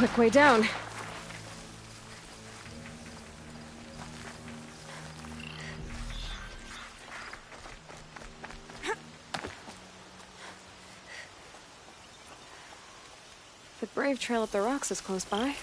quick way down. The Brave Trail up the rocks is close by.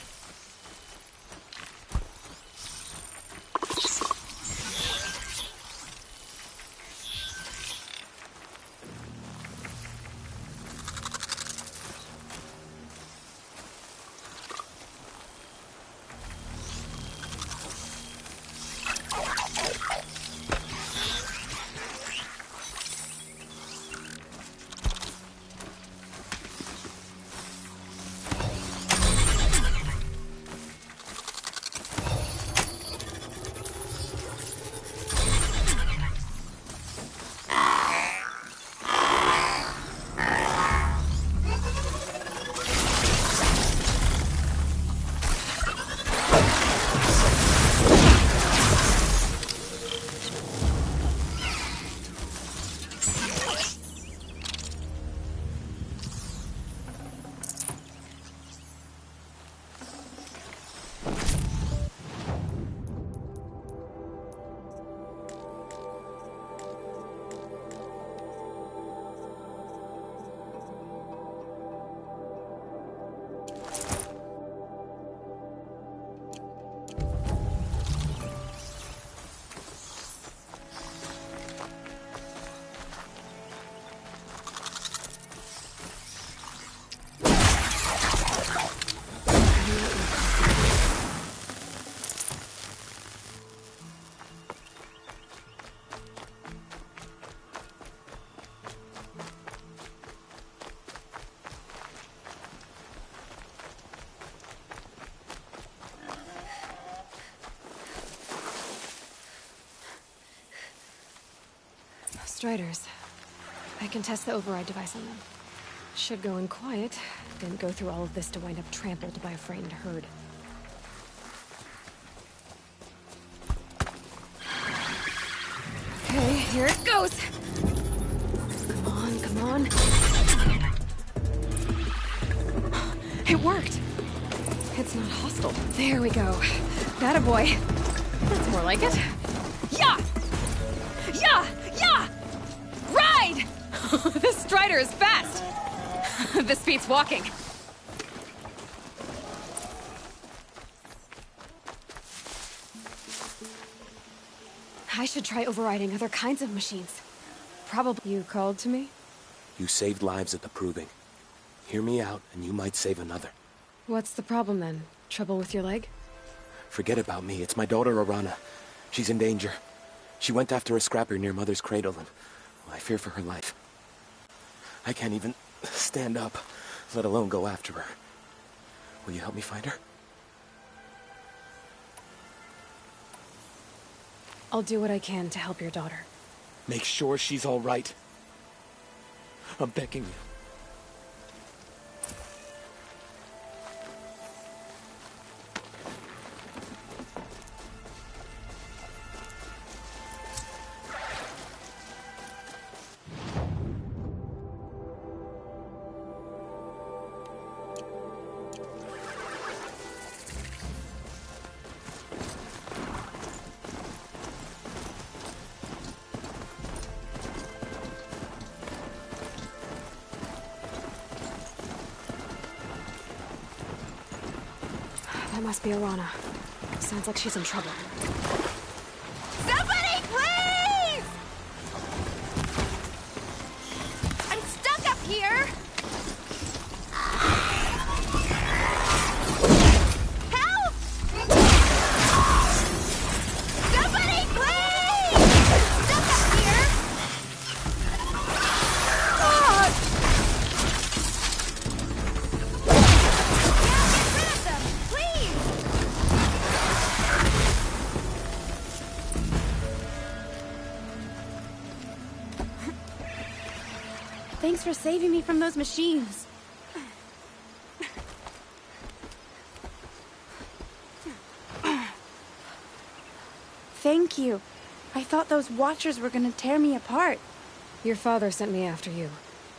Striders. I can test the override device on them. Should go in quiet. Didn't go through all of this to wind up trampled by a frightened herd. Okay, here it goes! Come on, come on. It worked! It's not hostile. There we go. That a boy. That's more like it. Yeah! Yeah! Yeah! Ride! This Strider is fast! This beats walking. I should try overriding other kinds of machines. Probably. You called to me? You saved lives at the Proving. Hear me out, and you might save another. What's the problem then? Trouble with your leg? Forget about me. It's my daughter, Arana. She's in danger. She went after a scrapper near Mother's cradle, and I fear for her life. I can't even stand up, let alone go after her. Will you help me find her? I'll do what I can to help your daughter. Make sure she's all right. I'm begging you. That must be Arana. Sounds like she's in trouble. Somebody, please! I'm stuck up here! Help! Somebody, please! I'm stuck up here! God! Now get rid of them, please! Thanks for saving me from those machines. Thank you. I thought those Watchers were gonna tear me apart. Your father sent me after you.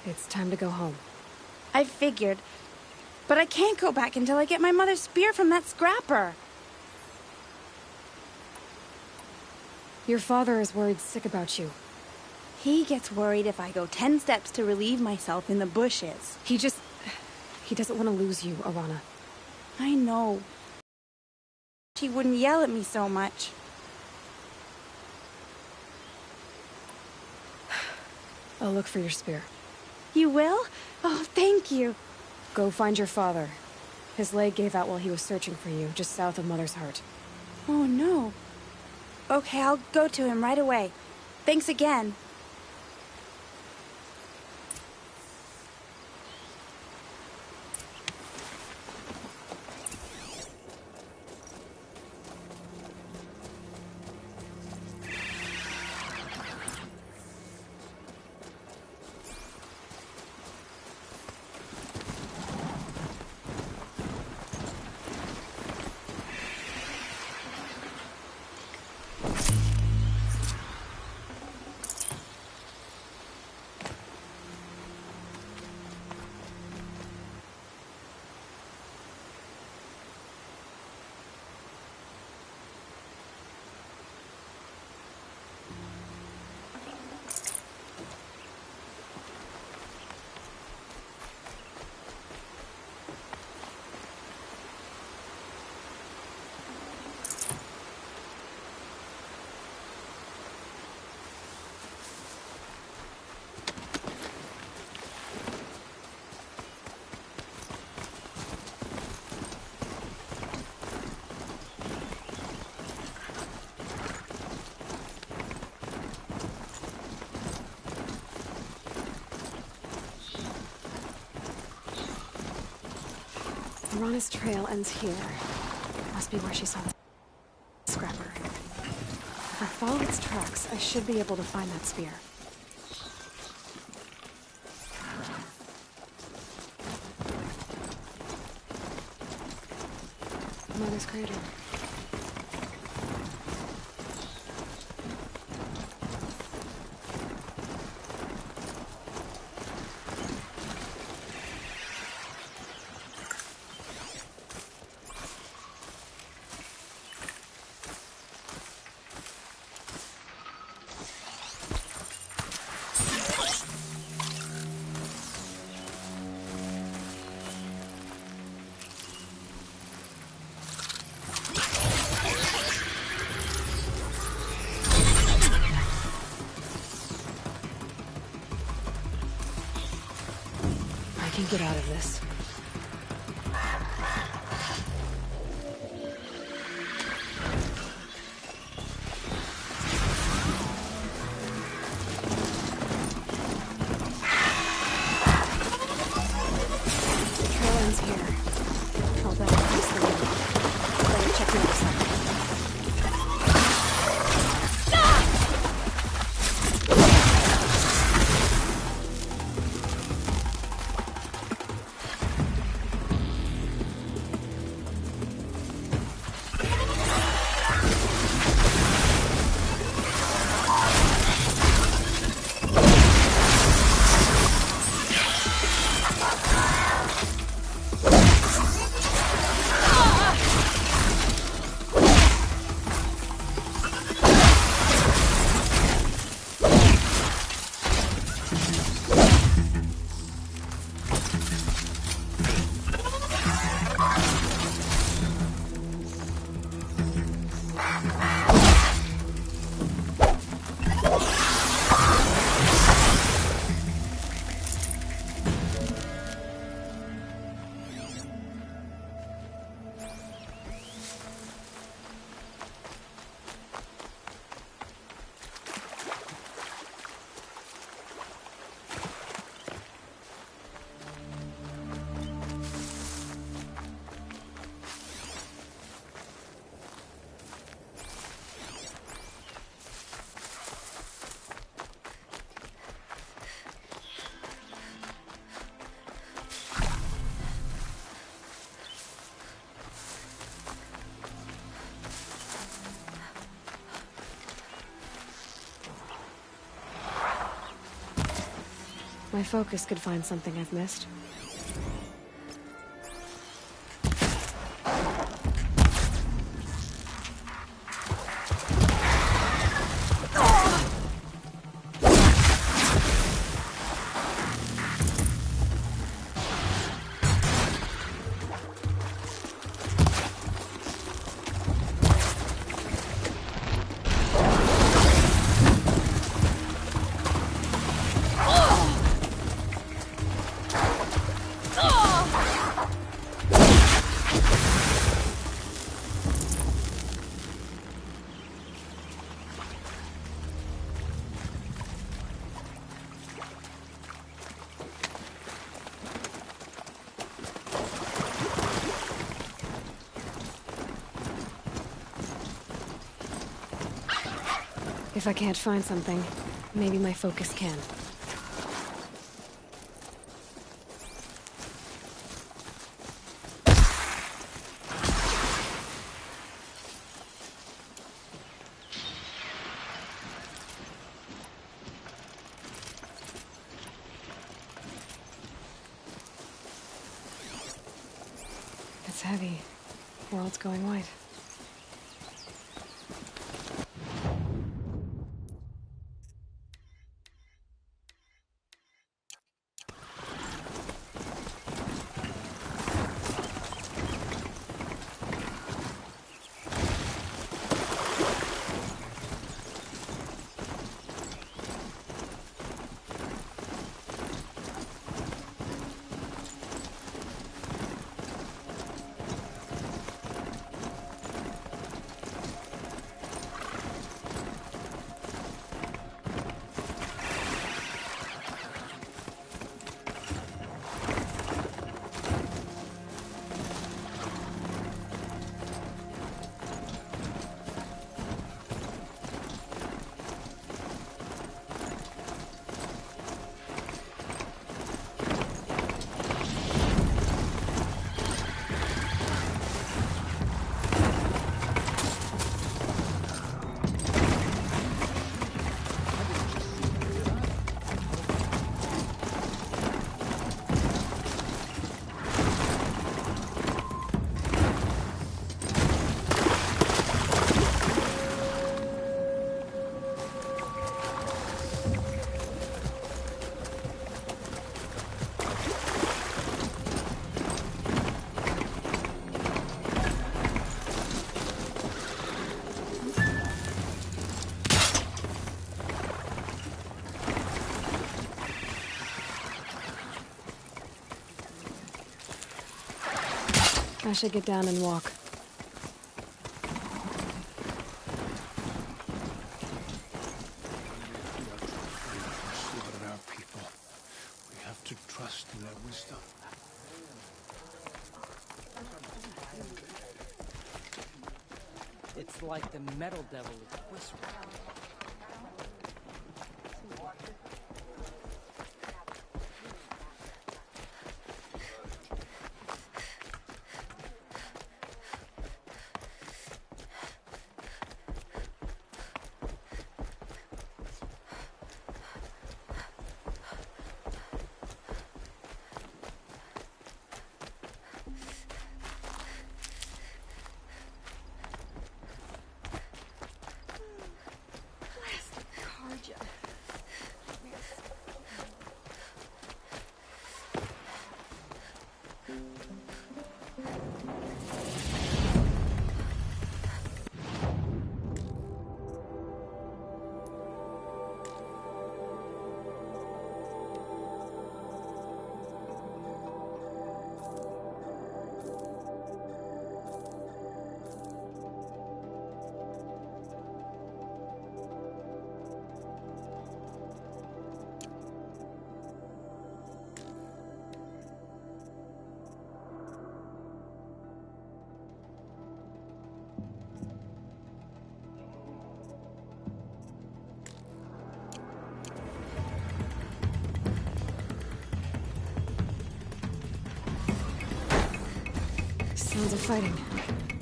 It's time to go home. I figured. But I can't go back until I get my mother's spear from that scrapper. Your father is worried sick about you. He gets worried if I go 10 steps to relieve myself in the bushes. He doesn't want to lose you, Arana. I know. He wouldn't yell at me so much. I'll look for your spear. You will? Oh, thank you. Go find your father. His leg gave out while he was searching for you, just south of Mother's Heart. Oh, no. Okay, I'll go to him right away. Thanks again. Arana's trail ends here. Must be where she saw the scrapper. If I follow its tracks, I should be able to find that spear. Mother's crater. I can get out of this. The trail ends here. I'll bet it's the way. Better check the other side. My focus could find something I've missed. If I can't find something, maybe my focus can. It's heavy. World's going white. I should get down and walk. Slaughter our people. We have to trust in their wisdom. It's like the metal devil is whispering. Sounds of fighting.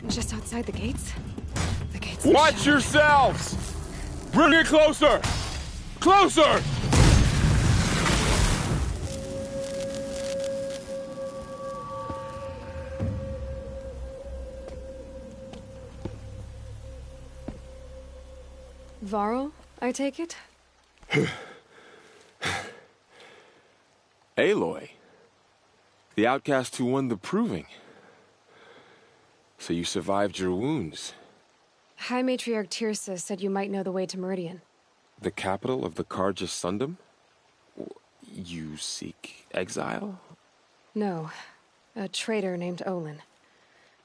Just outside the gates? The gates. Watch yourselves! Bring it closer! Closer! Varl, I take it? Aloy. The outcast who won the proving. So you survived your wounds. High Matriarch Tirsa said you might know the way to Meridian. The capital of the Carja Sundom? You seek exile? No. A traitor named Olin.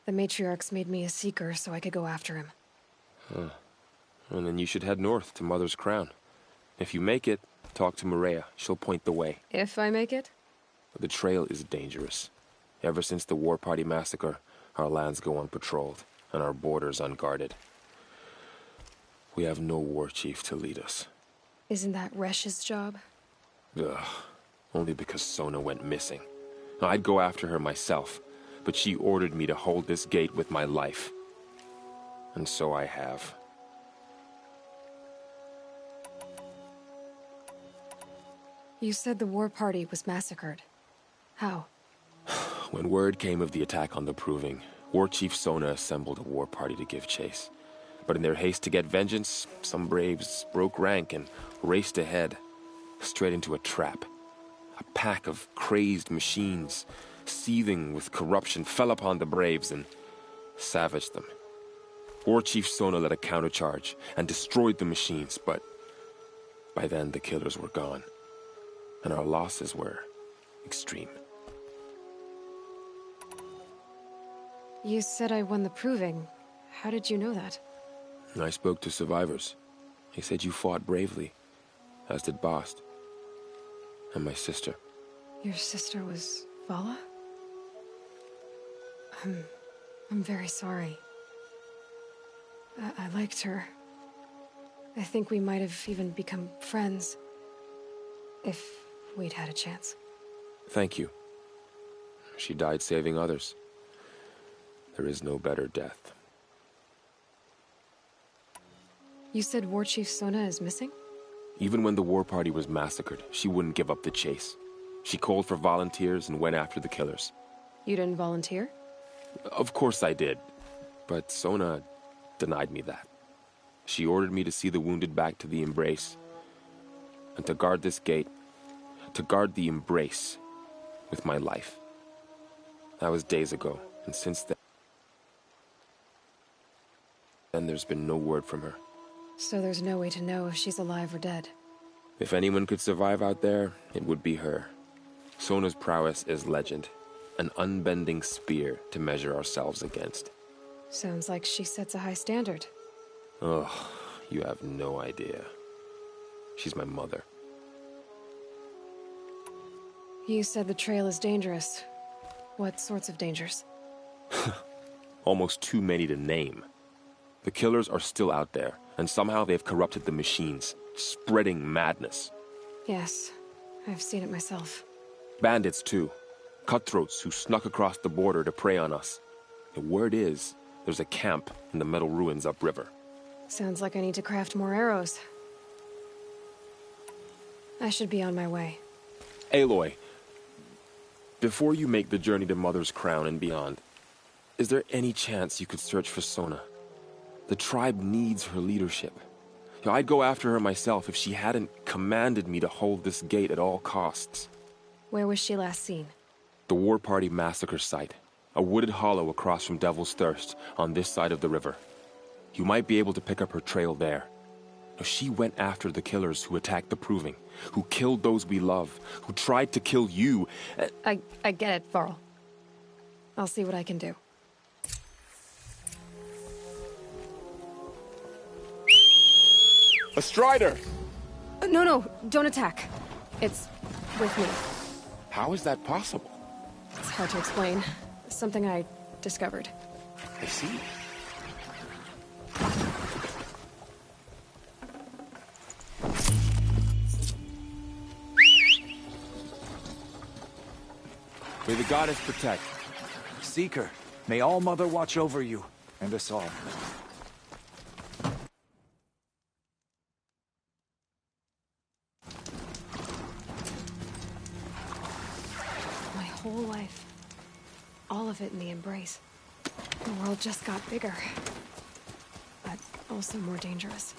The Matriarchs made me a seeker so I could go after him. Huh. And then you should head north to Mother's Crown. If you make it, talk to Maria. She'll point the way. If I make it? The trail is dangerous. Ever since the War Party massacre, our lands go unpatrolled, and our borders unguarded. We have no war chief to lead us. Isn't that Resh's job? Ugh. Only because Sona went missing. I'd go after her myself, but she ordered me to hold this gate with my life. And so I have. You said the war party was massacred. How? When word came of the attack on the Proving, War Chief Sona assembled a war party to give chase. But in their haste to get vengeance, some braves broke rank and raced ahead, straight into a trap. A pack of crazed machines, seething with corruption, fell upon the braves and savaged them. War Chief Sona led a countercharge and destroyed the machines, but by then the killers were gone, and our losses were extreme. You said I won the Proving. How did you know that? I spoke to survivors. They said you fought bravely, as did Bast. And my sister. Your sister was Vala? I'm very sorry. I liked her. I think we might have even become friends. If we'd had a chance. Thank you. She died saving others. There is no better death. You said War Chief Sona is missing? Even when the war party was massacred, she wouldn't give up the chase. She called for volunteers and went after the killers. You didn't volunteer? Of course I did. But Sona denied me that. She ordered me to see the wounded back to the Embrace. And to guard this gate. To guard the Embrace. With my life. That was days ago, and since then there's been no word from her. So there's no way to know if she's alive or dead. If anyone could survive out there, it would be her. Sona's prowess is legend. An unbending spear to measure ourselves against. Sounds like she sets a high standard. Ugh, you have no idea. She's my mother. You said the trail is dangerous. What sorts of dangers? Almost too many to name. The killers are still out there, and somehow they've corrupted the machines, spreading madness. Yes, I've seen it myself. Bandits, too. Cutthroats who snuck across the border to prey on us. The word is, there's a camp in the metal ruins upriver. Sounds like I need to craft more arrows. I should be on my way. Aloy, before you make the journey to Mother's Crown and beyond, is there any chance you could search for Sona? The tribe needs her leadership. I'd go after her myself if she hadn't commanded me to hold this gate at all costs. Where was she last seen? The War Party massacre site. A wooded hollow across from Devil's Thirst, on this side of the river. You might be able to pick up her trail there. She went after the killers who attacked the Proving, who killed those we love, who tried to kill you. I get it, Varl. I'll see what I can do. A Strider! No, don't attack. It's with me. How is that possible? It's hard to explain. Something I discovered. I see. May the goddess protect. Seeker, may All Mother watch over you, and us all. My whole life. All of it in the Embrace. The world just got bigger. But also more dangerous.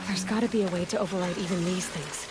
There's gotta be a way to override even these things.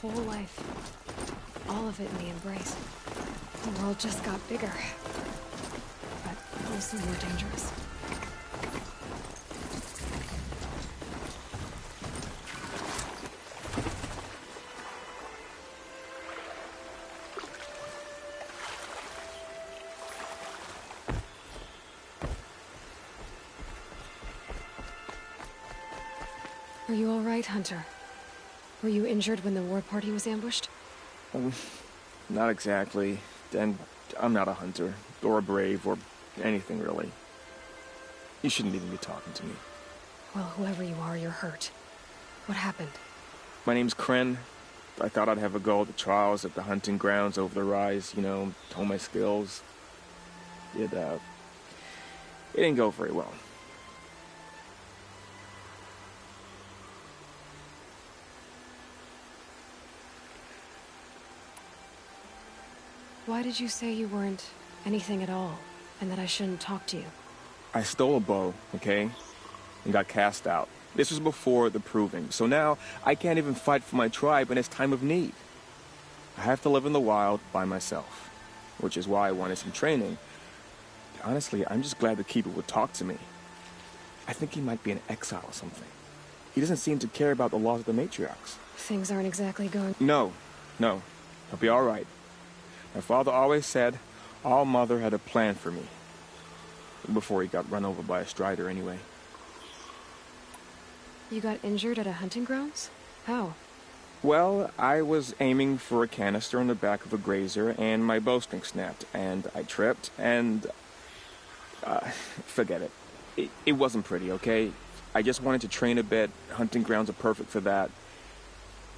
whole life. All of it in the embrace. The world just got bigger. But also more dangerous. Are you all right, Hunter? Were you injured when the war party was ambushed? Not exactly. And I'm not a hunter, or a brave, or anything really. You shouldn't even be talking to me. Well, whoever you are, you're hurt. What happened? My name's Kren. I thought I'd have a go at the trials at the hunting grounds over the rise, you know, hone my skills. It didn't go very well. Why did you say you weren't anything at all, and that I shouldn't talk to you? I stole a bow, okay? And got cast out. This was before the proving, so now I can't even fight for my tribe in its time of need. I have to live in the wild by myself, which is why I wanted some training. Honestly, I'm just glad the Keeper would talk to me. I think he might be in exile or something. He doesn't seem to care about the laws of the matriarchs. Things aren't exactly going... No. I'll be all right. My father always said All Mother had a plan for me. Before he got run over by a strider, anyway. You got injured at a hunting grounds? How? Well, I was aiming for a canister on the back of a grazer, and my bowstring snapped, and I tripped, and... forget it. It wasn't pretty, okay? I just wanted to train a bit. Hunting grounds are perfect for that.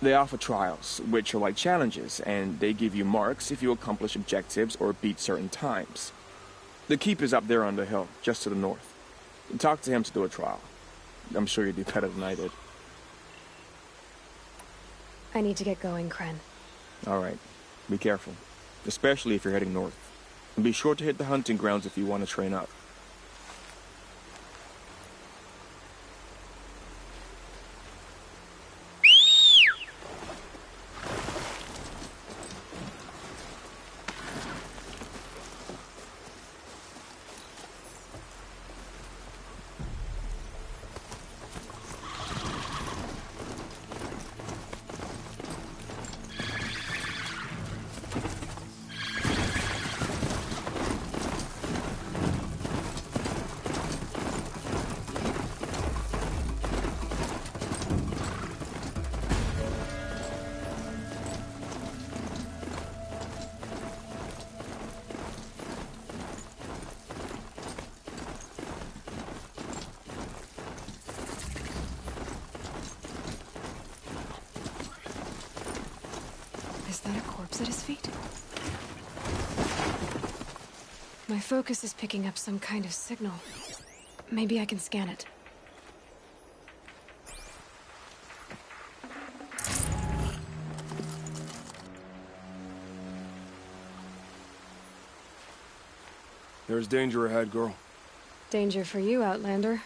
They offer trials, which are like challenges, and they give you marks if you accomplish objectives or beat certain times. The Keeper's up there on the hill, just to the north. Talk to him to do a trial. I'm sure you'd do better than I did. I need to get going, Kren. All right. Be careful. Especially if you're heading north. And be sure to hit the hunting grounds if you want to train up. Is that a corpse at his feet? My focus is picking up some kind of signal. Maybe I can scan it. There's danger ahead, girl. Danger for you, Outlander.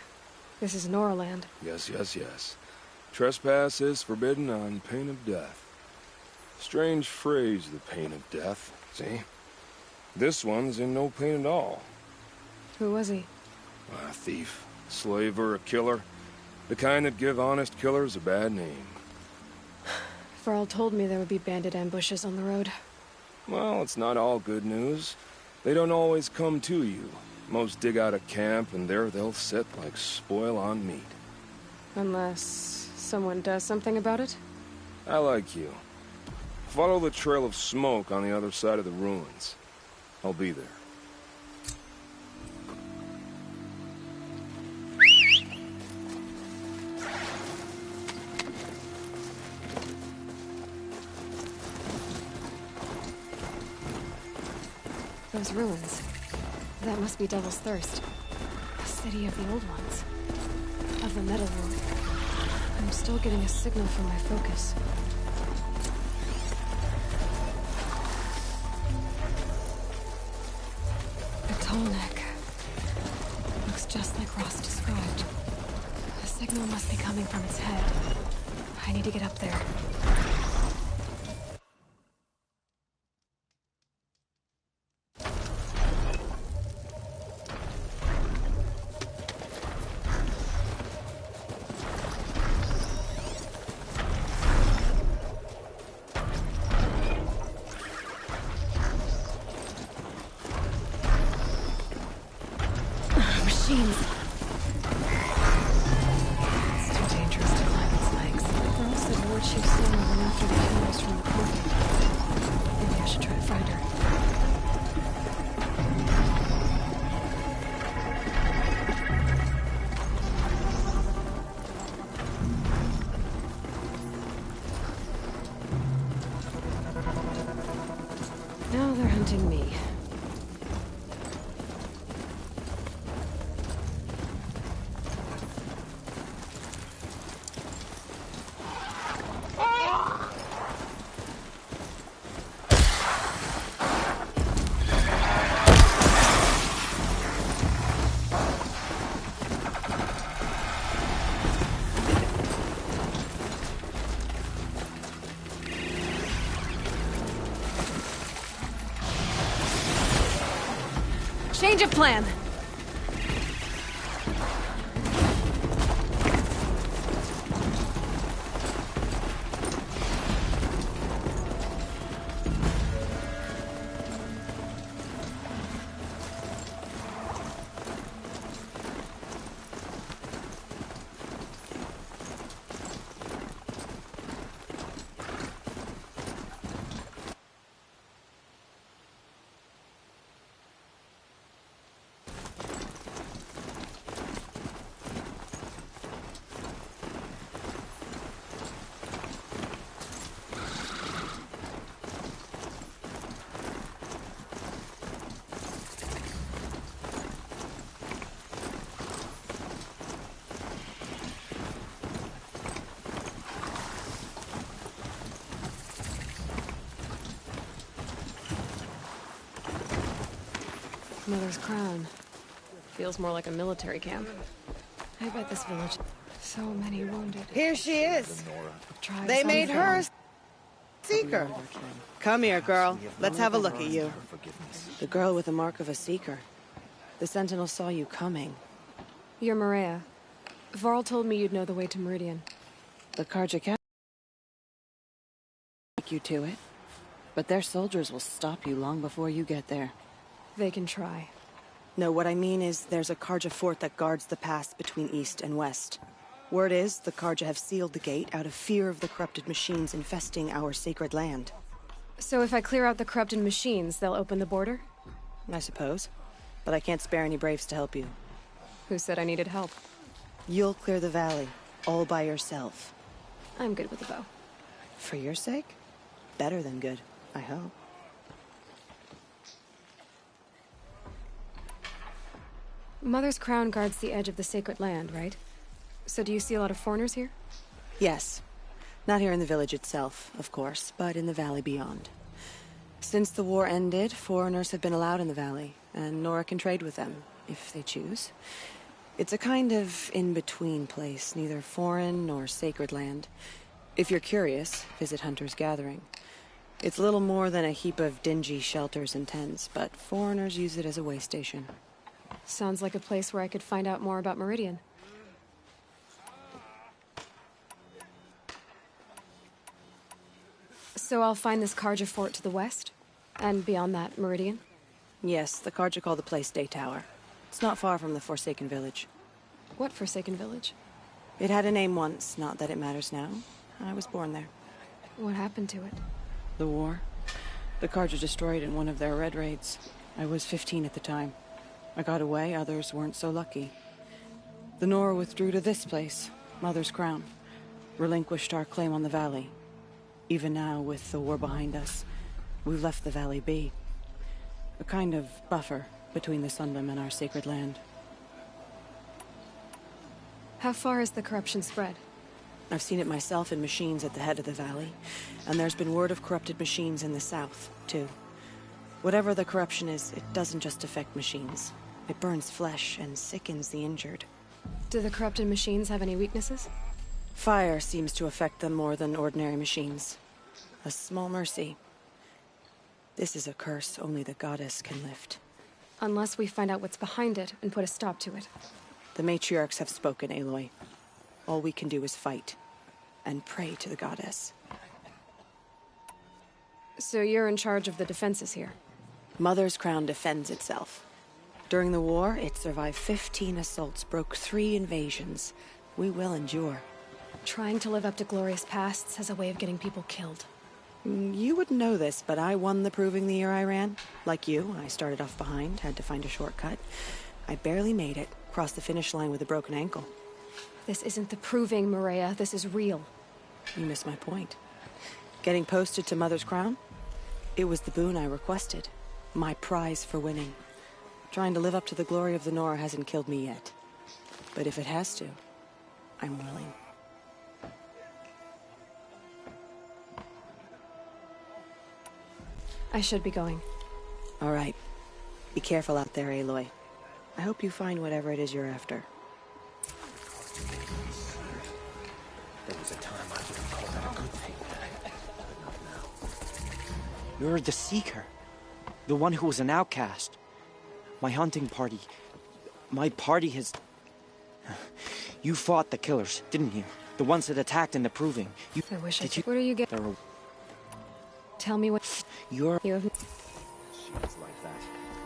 This is Norland. Yes. Trespass is forbidden on pain of death. Strange phrase, the pain of death, see? This one's in no pain at all. Who was he? A thief, slaver, a killer. The kind that give honest killers a bad name. Varl told me there would be bandit ambushes on the road. Well, it's not all good news. They don't always come to you. Most dig out a camp, and there they'll sit like spoil on meat. Unless someone does something about it? I like you. Follow the trail of smoke on the other side of the ruins. I'll be there. Those ruins. That must be Devil's Thirst. A city of the old ones. Of the Metal World. I'm still getting a signal from my focus. A tall neck. Looks just like Ross described. The signal must be coming from its head. I need to get up there. machines. It's too dangerous to climb its legs. Earl said War Chief Sona went after the cameras from the proving. Maybe I should try to find her. Now they're hunting me. Change of plan. Mother's Crown. Feels more like a military camp. I bet this village... So many wounded. Here she is. Tribes They made her a unfed. seeker. Come here, girl. Let's have a look at you. The girl with the mark of a seeker. The Sentinel saw you coming. You're Maria. Varl told me you'd know the way to Meridian. The Carja Cav take you to it. But their soldiers will stop you long before you get there. They can try. No, what I mean is there's a Carja fort that guards the pass between east and west. Word is, the Carja have sealed the gate out of fear of the corrupted machines infesting our sacred land. So if I clear out the corrupted machines, they'll open the border? I suppose. But I can't spare any braves to help you. Who said I needed help? You'll clear the valley, all by yourself. I'm good with the bow. For your sake? Better than good, I hope. Mother's Crown guards the edge of the sacred land, right? So do you see a lot of foreigners here? Yes. Not here in the village itself, of course, but in the valley beyond. Since the war ended, foreigners have been allowed in the valley, and Nora can trade with them, if they choose. It's a kind of in-between place, neither foreign nor sacred land. If you're curious, visit Hunter's Gathering. It's little more than a heap of dingy shelters and tents, but foreigners use it as a way station. Sounds like a place where I could find out more about Meridian. So I'll find this Carja fort to the west? And beyond that, Meridian? Yes, the Carja call the place Day Tower. It's not far from the Forsaken Village. What Forsaken Village? It had a name once, not that it matters now. I was born there. What happened to it? The war. The Carja destroyed in one of their red raids. I was 15 at the time. I got away, others weren't so lucky. The Nora withdrew to this place, Mother's Crown. Relinquished our claim on the valley. Even now, with the war behind us, we've left the valley be. A kind of buffer between the Sundom and our sacred land. How far has the corruption spread? I've seen it myself in machines at the head of the valley, and there's been word of corrupted machines in the south, too. Whatever the corruption is, it doesn't just affect machines. It burns flesh and sickens the injured. Do the corrupted machines have any weaknesses? Fire seems to affect them more than ordinary machines. A small mercy. This is a curse only the goddess can lift. Unless we find out what's behind it and put a stop to it. The matriarchs have spoken, Aloy. All we can do is fight. And pray to the goddess. So you're in charge of the defenses here? Mother's Crown defends itself. During the war, it survived 15 assaults, broke 3 invasions. We will endure. Trying to live up to glorious pasts has a way of getting people killed. You wouldn't know this, but I won the proving the year I ran. Like you, I started off behind, had to find a shortcut. I barely made it, crossed the finish line with a broken ankle. This isn't the proving, Maria. This is real. You missed my point. Getting posted to Mother's Crown? It was the boon I requested. My prize for winning. Trying to live up to the glory of the Nora hasn't killed me yet. But if it has to, I'm willing. I should be going. All right. Be careful out there, Aloy. I hope you find whatever it is you're after. There was a time I would have called that a good thing, but not now. You're the Seeker. The one who was an outcast. My hunting party. My party has... You fought the killers, didn't you? The ones that attacked in the proving. I wish I could. Where do you get... Tell me what... You're... You have... She was like that.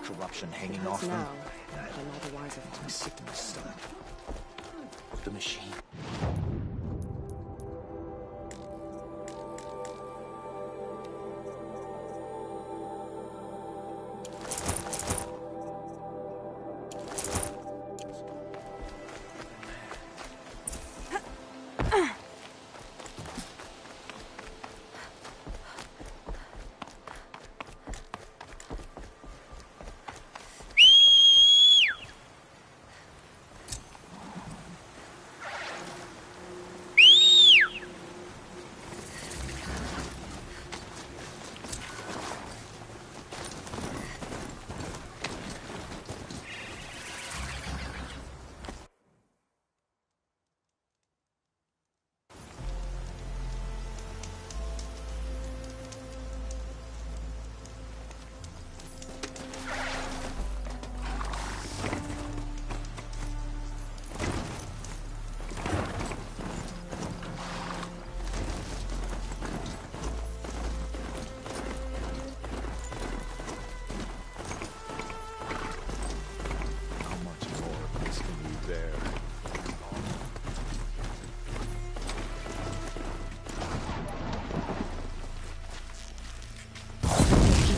Corruption hanging Because off now, them. I'm all the wiser for I'm sick to my stomach. The machine.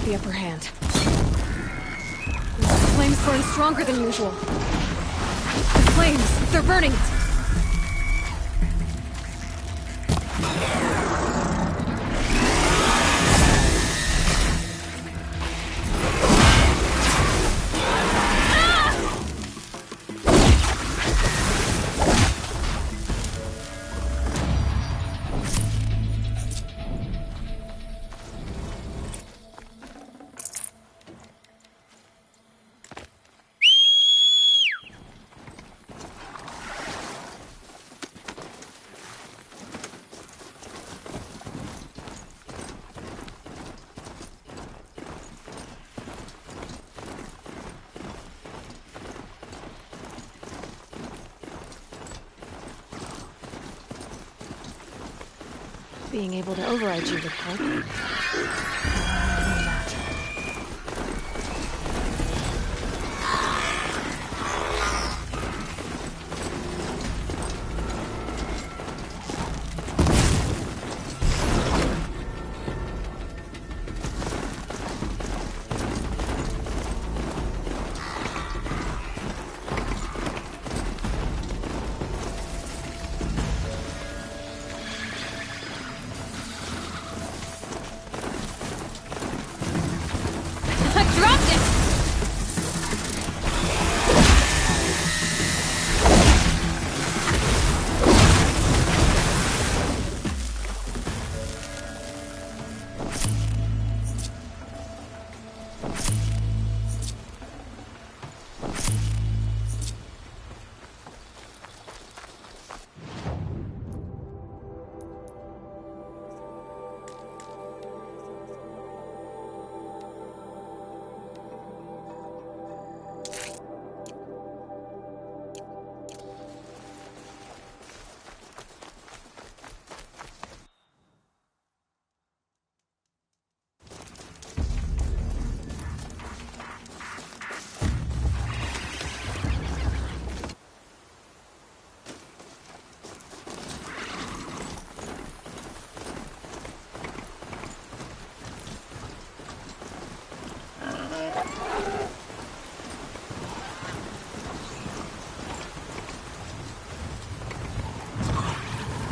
The upper hand. The flames burn stronger than usual. The flames! They're burning it! Being able to override you would help.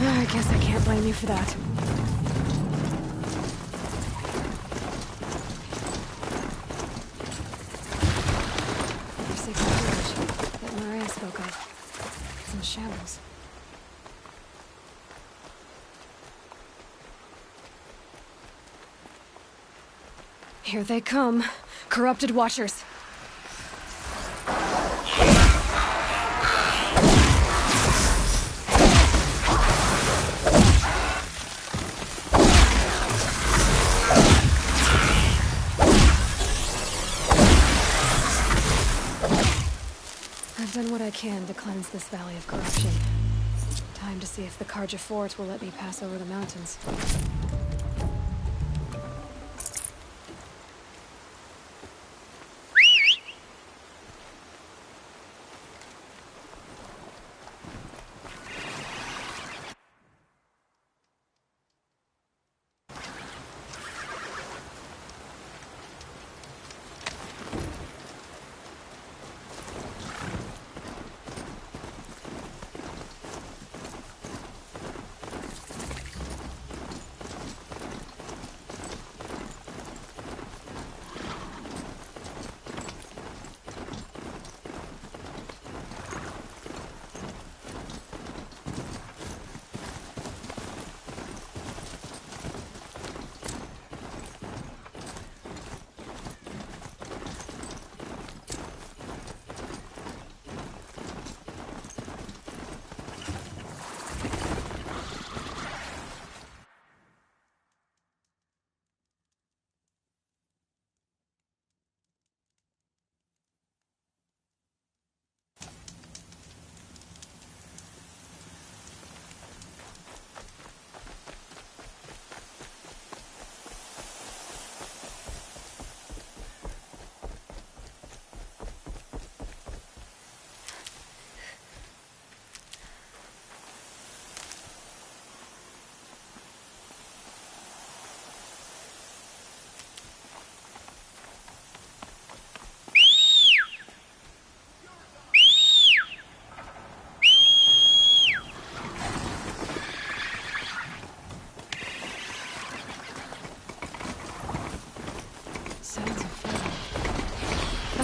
I guess I can't blame you for that. Forsaken village that Maria spoke of. It's in shambles. Here they come. Corrupted Watchers. I've done what I can to cleanse this valley of corruption. Time to see if the Carja Fort will let me pass over the mountains.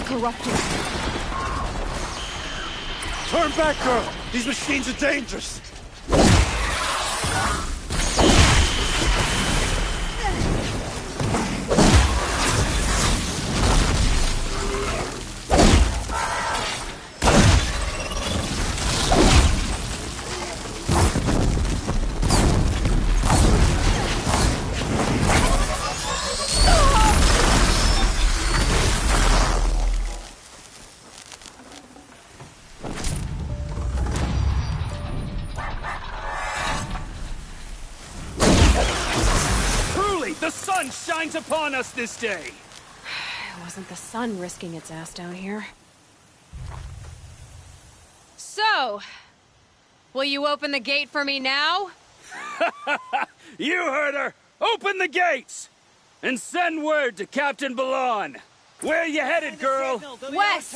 Corrupted. Turn back, girl! These machines are dangerous! Shines upon us this day. It wasn't the sun risking its ass down here. So, will you open the gate for me now? You heard her! Open the gates! And send word to Captain Balon. Where you headed, girl? West!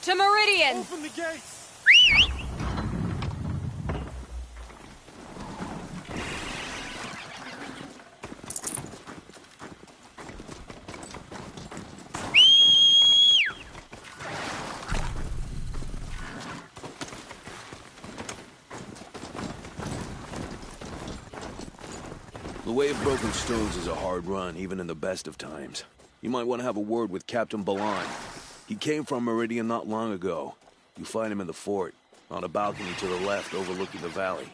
To Meridian! Open the gates! The Way of Broken Stones is a hard run, even in the best of times. You might want to have a word with Captain Balon. He came from Meridian not long ago. You find him in the fort, on a balcony to the left overlooking the valley.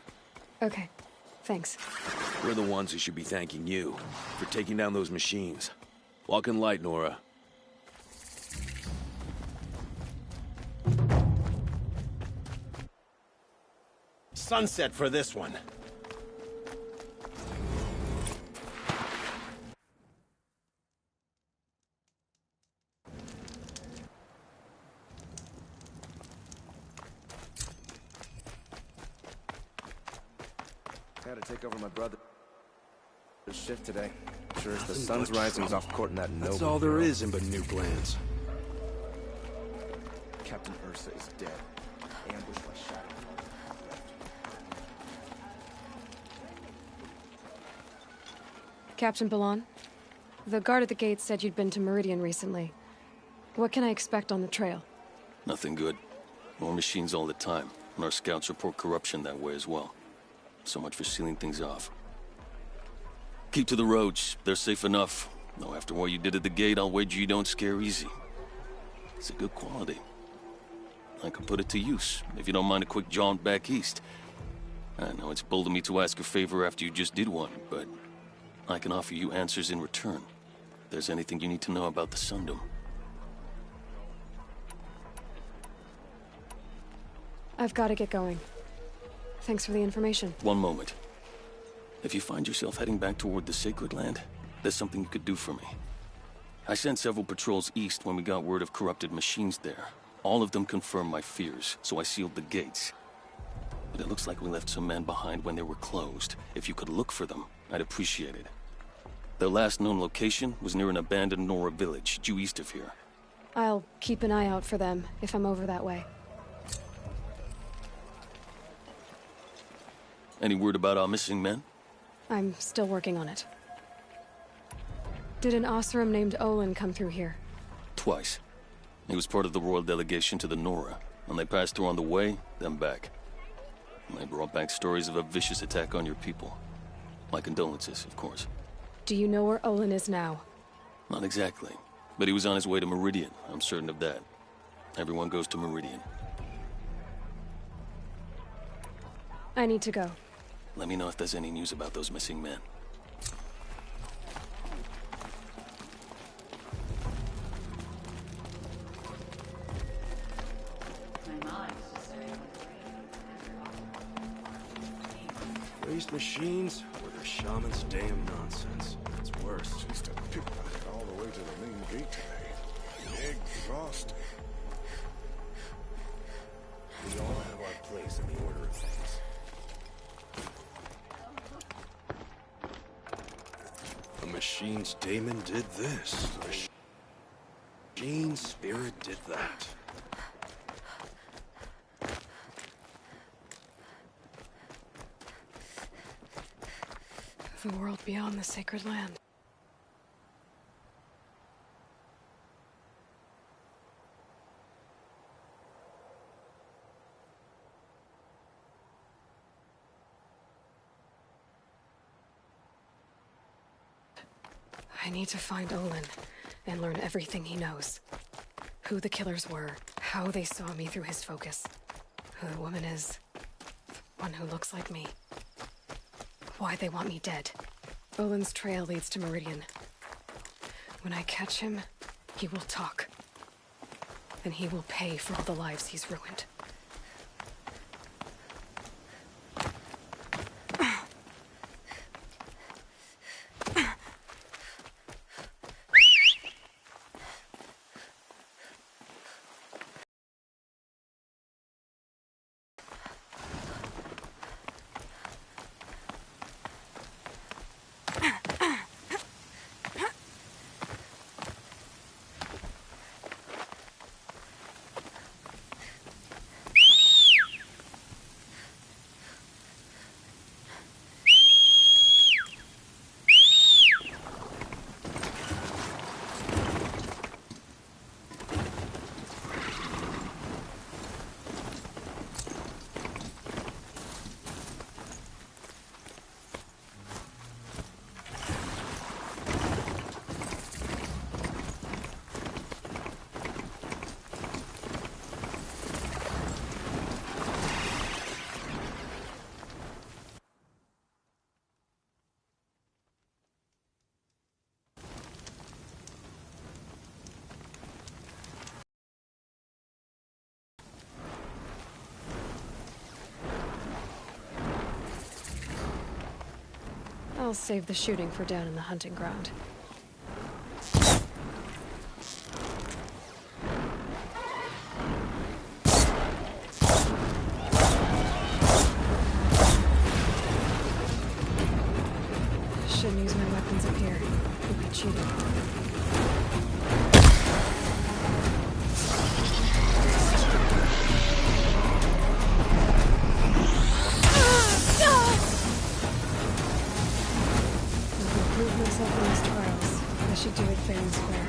Okay, thanks. We're the ones who should be thanking you for taking down those machines. Walk in light, Nora. Sunset for this one. Had to take over my brother's shift today. Sure as the sun's rising, he's off courting that noble. That's all there is in New Lands. Captain Ursa is dead. Ambushed by Shadow. Captain Balan? The guard at the gate said you'd been to Meridian recently. What can I expect on the trail? Nothing good. More machines all the time, and our scouts report corruption that way as well. So much for sealing things off. Keep to the roads. They're safe enough. Though after what you did at the gate, I'll wager you don't scare easy. It's a good quality. I could put it to use, if you don't mind a quick jaunt back east. I know it's bold of me to ask a favor after you just did one, but I can offer you answers in return. If there's anything you need to know about the Sundom. I've got to get going. Thanks for the information. One moment. If you find yourself heading back toward the Sacred Land, there's something you could do for me. I sent several patrols east when we got word of corrupted machines there. All of them confirmed my fears, so I sealed the gates. But it looks like we left some men behind when they were closed. If you could look for them, I'd appreciate it. Their last known location was near an abandoned Nora village, due east of here. I'll keep an eye out for them if I'm over that way. Any word about our missing men? I'm still working on it. Did an Oseram named Olin come through here? Twice. He was part of the royal delegation to the Nora, and they passed through on the way, then back. And they brought back stories of a vicious attack on your people. My condolences, of course. Do you know where Olin is now? Not exactly, but he was on his way to Meridian, I'm certain of that. Everyone goes to Meridian. I need to go. Let me know if there's any news about those missing men. Waste machines or the shaman's damn nonsense. It's worse. Just a pickpocket all the way to the main gate today. Exhausting. We all have our place in the order of things. The machine's daemon did this. The machine's spirit did that. The world beyond the Sacred Land. I need to find Olin and learn everything he knows. Who the killers were, how they saw me through his focus, who the woman is, the one who looks like me. Why they want me dead. Olin's trail leads to Meridian. When I catch him, he will talk. And he will pay for all the lives he's ruined. I'll save the shooting for down in the hunting ground. Shouldn't use my weapons up here. Would be cheating. Improvements open these trials. I should do it fair and square.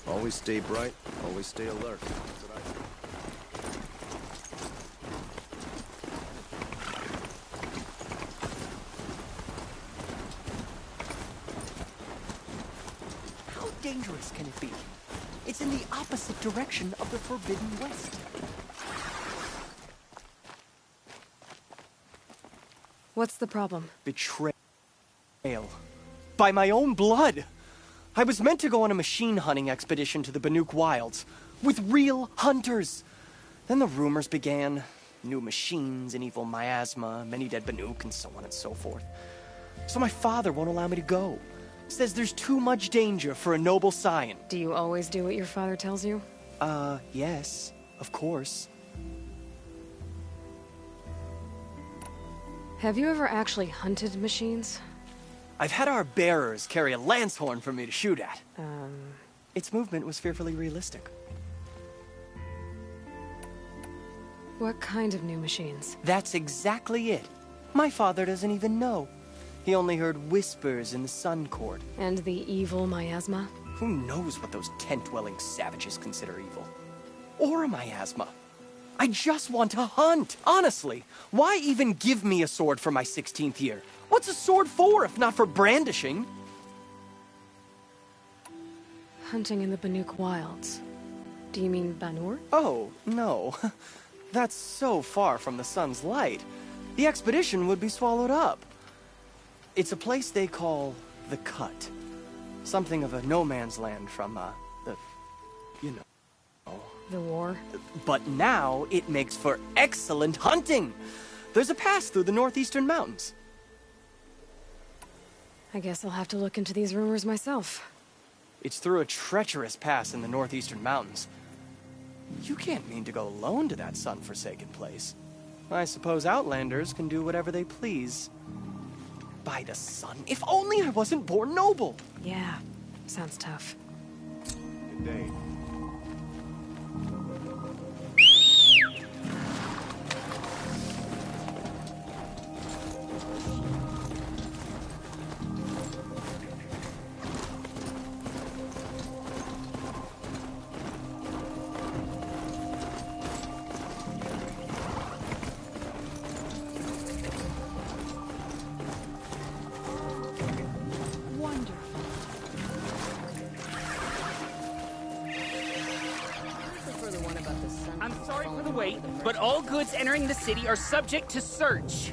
Always stay bright, always stay alert. That's what I say. How dangerous can it be? It's in the opposite direction of the Forbidden West. What's the problem? Betrayal. By my own blood! I was meant to go on a machine hunting expedition to the Banuk Wilds, with real hunters. Then the rumors began. New machines, an evil miasma, many dead Banuk, and so on and so forth. So my father won't allow me to go. Says there's too much danger for a noble scion. Do you always do what your father tells you? Yes, of course. Have you ever actually hunted machines? I've had our bearers carry a lance horn for me to shoot at. Its movement was fearfully realistic. What kind of new machines? That's exactly it. My father doesn't even know. He only heard whispers in the Sun Court. And the evil miasma? Who knows what those tent-dwelling savages consider evil? Or a miasma. I just want to hunt, honestly. Why even give me a sword for my 16th year? What's a sword for, if not for brandishing? Hunting in the Banuk Wilds. Do you mean Banur? Oh, no. That's so far from the sun's light. The expedition would be swallowed up. It's a place they call the Cut. Something of a no-man's land from, you know. The war? But now it makes for excellent hunting. There's a pass through the northeastern mountains. I guess I'll have to look into these rumors myself. It's through a treacherous pass in the northeastern mountains. You can't mean to go alone to that sun-forsaken place. I suppose Outlanders can do whatever they please. By the sun, if only I wasn't born noble! Yeah, sounds tough. Good day. I'm sorry for the wait, but all goods entering the city are subject to search.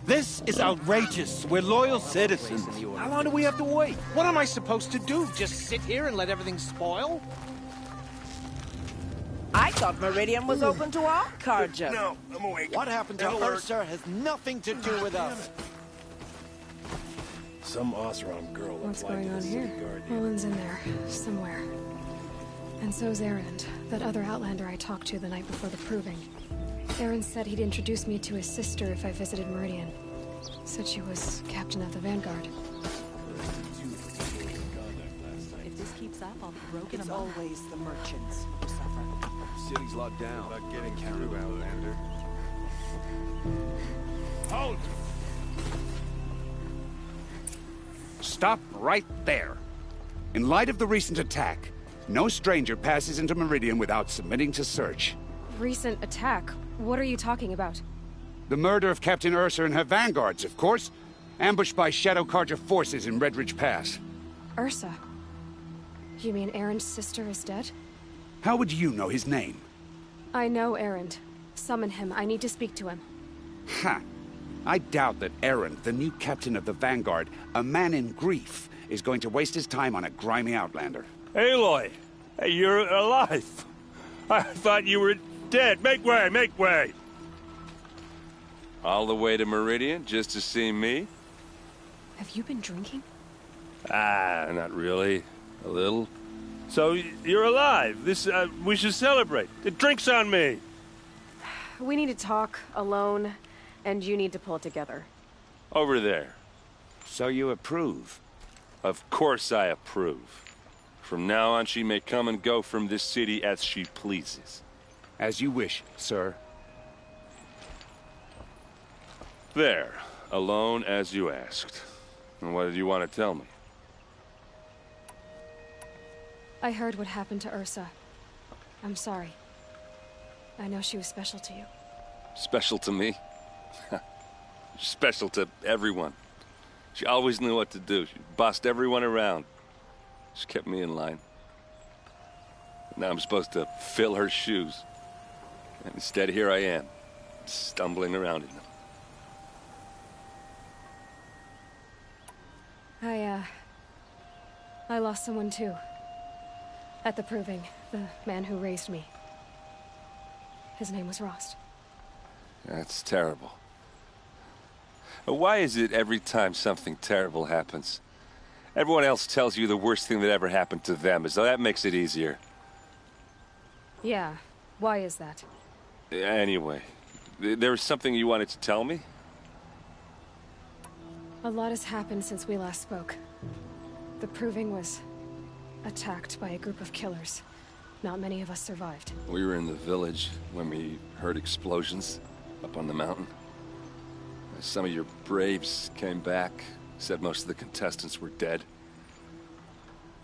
This is outrageous. We're loyal citizens. How long do we have to wait? What am I supposed to do? Just sit here and let everything spoil? I thought Meridian was open to all Carja. No, I'm awake. What happened to Ursa has nothing to do with us. Some Osram girl What's applied going to on the here? city guardian. Olin's in there, somewhere. And so's Erend, that other Outlander I talked to the night before the proving. Erend said he'd introduce me to his sister if I visited Meridian. Said she was captain of the Vanguard. If this keeps up, I'll be broken. It's always the merchants who suffer. City's locked down. About getting through, Outlander. Halt! Stop right there. In light of the recent attack, no stranger passes into Meridian without submitting to search. Recent attack? What are you talking about? The murder of Captain Ursa and her vanguards, of course. Ambushed by Shadow Carja forces in Redridge Pass. Ursa? You mean Erend's sister is dead? How would you know his name? I know Erend. Summon him. I need to speak to him. Ha! I doubt that Erend, the new captain of the Vanguard, a man in grief, is going to waste his time on a grimy outlander. Aloy! Hey, you're alive! I thought you were dead. Make way, make way! All the way to Meridian just to see me? Have you been drinking? Ah, not really. A little. So, you're alive. We should celebrate. The drink's on me. We need to talk, alone, and you need to pull it together. Over there. So you approve? Of course I approve. From now on, she may come and go from this city as she pleases. As you wish, sir. There. Alone as you asked. And what did you want to tell me? I heard what happened to Ursa. I'm sorry. I know she was special to you. Special to me? Special to everyone. She always knew what to do. She bossed everyone around. She kept me in line. Now I'm supposed to fill her shoes. And instead, here I am, stumbling around in them. I lost someone too. At the proving, the man who raised me. His name was Rost. That's terrible. Why is it every time something terrible happens, everyone else tells you the worst thing that ever happened to them, as though that makes it easier? Yeah, why is that? Anyway, there was something you wanted to tell me? A lot has happened since we last spoke. The proving was attacked by a group of killers. Not many of us survived. We were in the village when we heard explosions up on the mountain. Some of your braves came back, said most of the contestants were dead.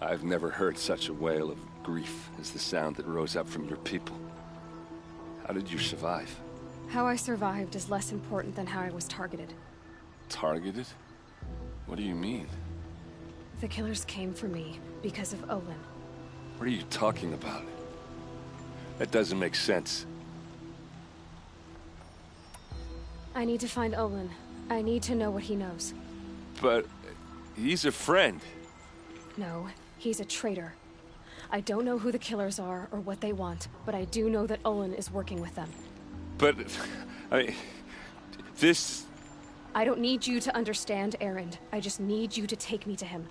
I've never heard such a wail of grief as the sound that rose up from your people. How did you survive? How I survived is less important than how I was targeted. Targeted? What do you mean? The killers came for me because of Olin. What are you talking about? That doesn't make sense. I need to find Olin. I need to know what he knows. But he's a friend. No, he's a traitor. I don't know who the killers are or what they want, but I do know that Olin is working with them. But, I mean, this... I don't need you to understand, Erend. I just need you to take me to him.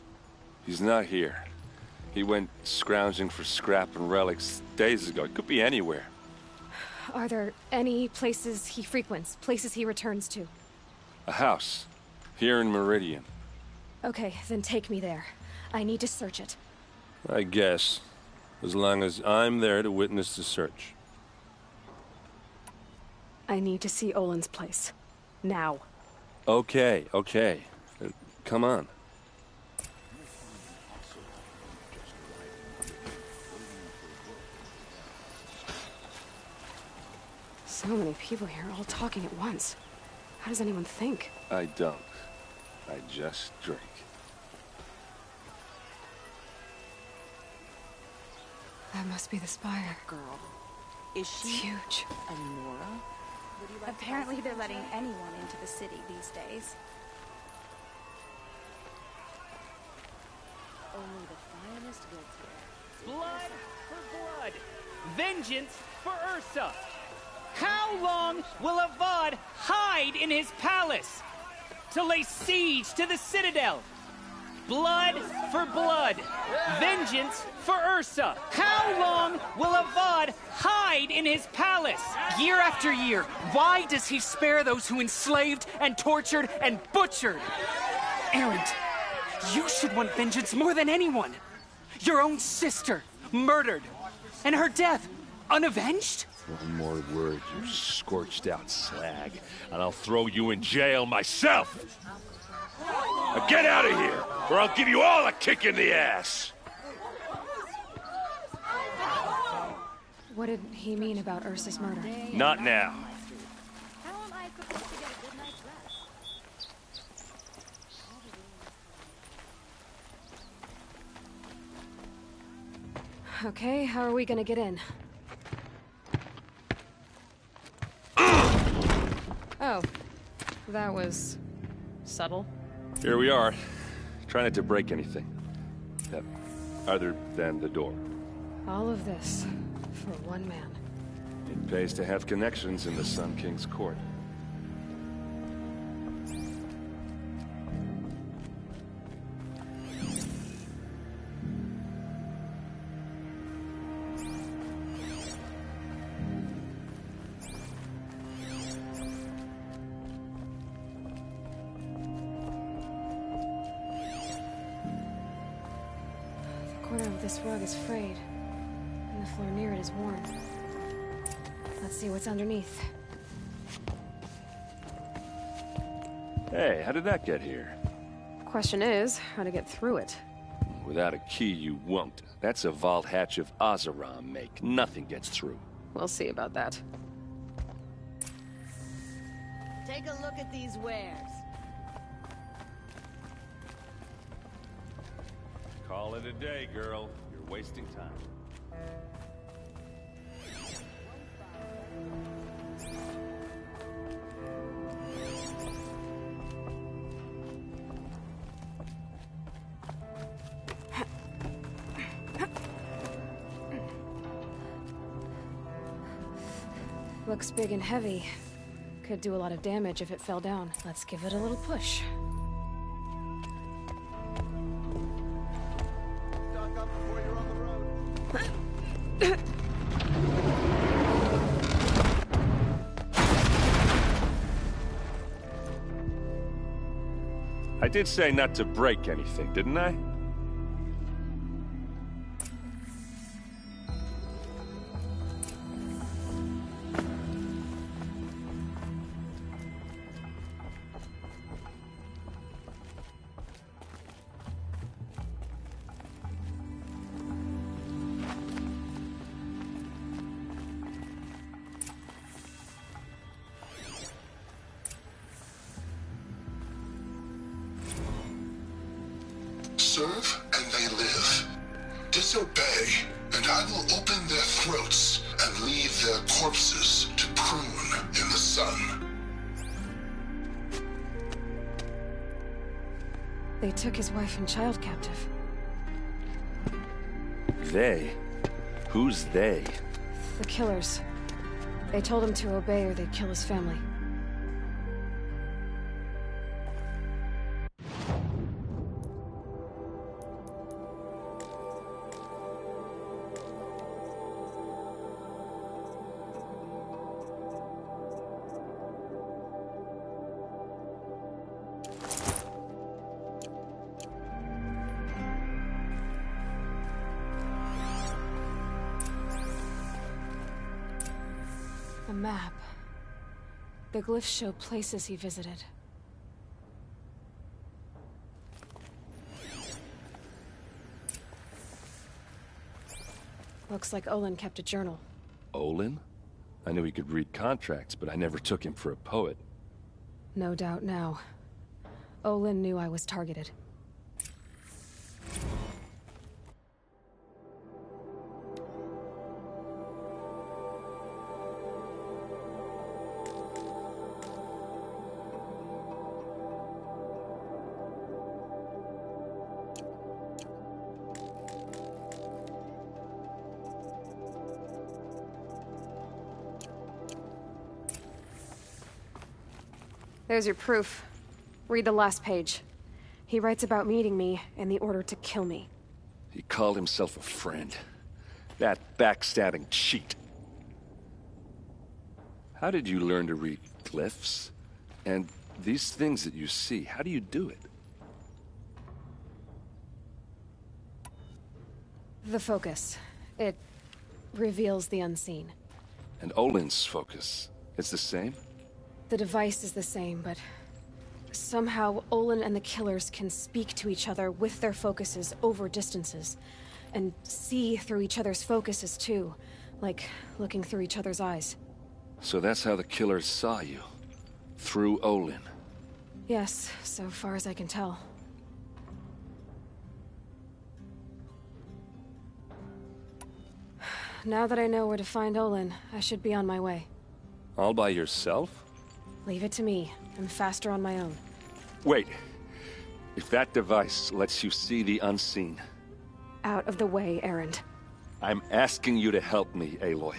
He's not here. He went scrounging for scrap and relics days ago. He could be anywhere. Are there any places he frequents, places he returns to? A house. Here in Meridian. Okay, then take me there. I need to search it. I guess. As long as I'm there to witness the search. I need to see Olin's place. Now. Okay, okay. Come on. So many people here, all talking at once. How does anyone think? I don't. I just drink. That must be the spire. Girl. Is she huge? A Nora? Apparently they're letting anyone into the city these days. Only the finest goods here. Blood for blood. Vengeance for Ursa. How long will Avad hide in his palace? To lay siege to the citadel. Blood for blood. Vengeance for Ursa. How long will Avad hide in his palace? Year after year, why does he spare those who enslaved and tortured and butchered? Erend, you should want vengeance more than anyone. Your own sister, murdered. And her death, unavenged? One more word, you scorched out slag, and I'll throw you in jail myself! Now get out of here, or I'll give you all a kick in the ass! What did he mean about Ursa's murder? Not now. How am I supposed to get a good night's rest? Okay, how are we gonna get in? Oh, that was subtle. Here we are. Try not to break anything. Other than the door. All of this for one man. It pays to have connections in the Sun King's court. This rug is frayed, and the floor near it is worn. Let's see what's underneath. Hey, how did that get here? Question is, how to get through it. Without a key, you won't. That's a vault hatch of Azeram make. Nothing gets through. We'll see about that. Take a look at these wares. Call it a day, girl. You're wasting time. Looks big and heavy. Could do a lot of damage if it fell down. Let's give it a little push. I did say not to break anything, didn't I? Serve and they live. Disobey, and I will open their throats and leave their corpses to prune in the sun. They took his wife and child captive. They? Who's they? The killers. They told him to obey or they'd kill his family. A map. The glyphs show places he visited. Looks like Olin kept a journal. Olin? I knew he could read contracts, but I never took him for a poet. No doubt now. Olin knew I was targeted. There's your proof. Read the last page. He writes about meeting me and the order to kill me. He called himself a friend. That backstabbing cheat. How did you learn to read glyphs? And these things that you see, how do you do it? The focus. It reveals the unseen. And Olin's focus, it's the same? The device is the same, but somehow Olin and the killers can speak to each other with their focuses over distances. And see through each other's focuses too, like looking through each other's eyes. So that's how the killers saw you? Through Olin? Yes, so far as I can tell. Now that I know where to find Olin, I should be on my way. All by yourself? Leave it to me. I'm faster on my own. Wait. If that device lets you see the unseen... Out of the way, Erend. I'm asking you to help me, Aloy.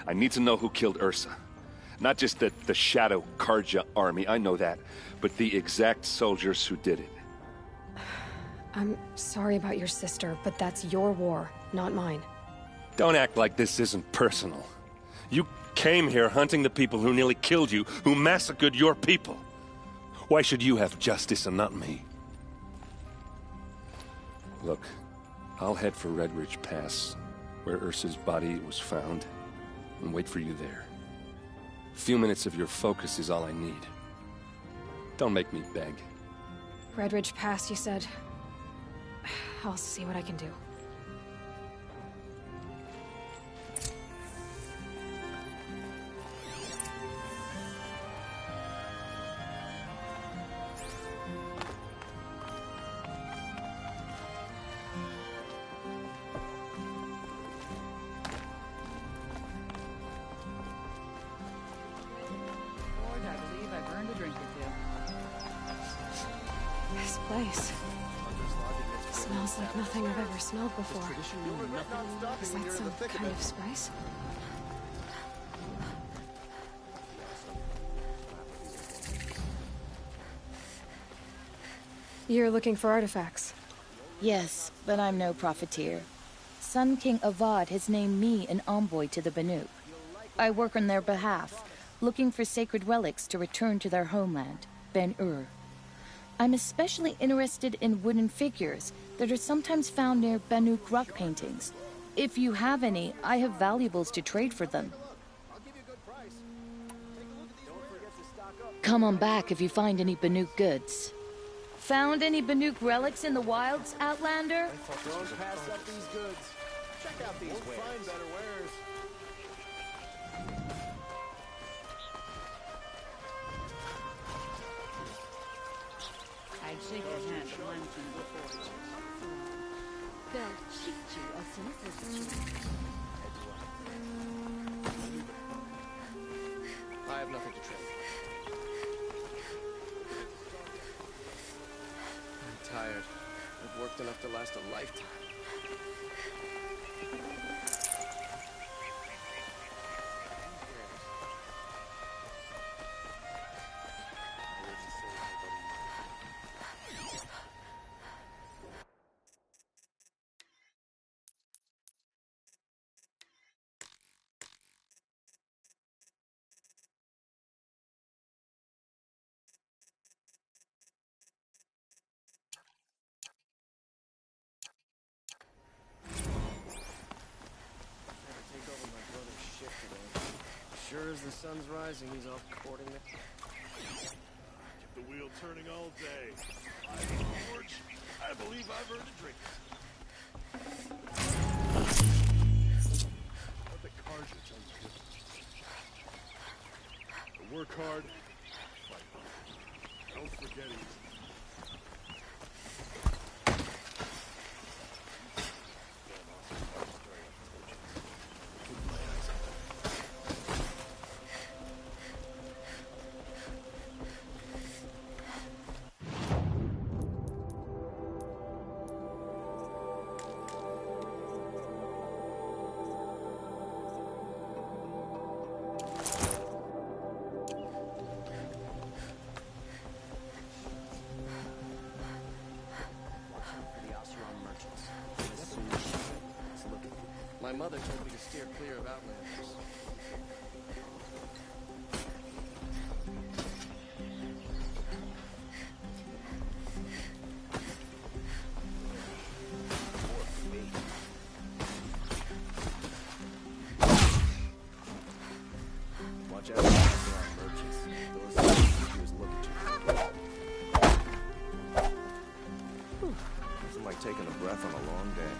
I need to know who killed Ursa. Not just the Shadow Karja army, I know that, but the exact soldiers who did it. I'm sorry about your sister, but that's your war, not mine. Don't act like this isn't personal. You came here hunting the people who nearly killed you, who massacred your people. Why should you have justice and not me? Look, I'll head for Red Ridge Pass, where Ursa's body was found, and wait for you there. A few minutes of your focus is all I need. Don't make me beg. Red Ridge Pass, you said? I'll see what I can do. This place smells like nothing I've ever smelled before. Is that some kind of spice? You're looking for artifacts? Yes, but I'm no profiteer. Sun King Avad has named me an envoy to the Banuk. I work on their behalf, looking for sacred relics to return to their homeland, Ben-Ur. I'm especially interested in wooden figures that are sometimes found near Banuk rock paintings. If you have any, I have valuables to trade for them. Come on back if you find any Banuk goods. Found any Banuk relics in the wilds, Outlander? Don't pass up these goods. Check out these wares. Find better wares. I'd shake his hand at one thing before. Belt Shikju I have nothing to trade. I'm tired. I've worked enough to last a lifetime. Sure as the sun's rising, he's off courting the... Keep the wheel turning all day. I'm George. I believe I've earned a drink. Let the Karja tell you. But work hard, fight hard. Don't forget it. mother told me to steer clear of Outlanders. Watch out for merchants. Those is looking at you. Whew. Nothing like taking a breath on a long day.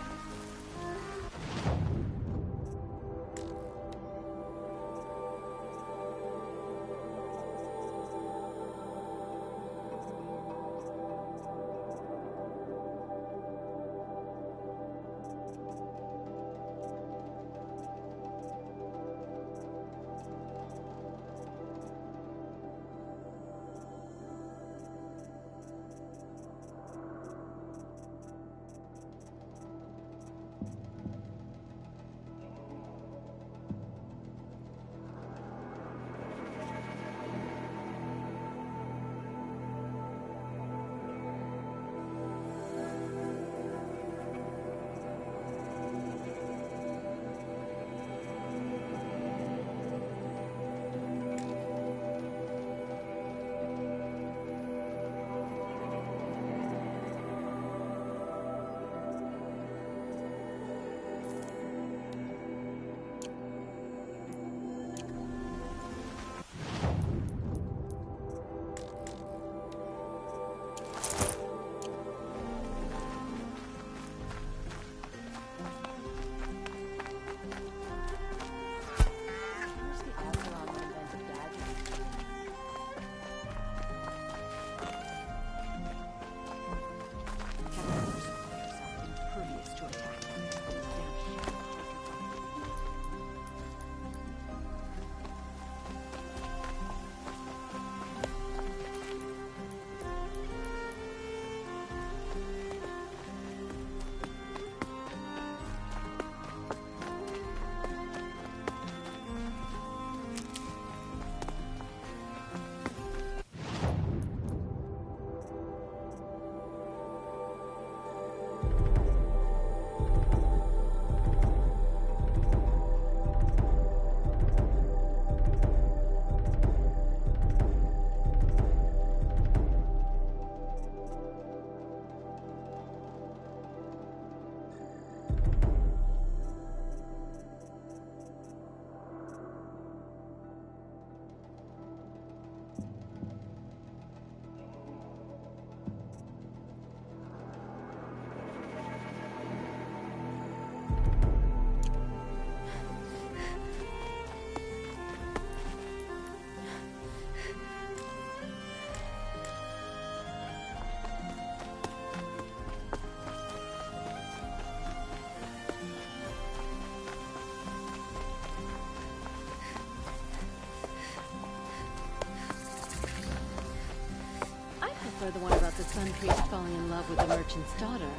The one about the sun priest falling in love with the merchant's daughter.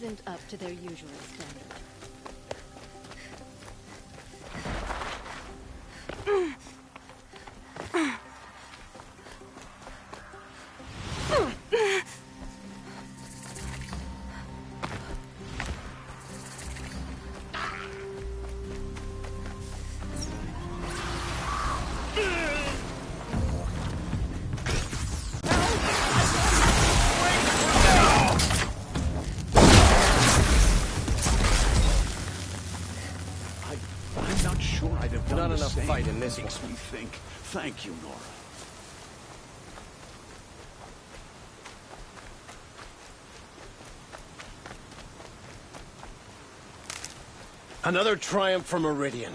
isn't up to their usual standard. I'm not sure I'd have done Not the enough same. fight in this Makes one. me think. Thank you, Nora. Another triumph for Meridian.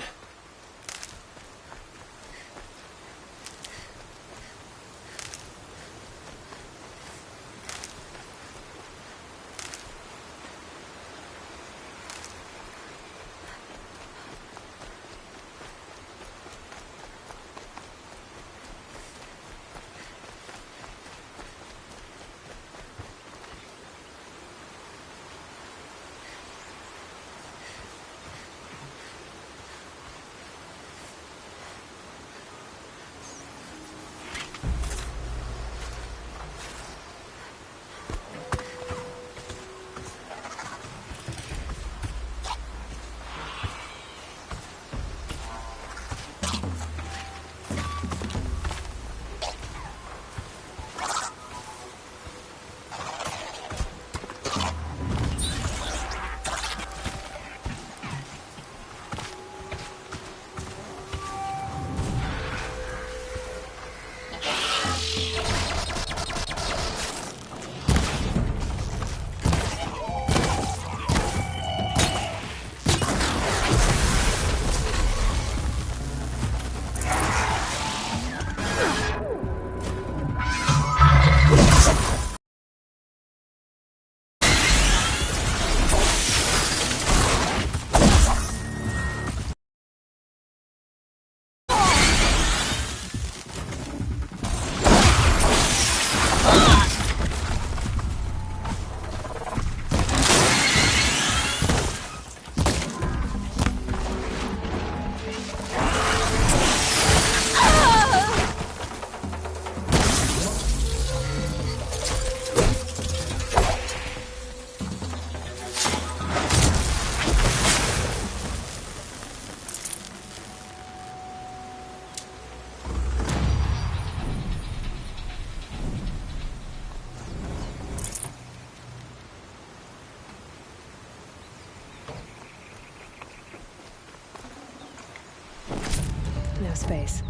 No space.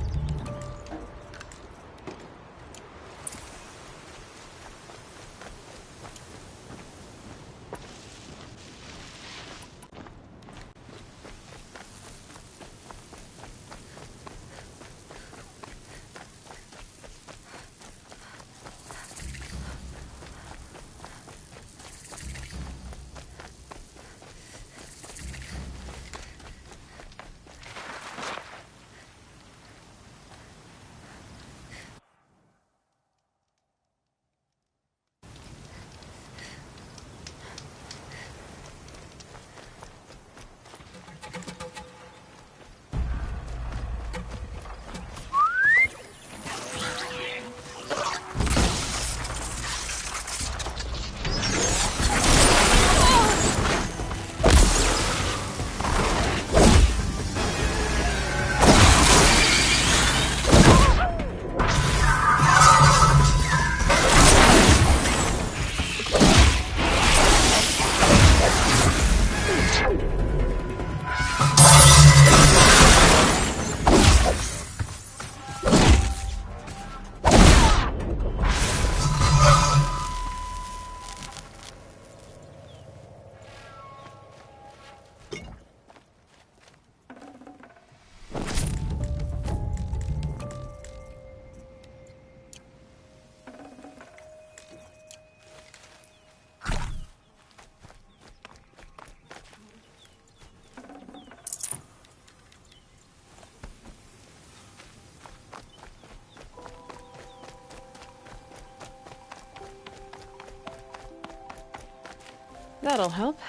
That'll help.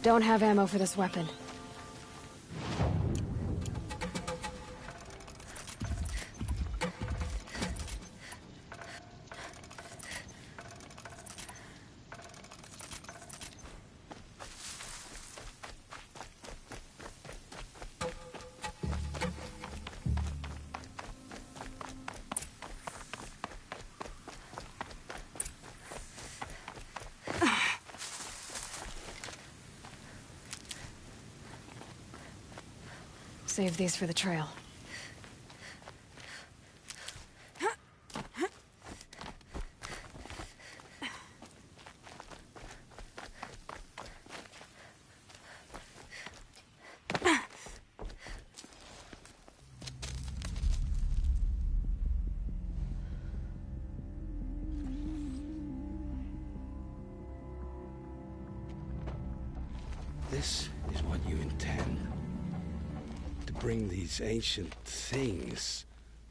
Don't have ammo for this weapon. Save these for the trail. This is what you intend. To bring these ancient things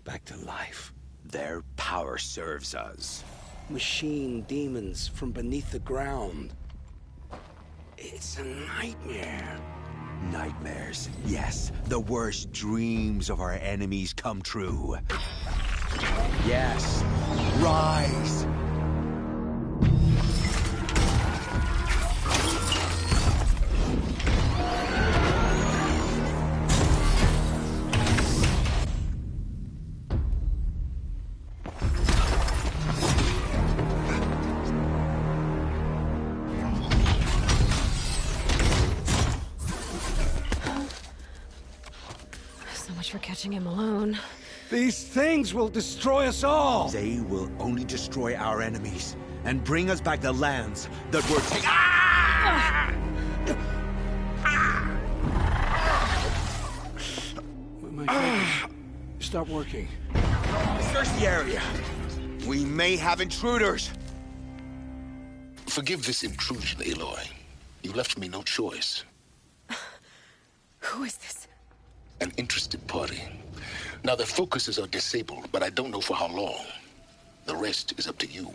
back to life. Their power serves us. Machine demons from beneath the ground. It's a nightmare. Nightmares, yes. The worst dreams of our enemies come true. Yes. Rise! For catching him alone. These things will destroy us all! They will only destroy our enemies and bring us back the lands that were taken. My fingers stop working. Search the area. We may have intruders. Forgive this intrusion, Aloy. You left me no choice. Who is this? An interested party. Now, their focuses are disabled, but I don't know for how long. The rest is up to you.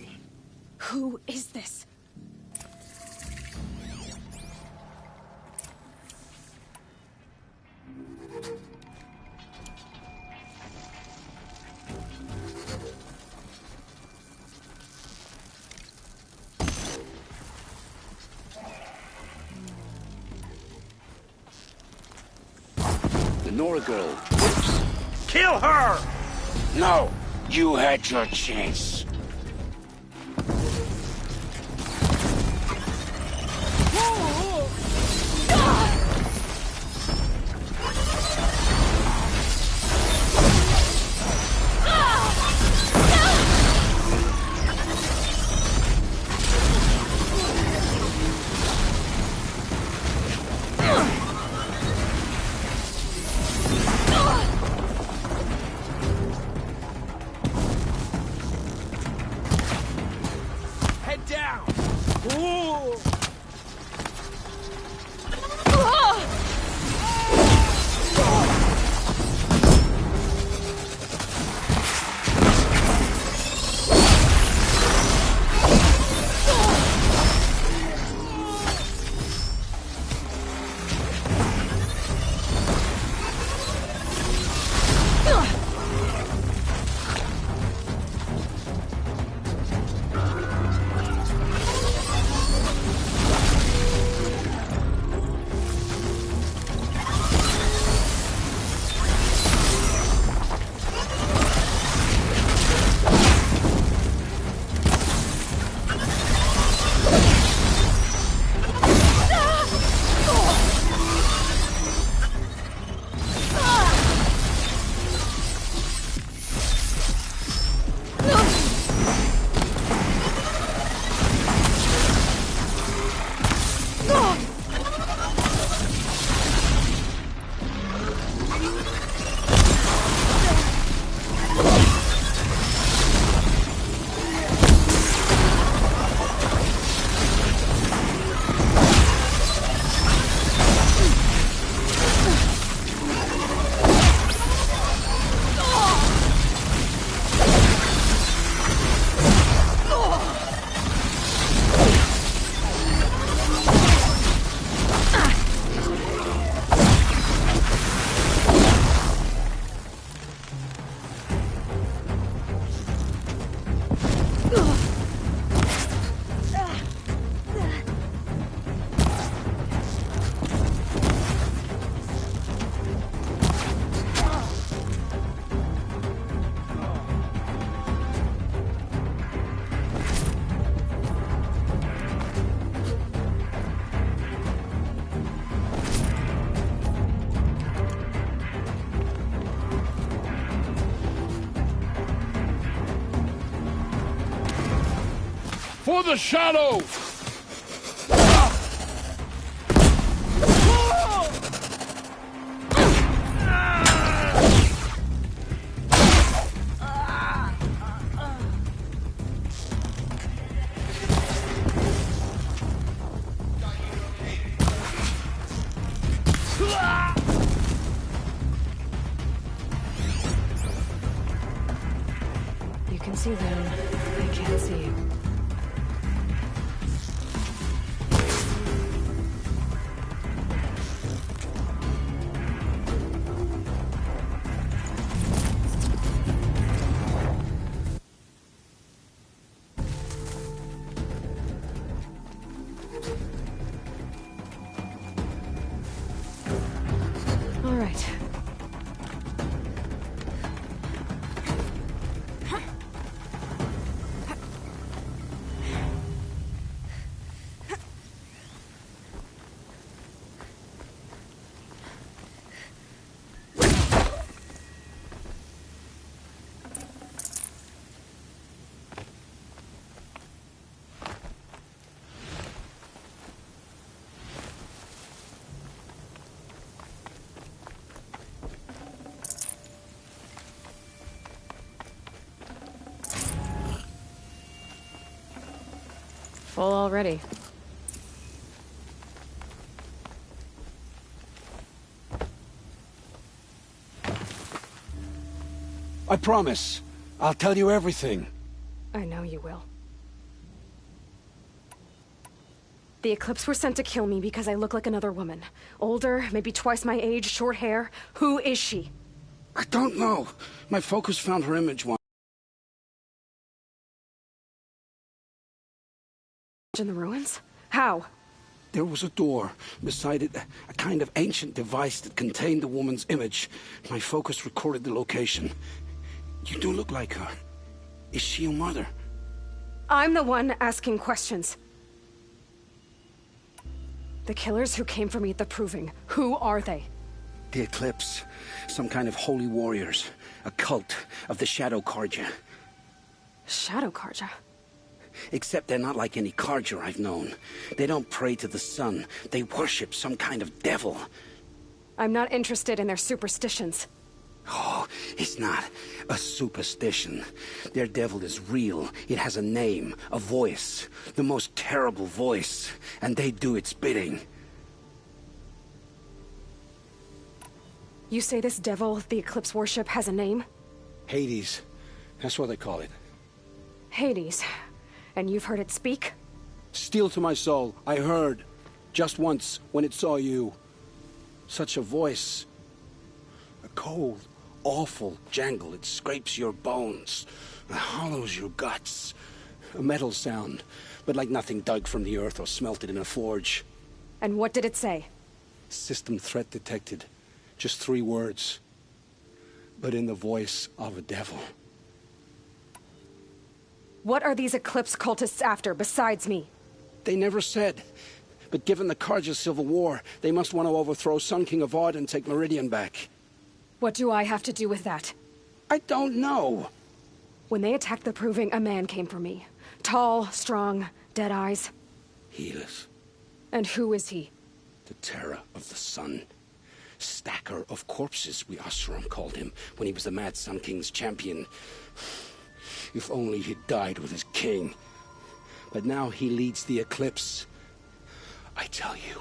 Who is this? The Nora girl. Kill her! No! You had your chance. For the shadow! You can see them. I can't see you. All right. Full already. I promise. I'll tell you everything. I know you will. The Eclipse were sent to kill me because I look like another woman. Older, maybe twice my age, short hair. Who is she? I don't know. My focus found her image once. In the ruins? How? There was a door. Beside it, a kind of ancient device that contained the woman's image. My focus recorded the location. You do look like her. Is she your mother? I'm the one asking questions. The killers who came for me at the Proving, who are they? The Eclipse. Some kind of holy warriors. A cult of the Shadow Carja. Shadow Carja? Except they're not like any Carja I've known. They don't pray to the sun. They worship some kind of devil. I'm not interested in their superstitions. Oh, it's not a superstition. Their devil is real. It has a name, a voice. The most terrible voice. And they do its bidding. You say this devil the Eclipse worship has a name? Hades. That's what they call it. Hades. And you've heard it speak? Steel to my soul. I heard. Just once, when it saw you. Such a voice. A cold, awful jangle. It scrapes your bones. It hollows your guts. A metal sound. But like nothing dug from the earth or smelted in a forge. And what did it say? System threat detected. Just 3 words. But in the voice of a devil. What are these Eclipse cultists after, besides me? They never said. But given the Carja civil war, they must want to overthrow Sun King Avad and take Meridian back. What do I have to do with that? I don't know. When they attacked the Proving, a man came for me. Tall, strong, dead eyes. Helis. And who is he? The terror of the sun. Stacker of corpses, we Oseram called him, when he was the Mad Sun King's champion. If only he'd died with his king. But now he leads the Eclipse. I tell you,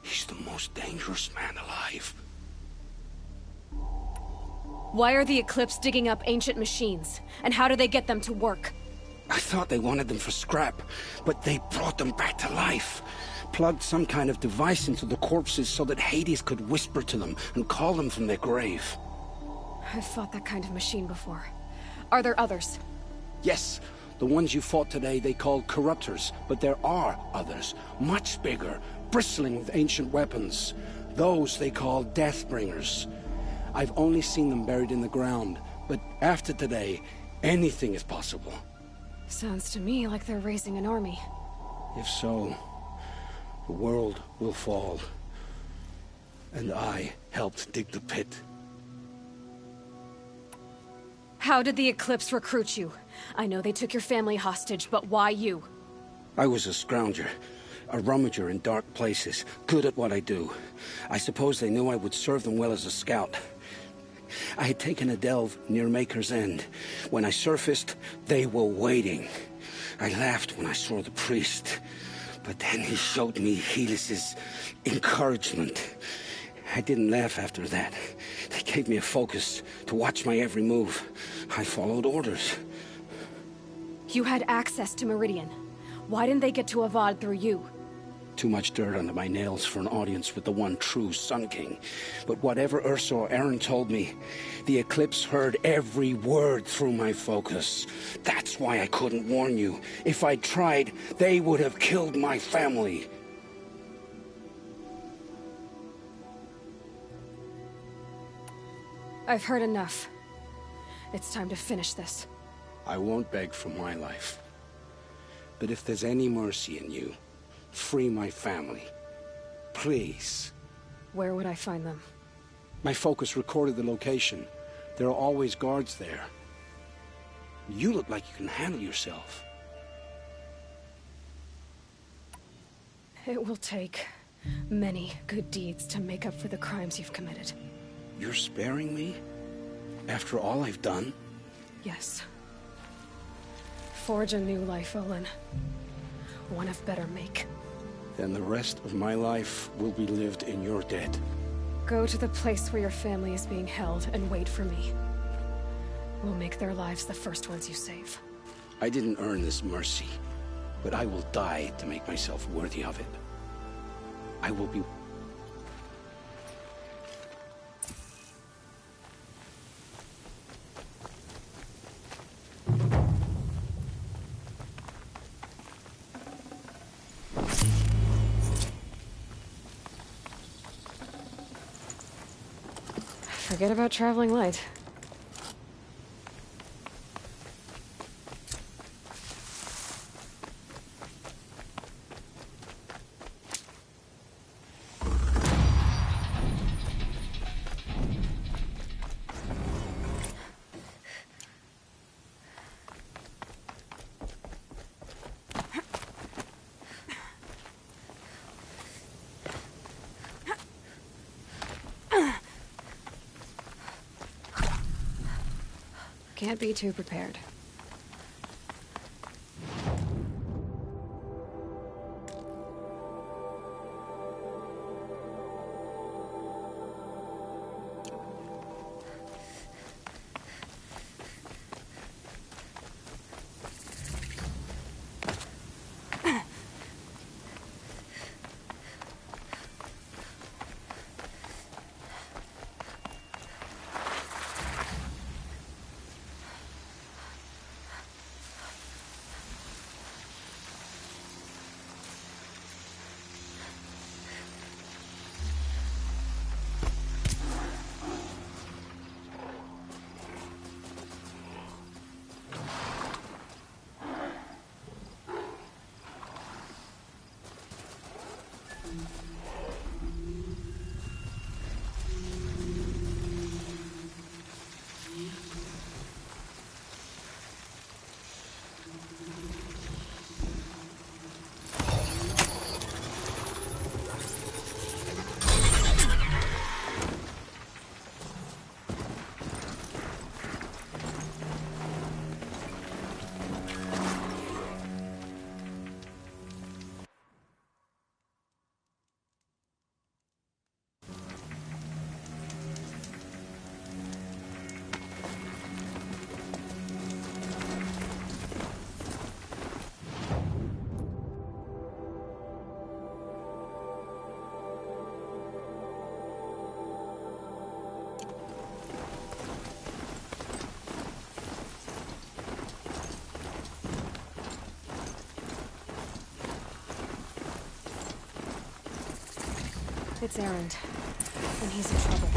he's the most dangerous man alive. Why are the Eclipse digging up ancient machines? And how do they get them to work? I thought they wanted them for scrap, but they brought them back to life. Plugged some kind of device into the corpses so that Hades could whisper to them and call them from their grave. I've fought that kind of machine before. Are there others? Yes, the ones you fought today they called Corruptors, but there are others, much bigger, bristling with ancient weapons. Those they call Deathbringers. I've only seen them buried in the ground, but after today, anything is possible. Sounds to me like they're raising an army. If so, the world will fall. And I helped dig the pit. How did the Eclipse recruit you? I know they took your family hostage, but why you? I was a scrounger, a rummager in dark places, good at what I do. I suppose they knew I would serve them well as a scout. I had taken a delve near Maker's End. When I surfaced, they were waiting. I laughed when I saw the priest, but then he showed me Helis's encouragement. I didn't laugh after that. They gave me a focus to watch my every move. I followed orders. You had access to Meridian. Why didn't they get to Avad through you? Too much dirt under my nails for an audience with the one true Sun King. But whatever Ursa or Aaron told me, the Eclipse heard every word through my focus. That's why I couldn't warn you. If I'd tried, they would have killed my family. I've heard enough. It's time to finish this. I won't beg for my life. But if there's any mercy in you, free my family. Please. Where would I find them? My focus recorded the location. There are always guards there. You look like you can handle yourself. It will take many good deeds to make up for the crimes you've committed. You're sparing me? After all I've done? Yes. Forge a new life, Olin. One of better make. Then the rest of my life will be lived in your debt. Go to the place where your family is being held and wait for me. We'll make their lives the first ones you save. I didn't earn this mercy, but I will die to make myself worthy of it. I will be... Forget about traveling light. Can't be too prepared. It's Erend, and he's in trouble.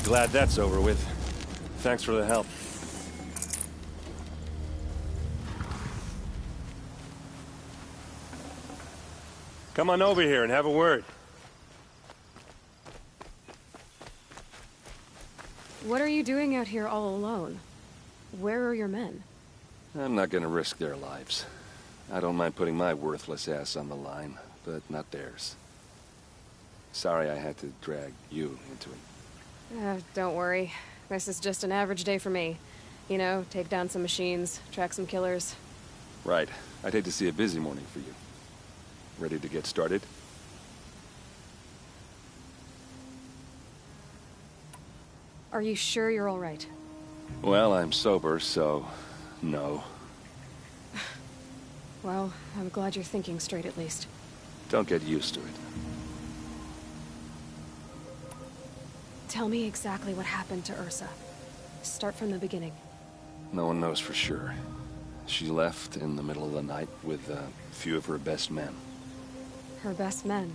Glad that's over with. Thanks for the help. Come on over here and have a word. What are you doing out here all alone? Where are your men? I'm not gonna risk their lives. I don't mind putting my worthless ass on the line, but not theirs. Sorry I had to drag you into it. Don't worry. This is just an average day for me. You know, take down some machines, track some killers. Right. I'd hate to see a busy morning for you. Ready to get started? Are you sure you're all right? Well, I'm sober, so no. Well, I'm glad you're thinking straight at least. Don't get used to it. Tell me exactly what happened to Ursa. Start from the beginning. No one knows for sure. She left in the middle of the night with a few of her best men. Her best men?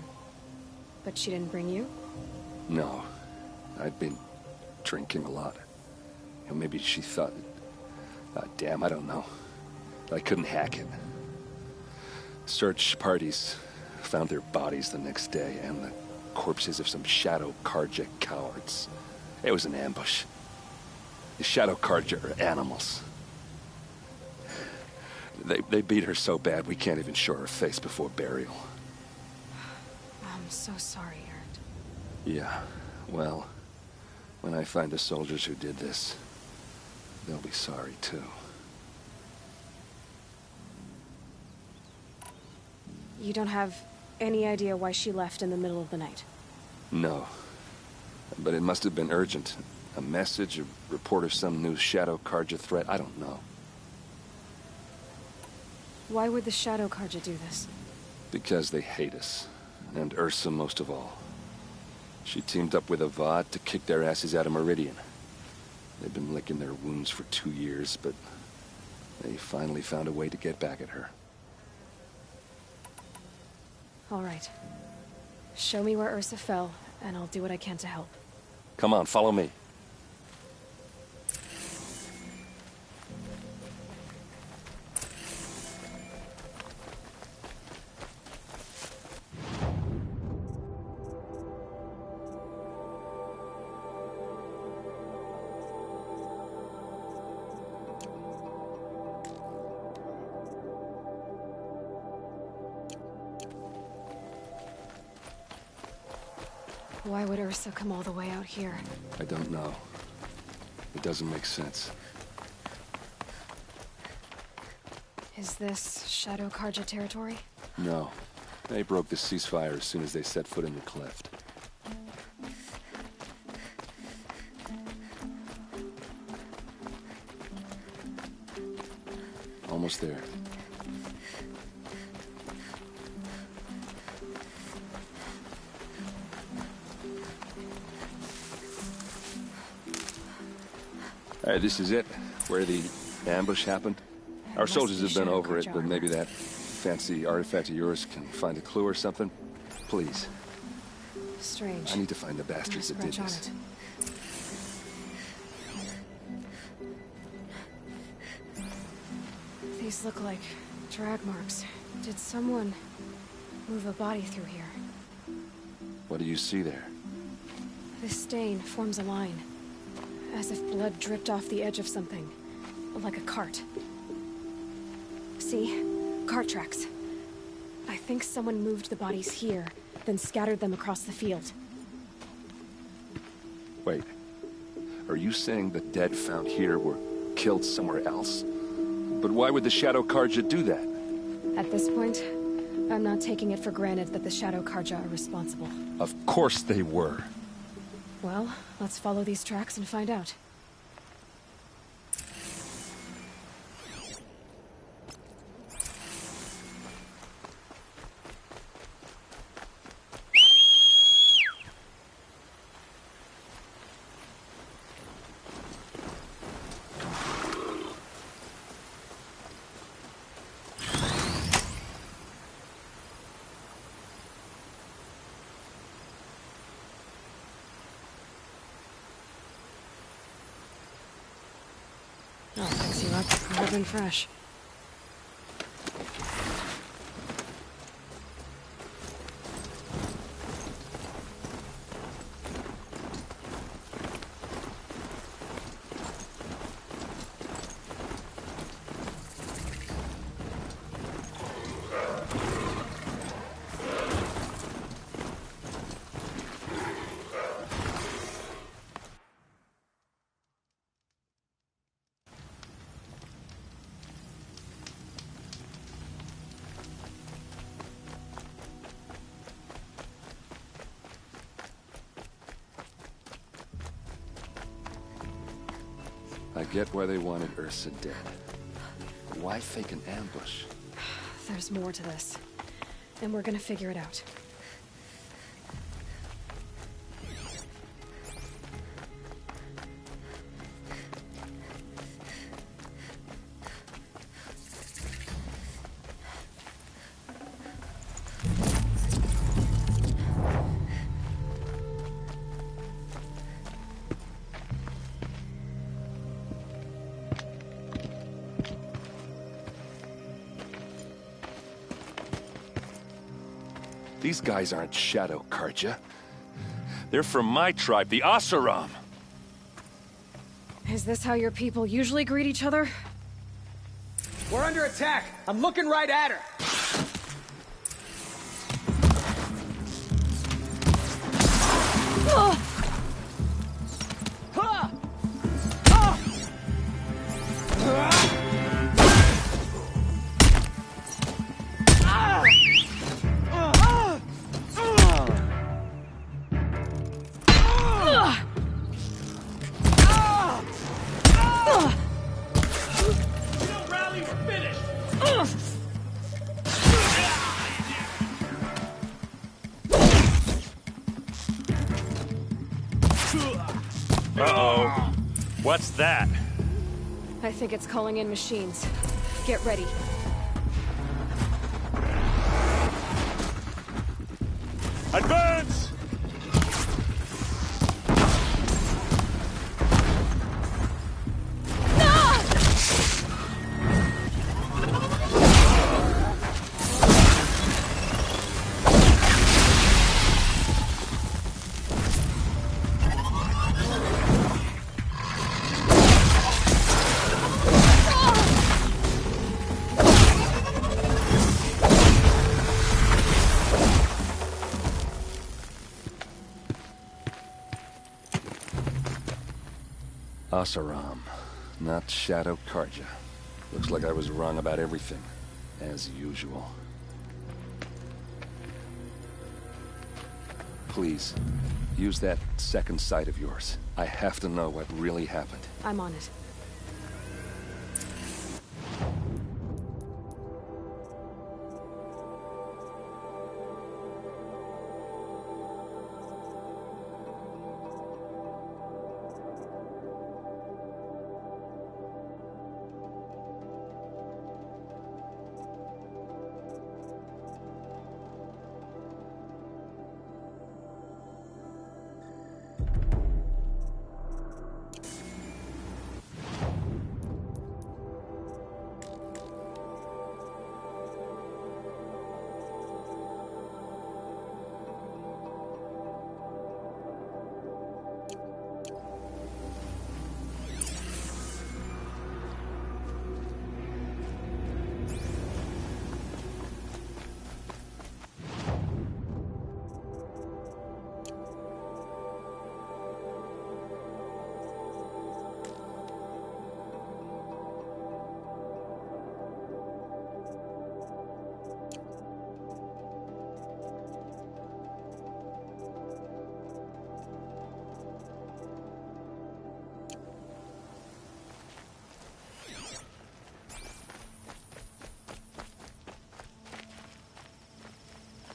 But she didn't bring you? No. I'd been drinking a lot. Maybe she thought... damn, I don't know. I couldn't hack it. Search parties found their bodies the next day, and the corpses of some Shadow Carja cowards. It was an ambush. The Shadow Carja are animals. They beat her so bad we can't even show her face before burial. I'm so sorry, Erend. Yeah, well, when I find the soldiers who did this, they'll be sorry too. You don't have any idea why she left in the middle of the night? No. But it must have been urgent. A message, a report of some new Shadow Carja threat, I don't know. Why would the Shadow Carja do this? Because they hate us. And Ursa most of all. She teamed up with Avad to kick their asses out of Meridian. They've been licking their wounds for 2 years, but they finally found a way to get back at her. All right. Show me where Ursa fell, and I'll do what I can to help. Come on, follow me. Why would Ursa come all the way out here? I don't know. It doesn't make sense. Is this Shadow Carja territory? No. They broke the ceasefire as soon as they set foot in the cleft. Almost there. All right, this is it, where the ambush happened. Our soldiers have been over it, but maybe that fancy artifact of yours can find a clue or something. Please. Strange. I need to find the bastards that did this. These look like drag marks. Did someone move a body through here? What do you see there? This stain forms a line. As if blood dripped off the edge of something. Like a cart. See? Cart tracks. I think someone moved the bodies here, then scattered them across the field. Wait. Are you saying the dead found here were killed somewhere else? But why would the Shadow Carja do that? At this point, I'm not taking it for granted that the Shadow Carja are responsible. Of course they were. Well, let's follow these tracks and find out. I'll fix you up hard and fresh. I get why they wanted Ursa dead. But why fake an ambush? There's more to this. And we're gonna figure it out. These guys aren't Shadow Carja. They're from my tribe, the Oseram. Is this how your people usually greet each other? We're under attack. I'm looking right at her. Uh-oh. What's that? I think it's calling in machines. Get ready. Advance! Oseram, not Shadow Carja. Looks like I was wrong about everything, as usual. Please, use that second sight of yours. I have to know what really happened. I'm on it.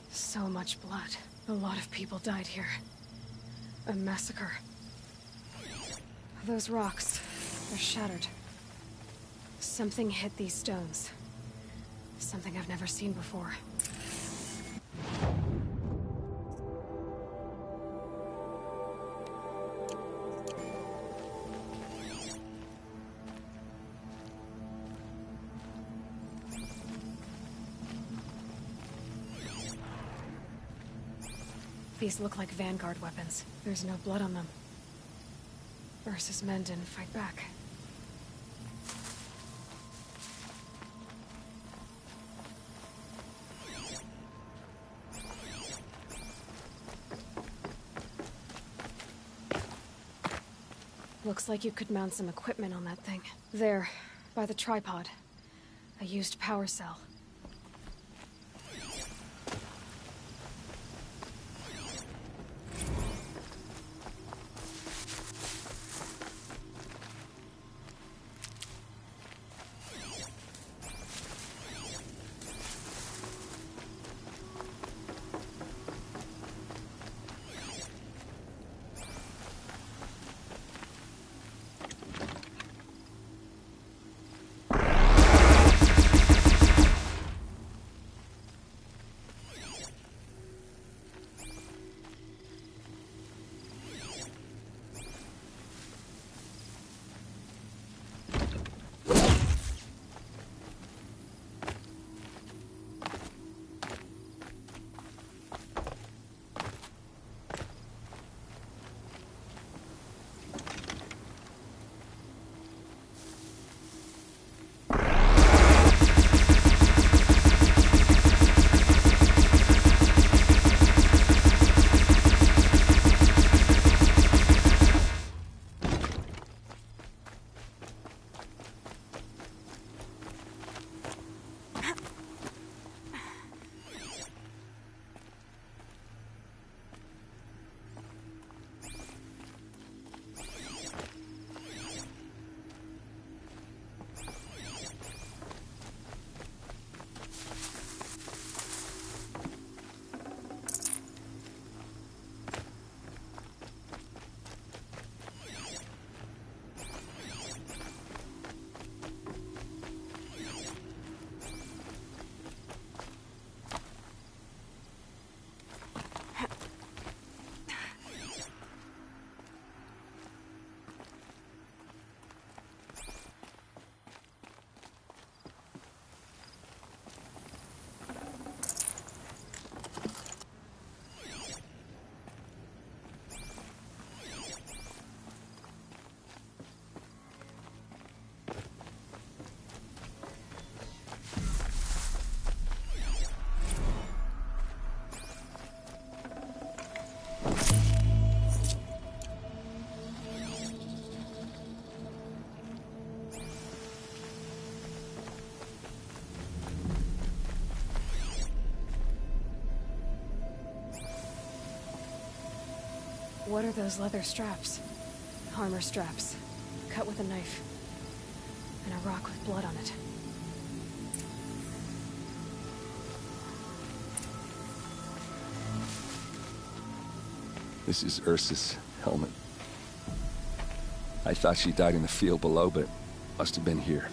So much blood. A lot of people died here. A massacre. Those rocks, they're shattered. Something hit these stones. Something I've never seen before. These look like Vanguard weapons. There's no blood on them. Ursa's men didn't fight back. Looks like you could mount some equipment on that thing. There, by the tripod. A used power cell. What are those leather straps? Armor straps, cut with a knife. And a rock with blood on it. This is Ursa's helmet. I thought she died in the field below, but must have been here.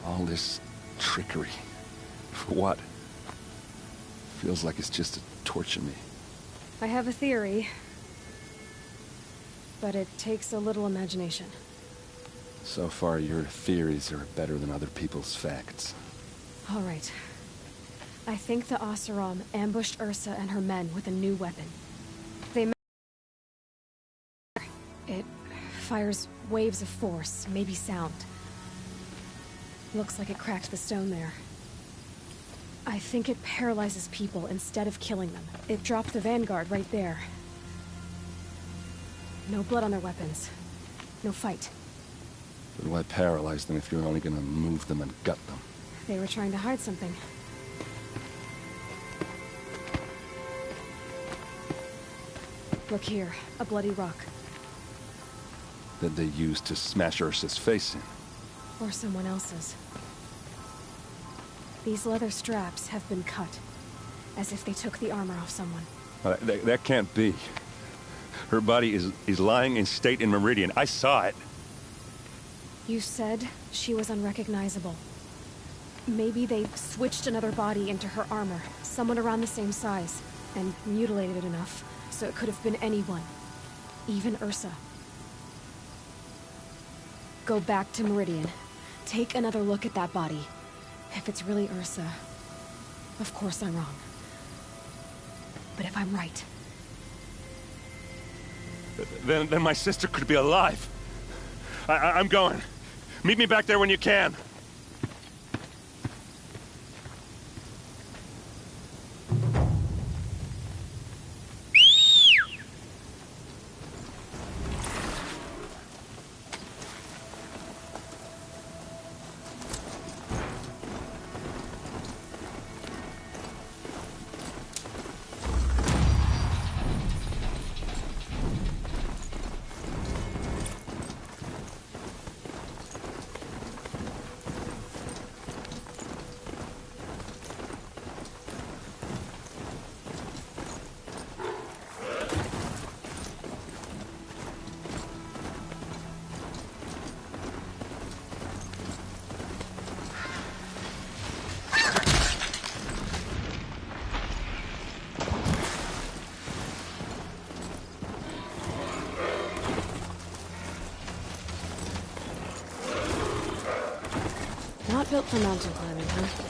All this trickery. For what? Feels like it's just to torture me. I have a theory. But it takes a little imagination. So far, your theories are better than other people's facts. All right. I think the Oseram ambushed Ursa and her men with a new weapon. It fires waves of force, maybe sound. Looks like it cracked the stone there. I think it paralyzes people instead of killing them. It dropped the Vanguard right there. No blood on their weapons. No fight. But why paralyze them if you're only gonna move them and gut them? They were trying to hide something. Look here, a bloody rock. That they used to smash Ursa's face in. Or someone else's. These leather straps have been cut. As if they took the armor off someone. That can't be. Her body is lying in state in Meridian. I saw it. You said she was unrecognizable. Maybe they switched another body into her armor. Someone around the same size. And mutilated it enough, so it could have been anyone. Even Ursa. Go back to Meridian. Take another look at that body. If it's really Ursa, of course I'm wrong. But if I'm right, then my sister could be alive. I'm going. Meet me back there when you can. Not built for mountain climbing, huh?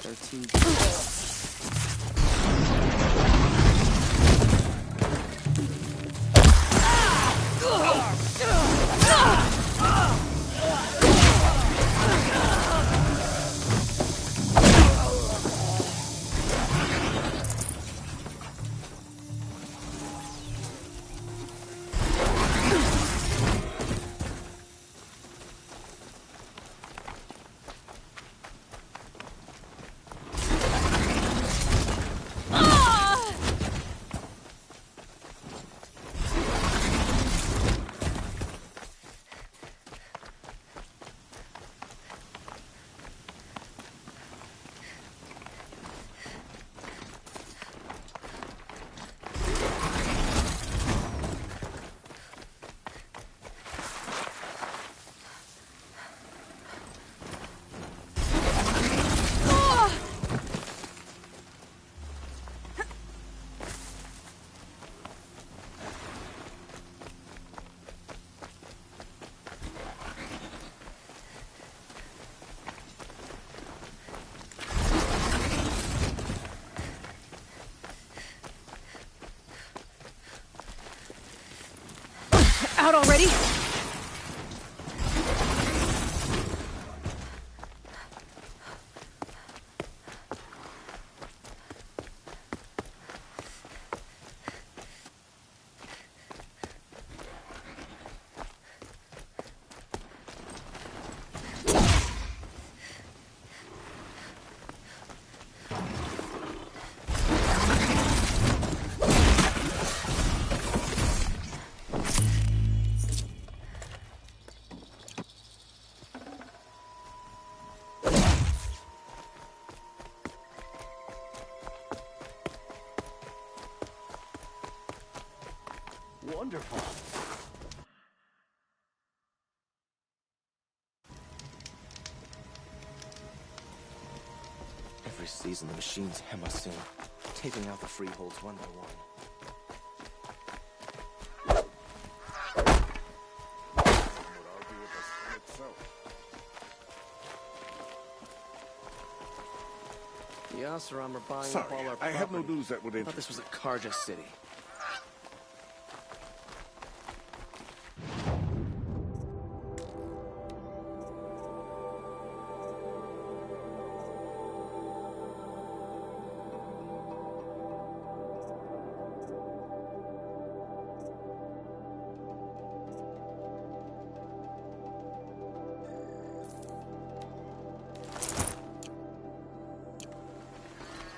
Or too Out already? wonderful. Every season, the machines hem us in, taking out the freeholds one by one. The Oseram are buying up all our property. I have no news that would I interest. thought this was a Karja city.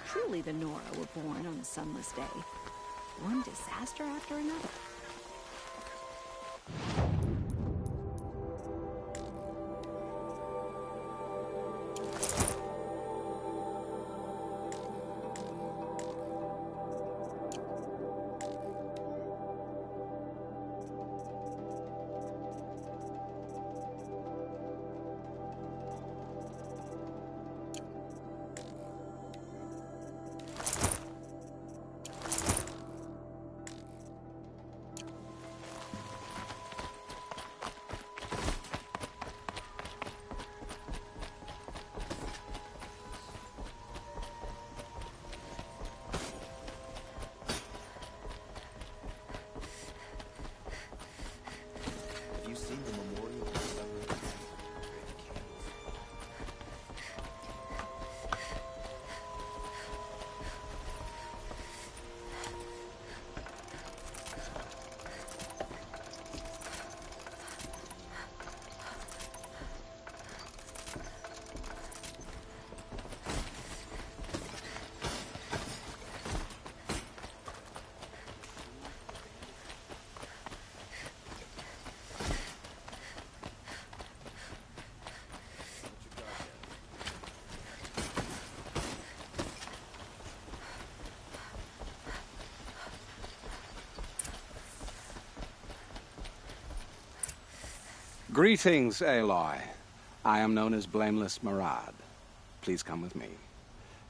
Truly the Nora were born on a sunless day. One disaster after another. Have you seen the memorial of the Sunrise? Greetings, Aloy. I am known as Blameless Marad. Please come with me.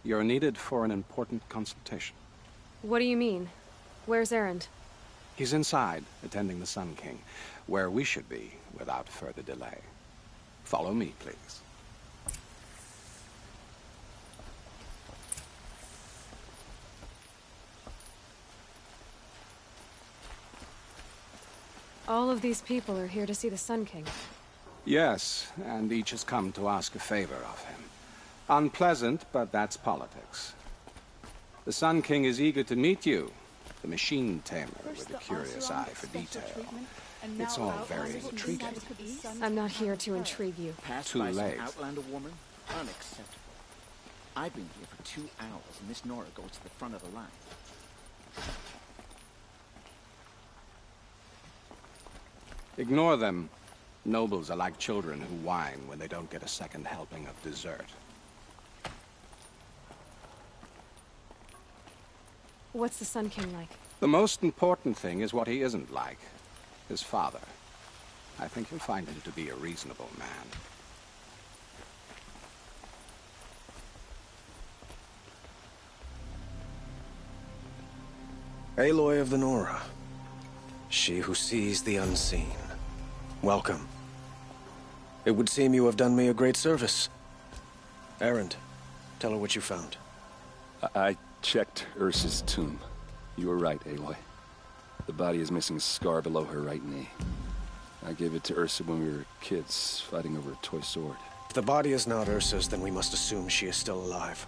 You're needed for an important consultation. What do you mean? Where's Erend? He's inside, attending the Sun King, where we should be without further delay. Follow me, please. All of these people are here to see the Sun King. Yes, and each has come to ask a favor of him. Unpleasant, but that's politics. The Sun King is eager to meet you, the machine tamer with a curious eye for detail. It's all very intriguing. I'm not here to intrigue you. Too late. Outlander woman? Unacceptable. I've been here for 2 hours, and this Nora goes to the front of the line. Ignore them. Nobles are like children who whine when they don't get a second helping of dessert. What's the Sun King like? The most important thing is what he isn't like. His father. I think you'll find him to be a reasonable man. Aloy of the Nora. She who sees the unseen. Welcome. It would seem you have done me a great service. Erend, tell her what you found. I checked Ursa's tomb. You were right, Aloy. The body is missing a scar below her right knee. I gave it to Ursa when we were kids, fighting over a toy sword. If the body is not Ursa's, then we must assume she is still alive.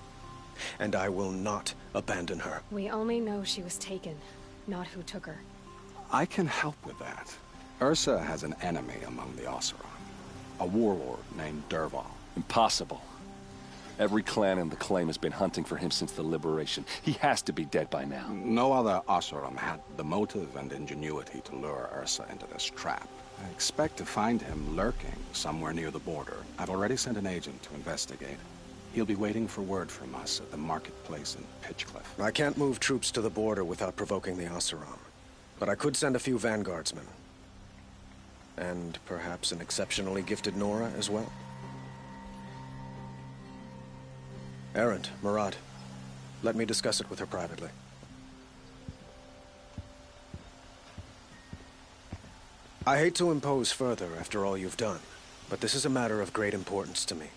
And I will not abandon her. We only know she was taken, not who took her. I can help with that. Ursa has an enemy among the Oseram. A warlord named Dervahl. Impossible. Every clan in the claim has been hunting for him since the liberation. He has to be dead by now. No other Oseram had the motive and ingenuity to lure Ursa into this trap. I expect to find him lurking somewhere near the border. I've already sent an agent to investigate. He'll be waiting for word from us at the marketplace in Pitchcliff. I can't move troops to the border without provoking the Oseram. But I could send a few vanguardsmen. And perhaps an exceptionally gifted Nora as well. Erend, Murad, let me discuss it with her privately. I hate to impose further after all you've done, but this is a matter of great importance to me.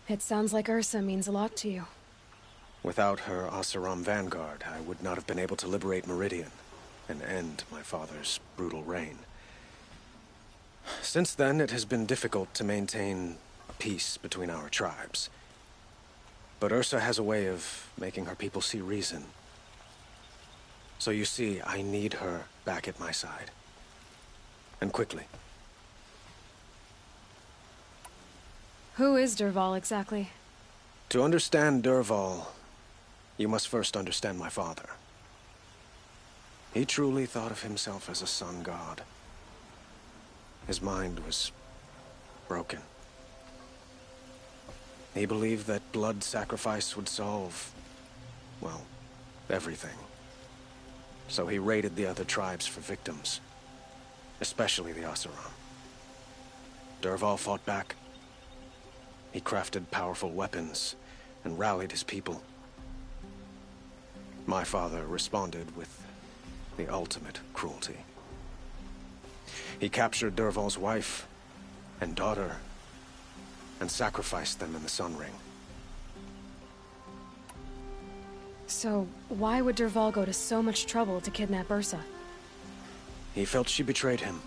It sounds like Ursa means a lot to you. Without her Oseram vanguard, I would not have been able to liberate Meridian and end my father's brutal reign. Since then, it has been difficult to maintain a peace between our tribes. But Ursa has a way of making her people see reason. So you see, I need her back at my side. And quickly. Who is Dervahl exactly? To understand Dervahl, you must first understand my father. He truly thought of himself as a sun god. His mind was broken. He believed that blood sacrifice would solve, well, everything. So he raided the other tribes for victims, especially the Oseram. Dervahl fought back. He crafted powerful weapons and rallied his people. My father responded with the ultimate cruelty. He captured Dervahl's wife and daughter and sacrificed them in the Sun Ring. So, why would Dervahl go to so much trouble to kidnap Ursa? He felt she betrayed him.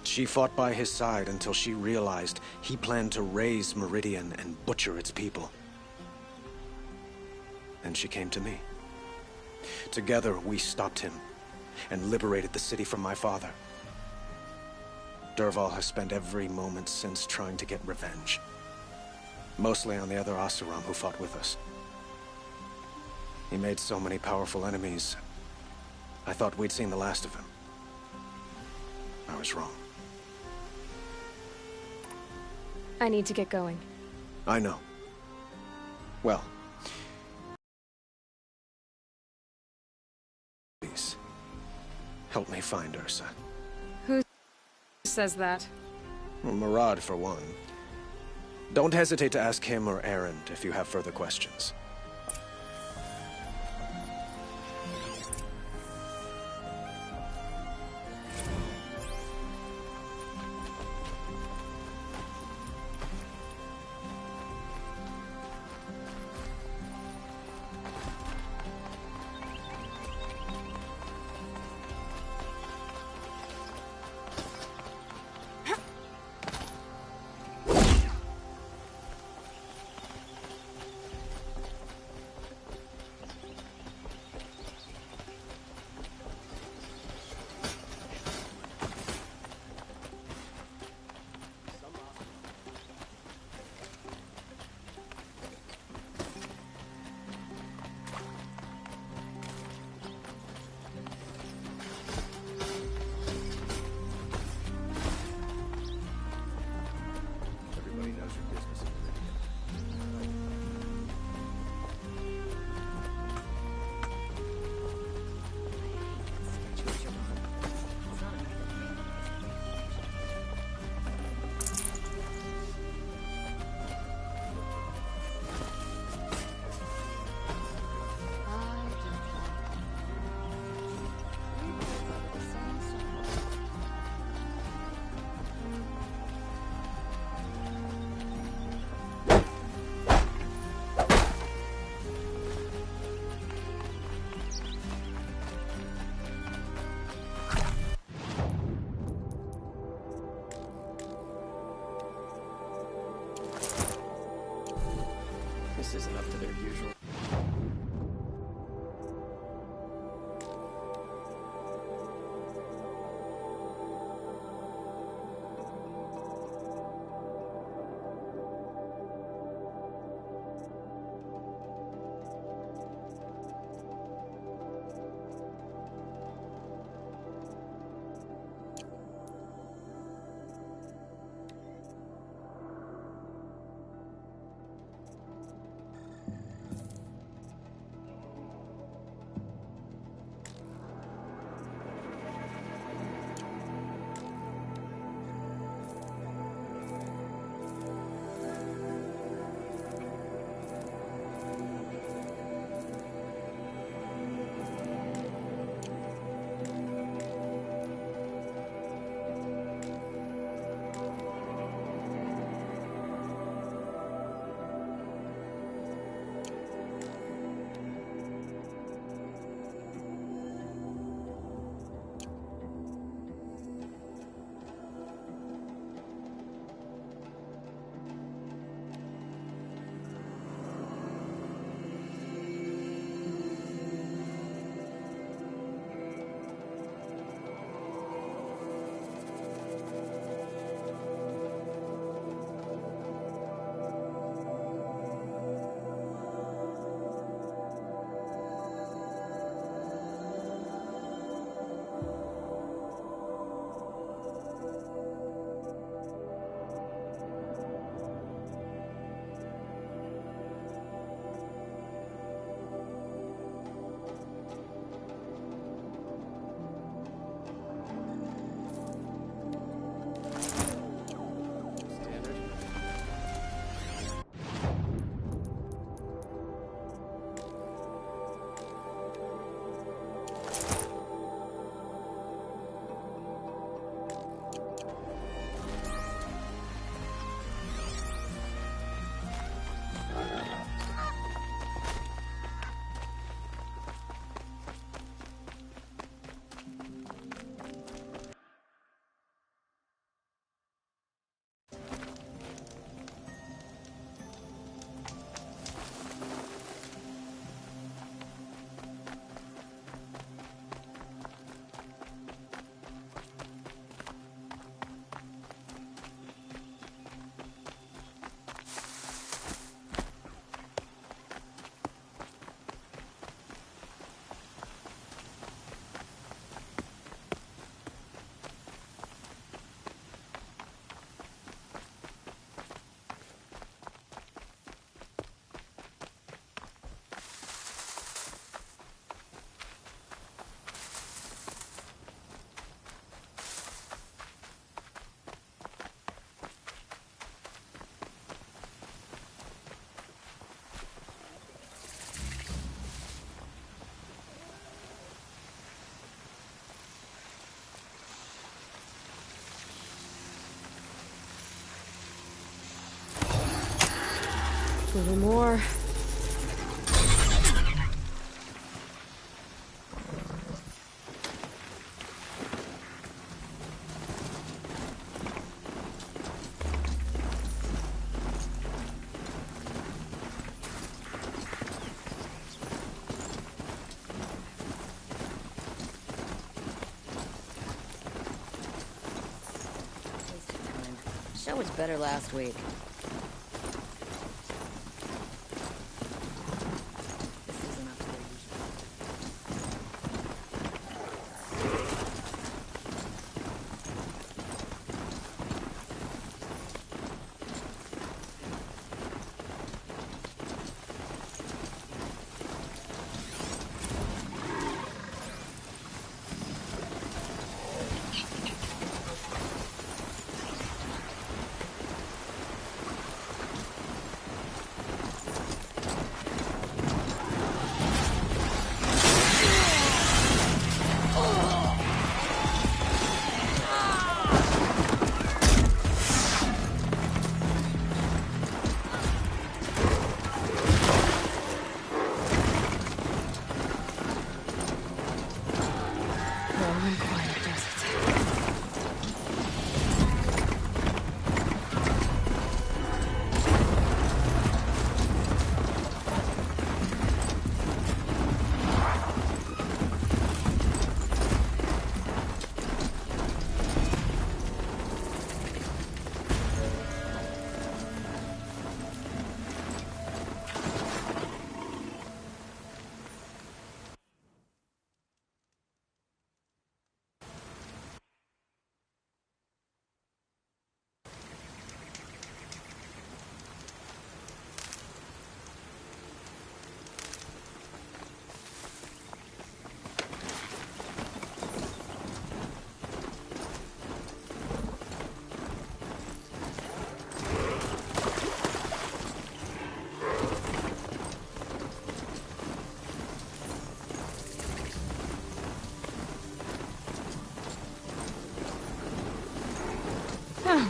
She fought by his side until she realized he planned to raise Meridian and butcher its people. Then she came to me. Together, we stopped him and liberated the city from my father. Dervahl has spent every moment since trying to get revenge. Mostly on the other Oseram who fought with us. He made so many powerful enemies, I thought we'd seen the last of him. I was wrong. I need to get going. I know. Well... please, help me find Ursa. Who says that? Well, Murad, for one. Don't hesitate to ask him or Erend if you have further questions. This isn't up to their usual. A little more. Show was better last week. This isn't up to their usual.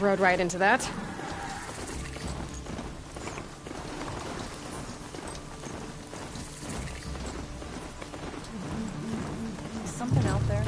Rode right into that. Something out there.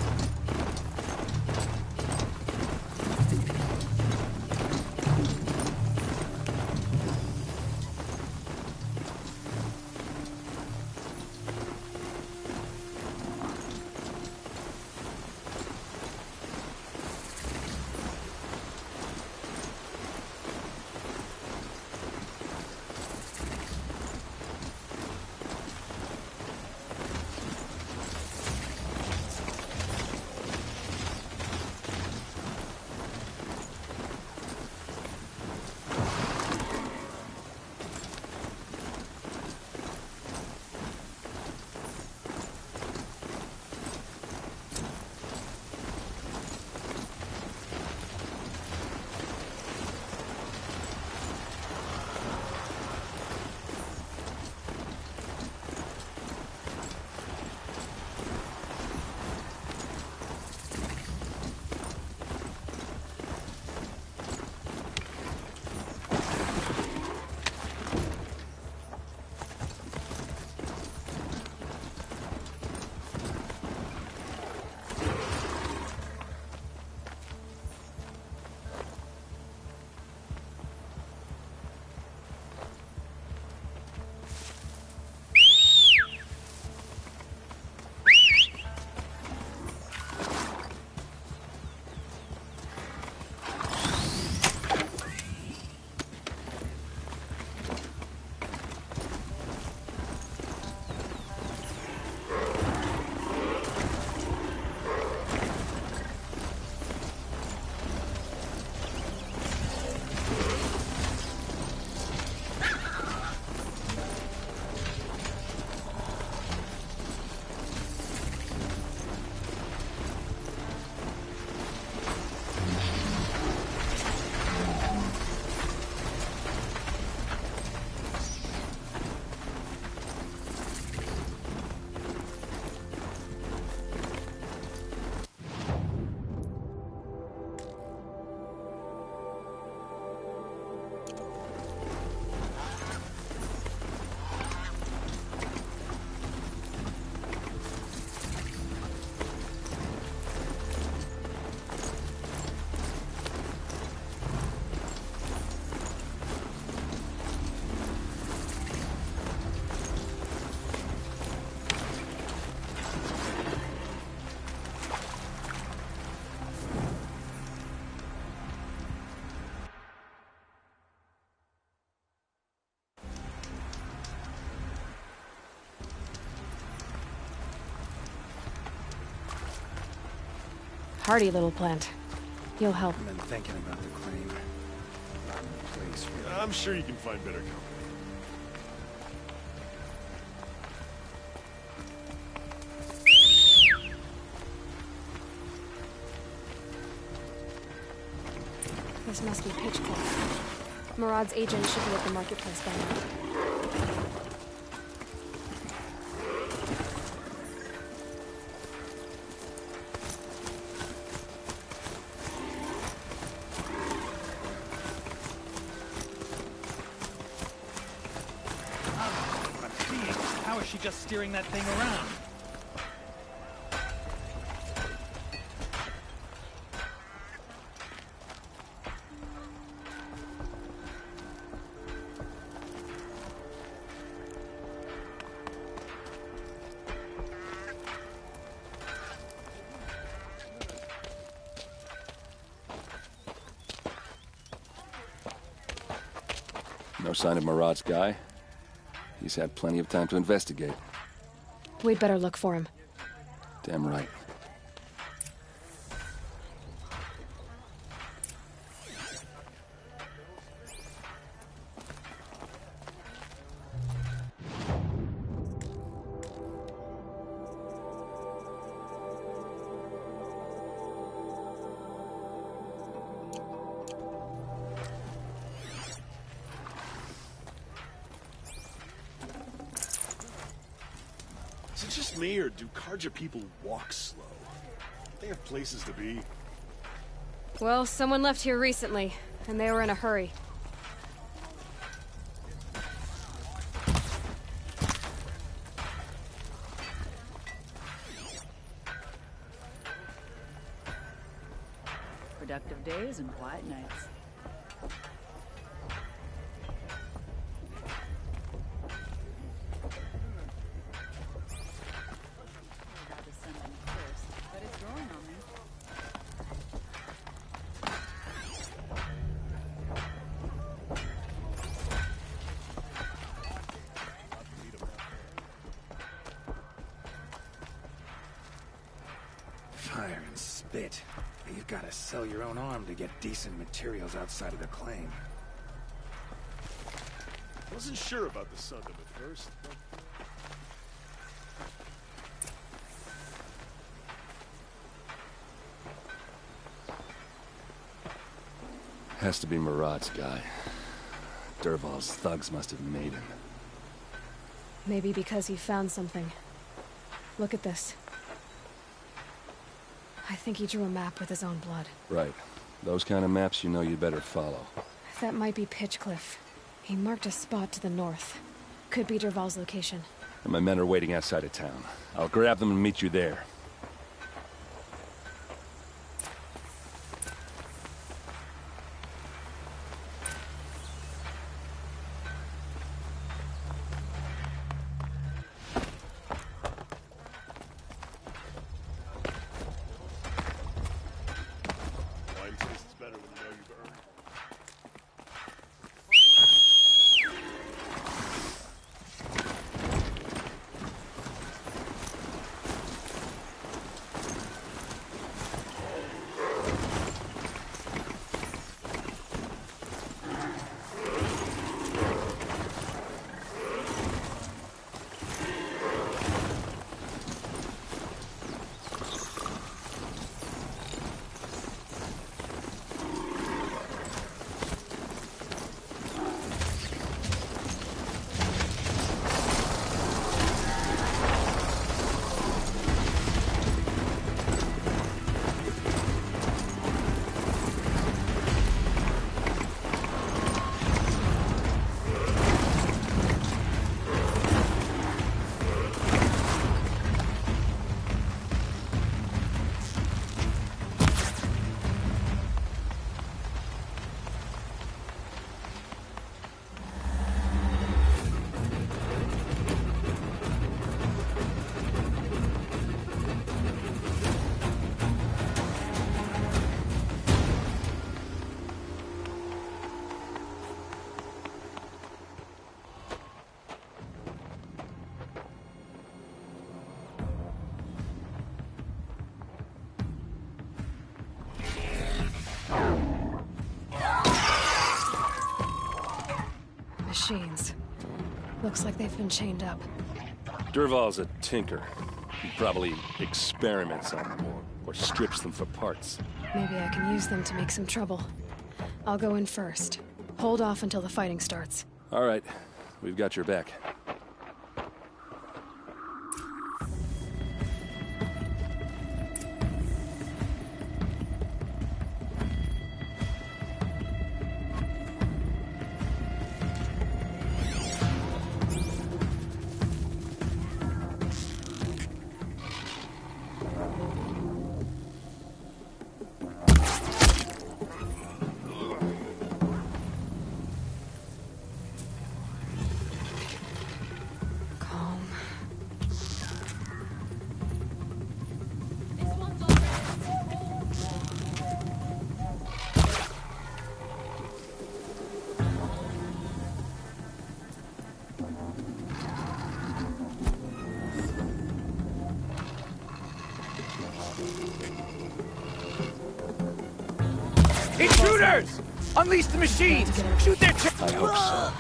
hardy little plant. You'll help. I've been thinking about the claim. Not the place for I'm sure you can find better company. This must be Pitchcliff. Murad's agent should be at the marketplace by now. What I'm seeing, how is she just steering that thing around? No sign of Murad's guy. He's had plenty of time to investigate. We'd better look for him. Damn right. Is it just me, or do Karja people walk slow? They have places to be. Well, someone left here recently, and they were in a hurry. Productive days and quiet nights. fire and spit. You've got to sell your own arm to get decent materials outside of the claim. Wasn't sure about the Sundom at first. Has to be Murad's guy. Dervahl's thugs must have made him. Maybe because he found something. Look at this. I think he drew a map with his own blood. Right. Those kind of maps you know you better follow. That might be Pitchcliff. He marked a spot to the north. Could be Dervahl's location. And my men are waiting outside of town. I'll grab them and meet you there. Wine tastes better when you know you've earned it. machines. Looks like they've been chained up. Dervahl's a tinker. He probably experiments on them or strips them for parts. Maybe I can use them to make some trouble. I'll go in first. Hold off until the fighting starts. All right. We've got your back. Intruders! Unleash the machines! Shoot their I hope so.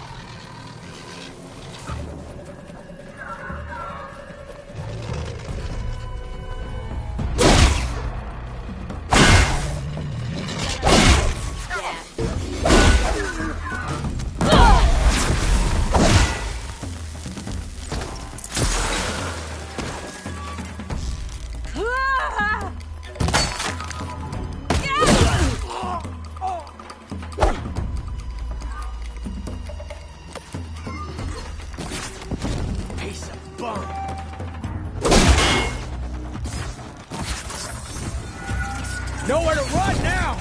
Nowhere to run now!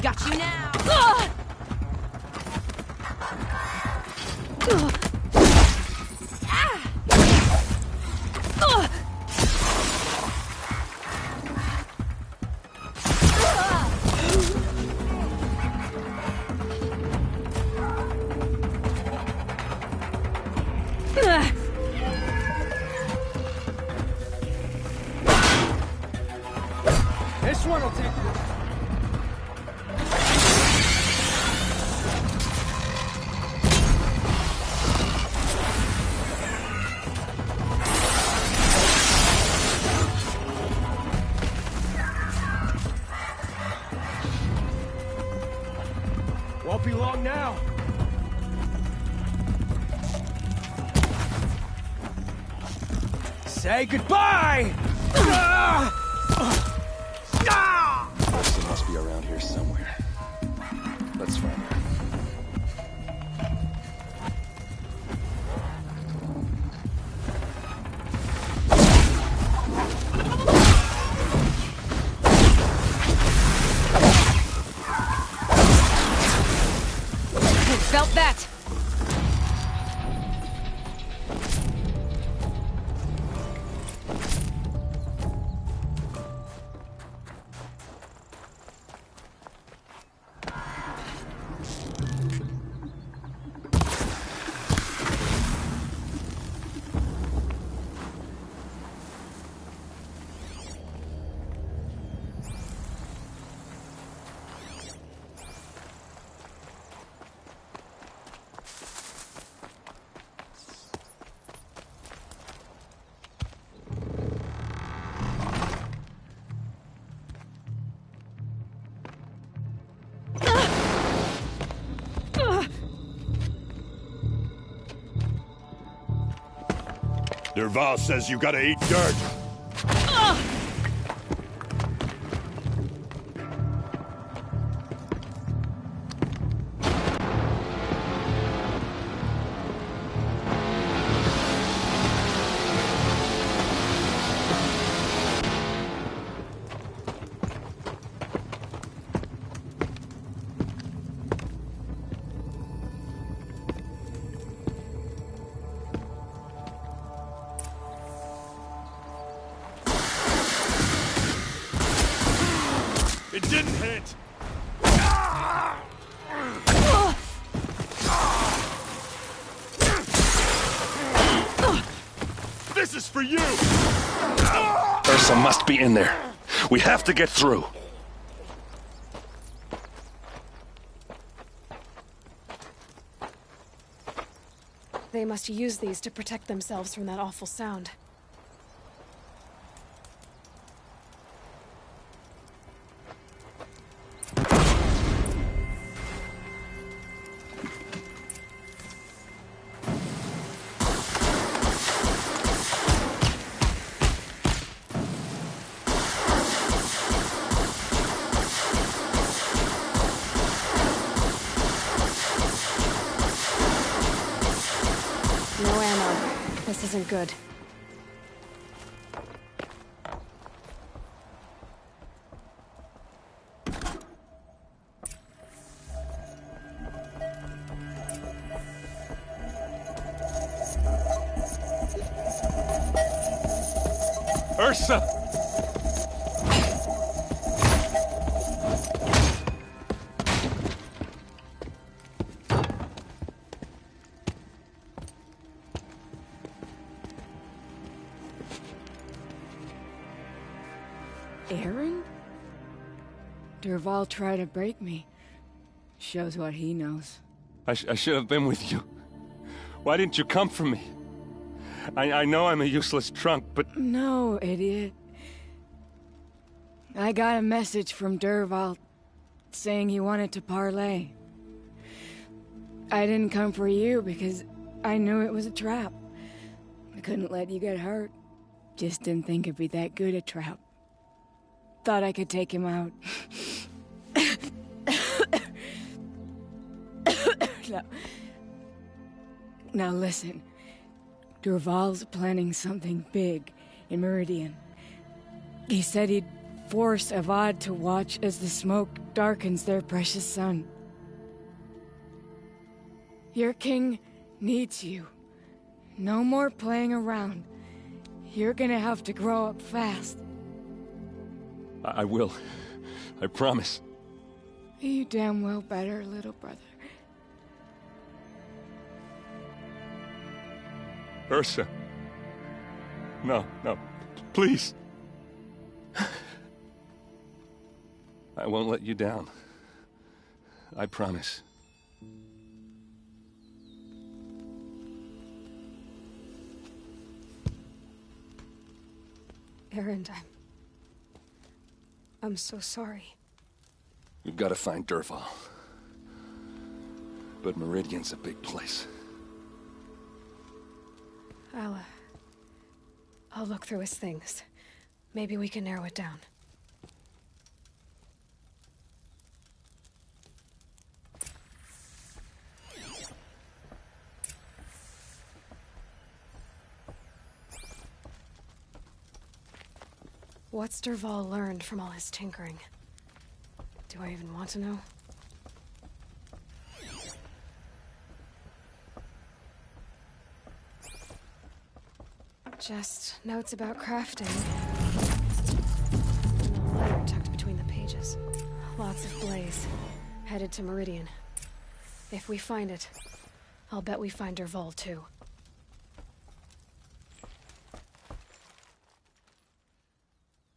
Got you now! This one will take you. Won't be long now. Say goodbye! Mercy must be around here somewhere. Let's find her. Felt that! Dervahl says you gotta eat dirt. It didn't hit! This is for you! Ursa must be in there. We have to get through. They must use these to protect themselves from that awful sound. No ammo. This isn't good. Ursa! Aaron? Dervahl tried to break me. Shows what he knows. I should have been with you. Why didn't you come for me? I know I'm a useless trunk, but... No, idiot. I got a message from Dervahl saying he wanted to parlay. I didn't come for you because I knew it was a trap. I couldn't let you get hurt. Just didn't think it'd be that good a trap. Thought I could take him out. Now listen. Dervahl's planning something big in Meridian. He said he'd force Avad to watch as the smoke darkens their precious sun. Your king needs you. No more playing around. You're gonna have to grow up fast. I will. I promise. You damn well better, little brother. Ursa. No, please. I won't let you down. I promise. Aaron, I'm so sorry. We've got to find Dervahl. But Meridian's a big place. I'll look through his things. Maybe we can narrow it down. What's Dervahl learned from all his tinkering? Do I even want to know? Just notes about crafting. And a letter tucked between the pages. Lots of blaze. Headed to Meridian. If we find it, I'll bet we find Dervahl too.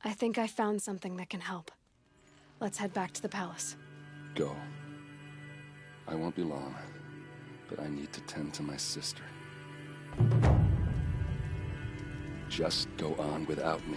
I think I found something that can help. Let's head back to the palace. Go. I won't be long, but I need to tend to my sister. Just go on without me.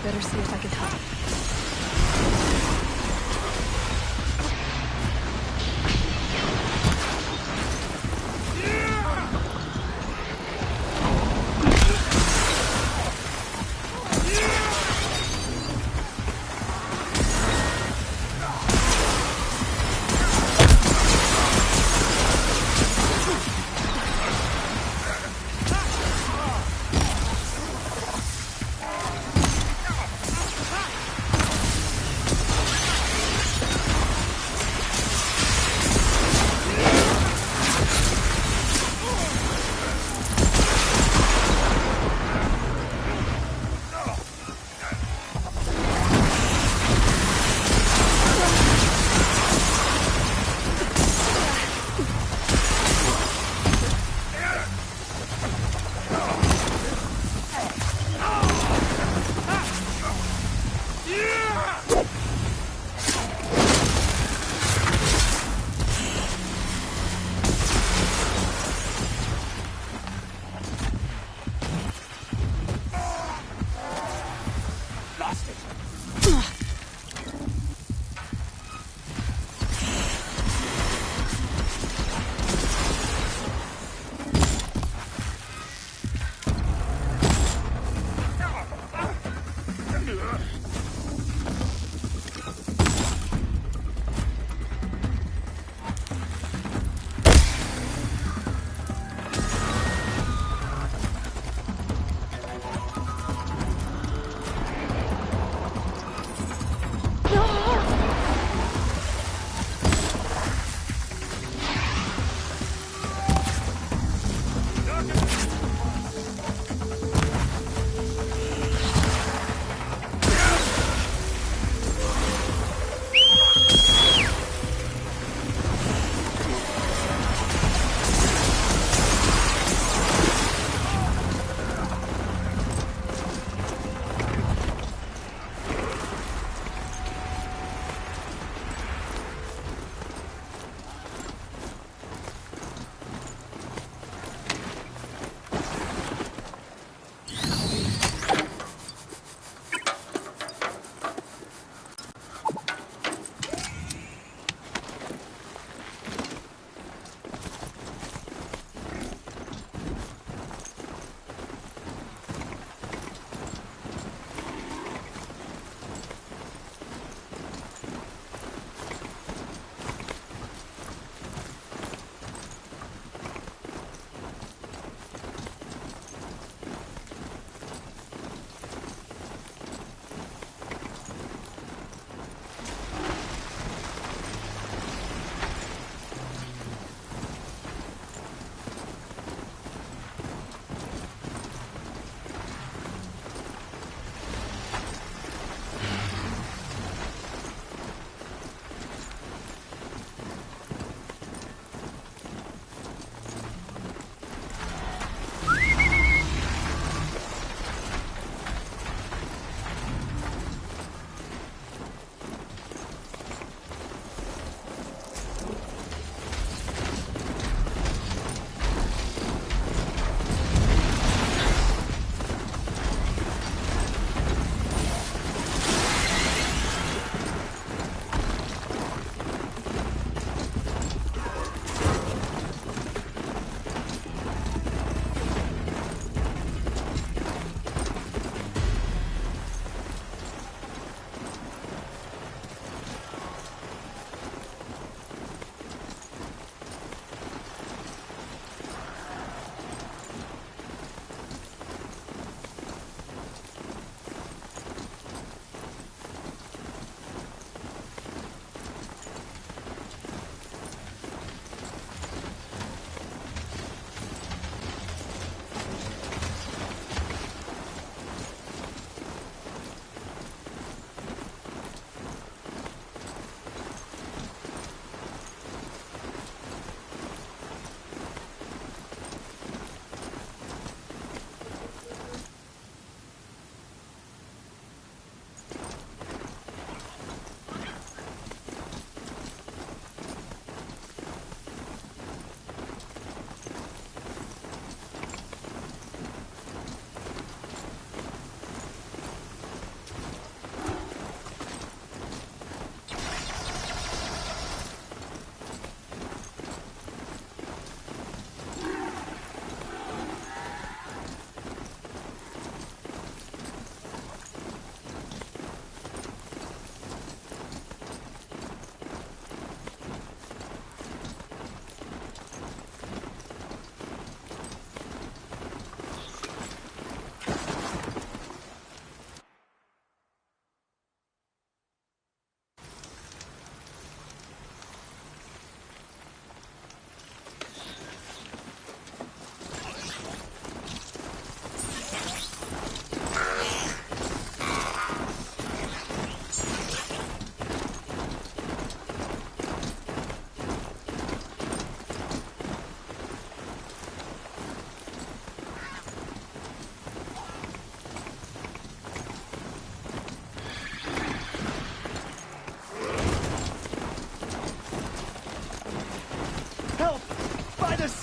better see if I can help.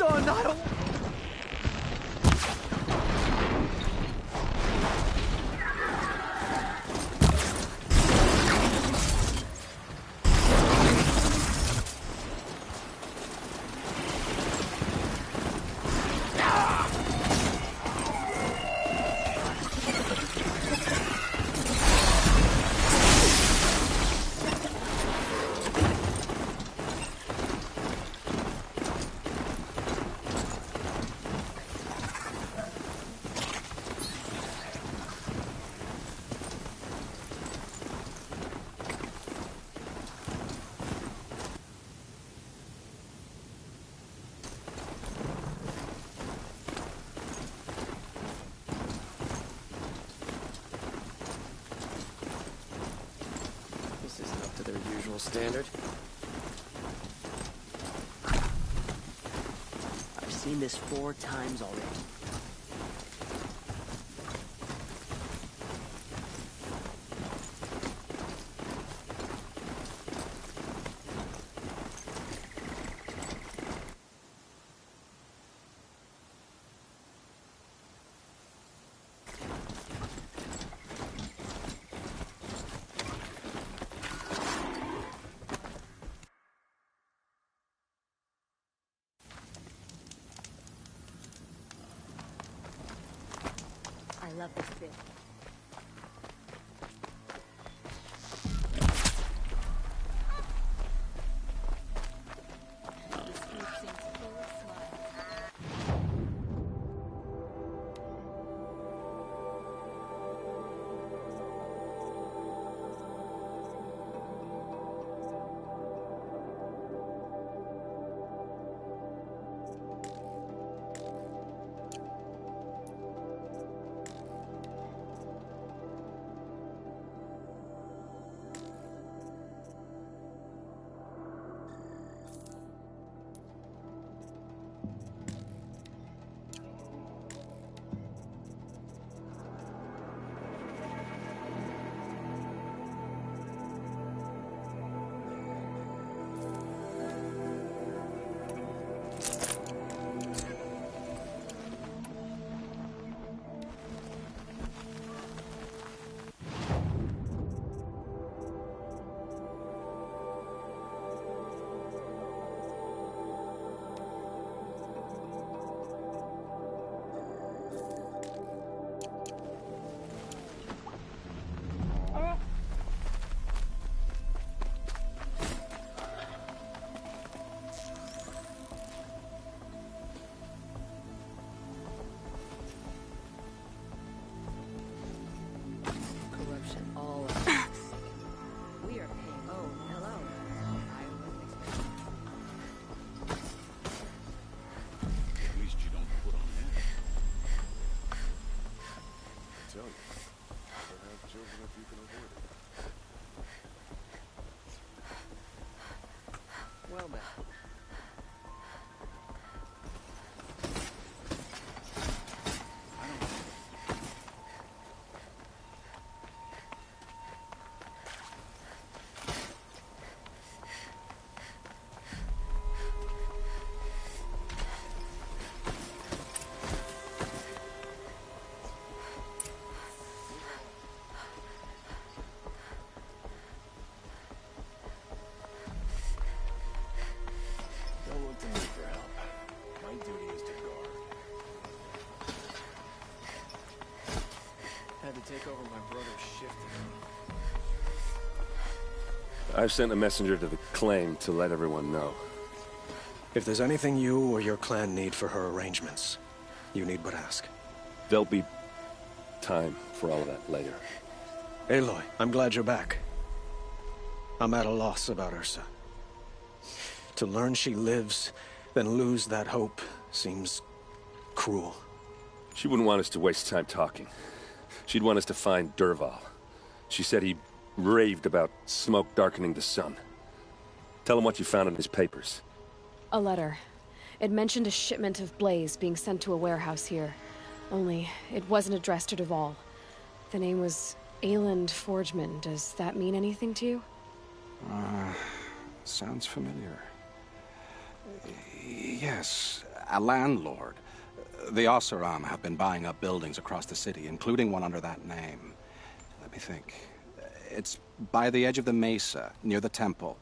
son! I don't... Standard. I've seen this 4 times already. I love this bit. Well met. Don't look to me for help. My duty is to guard. Had to take over my brother's shift. I've sent a messenger to the claim to let everyone know. If there's anything you or your clan need for her arrangements, you need but ask. There'll be time for all of that later. Aloy, I'm glad you're back. I'm at a loss about Ursa. To learn she lives, then lose that hope seems cruel. She wouldn't want us to waste time talking. She'd want us to find Dervahl. She said he raved about smoke darkening the sun. Tell him what you found in his papers. A letter. It mentioned a shipment of blaze being sent to a warehouse here. Only, it wasn't addressed to Dervahl. The name was Ayland Forgeman. Does that mean anything to you? Sounds familiar. Yes, a landlord. The Oseram have been buying up buildings across the city, including one under that name. Let me think. It's by the edge of the mesa, near the temple.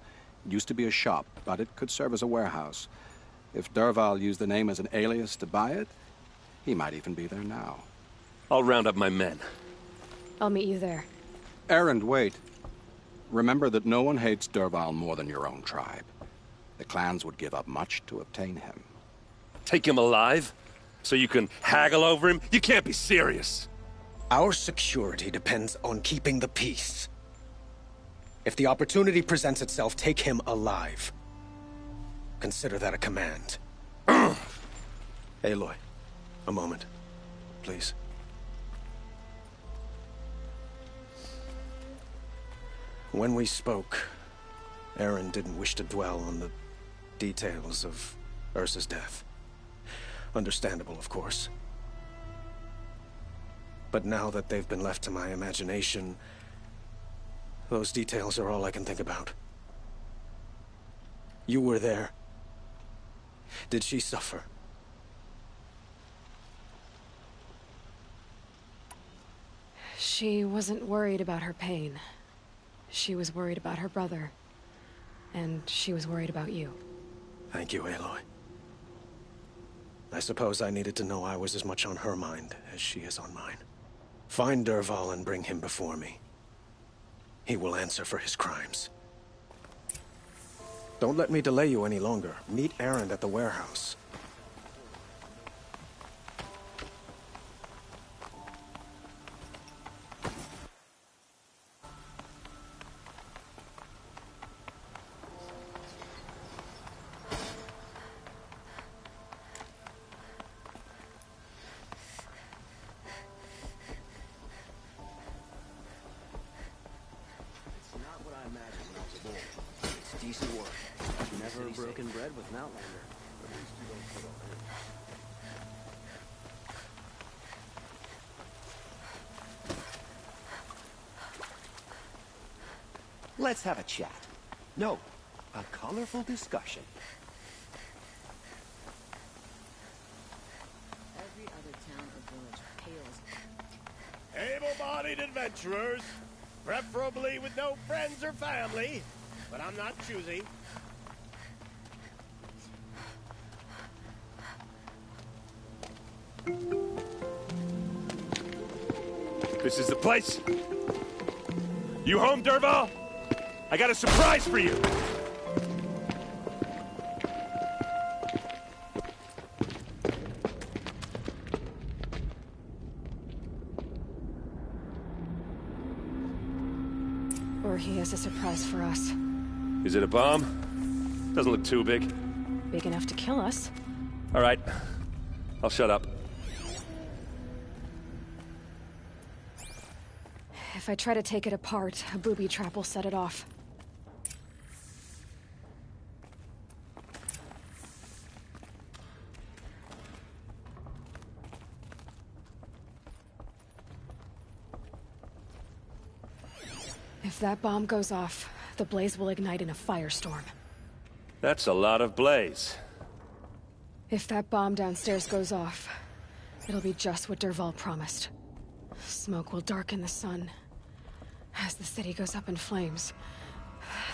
It used to be a shop, but it could serve as a warehouse. If Dervahl used the name as an alias to buy it, he might even be there now. I'll round up my men. I'll meet you there. Erend, wait. Remember that no one hates Dervahl more than your own tribe. The clans would give up much to obtain him. Take him alive? So you can haggle over him? You can't be serious. Our security depends on keeping the peace. If the opportunity presents itself, take him alive. Consider that a command. Aloy, a moment, please. When we spoke, Erend didn't wish to dwell on the details of Ursa's death. Understandable, of course. But now that they've been left to my imagination, those details are all I can think about. You were there. Did she suffer? She wasn't worried about her pain. She was worried about her brother. And she was worried about you. Thank you, Aloy. I suppose I needed to know I was as much on her mind as she is on mine. Find Dervahl and bring him before me. He will answer for his crimes. Don't let me delay you any longer. Meet Erend at the warehouse. Decent work. Never broken bread with an outlander. At least you don't put on it. Let's have a chat. No, a colorful discussion. Every other town or village pales. Able-bodied adventurers, preferably with no friends or family, but I'm not choosy. This is the place? You home, Dervahl? I got a surprise for you! Or he has a surprise for us. Is it a bomb? Doesn't look too big. Big enough to kill us. All right. I'll shut up. If I try to take it apart, a booby trap will set it off. If that bomb goes off, the blaze will ignite in a firestorm. That's a lot of blaze. If that bomb downstairs goes off, it'll be just what Dervahl promised. Smoke will darken the sun. As the city goes up in flames,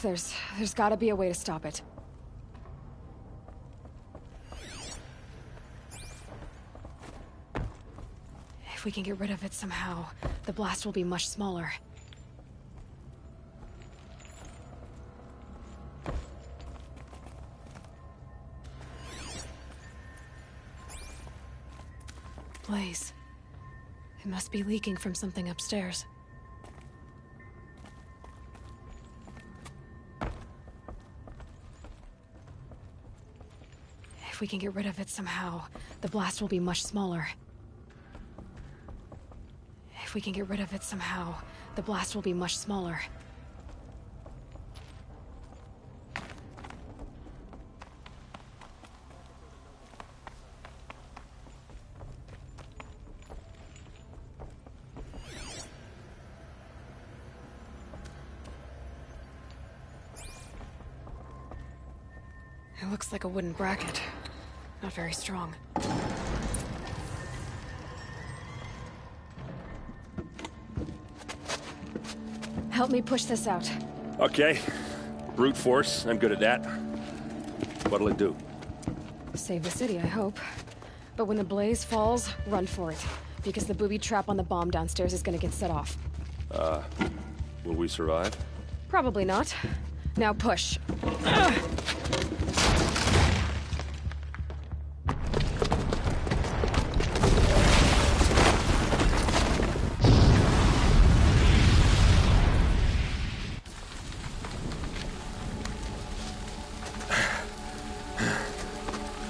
there's gotta be a way to stop it. If we can get rid of it somehow, the blast will be much smaller. Blaze. It must be leaking from something upstairs. If we can get rid of it somehow, the blast will be much smaller. If we can get rid of it somehow, the blast will be much smaller. It looks like a wooden bracket. Not very strong. Help me push this out. Okay. Brute force, I'm good at that. What'll it do? Save the city, I hope. But when the blaze falls, run for it. Because the booby trap on the bomb downstairs is gonna get set off. Will we survive? Probably not. Now push.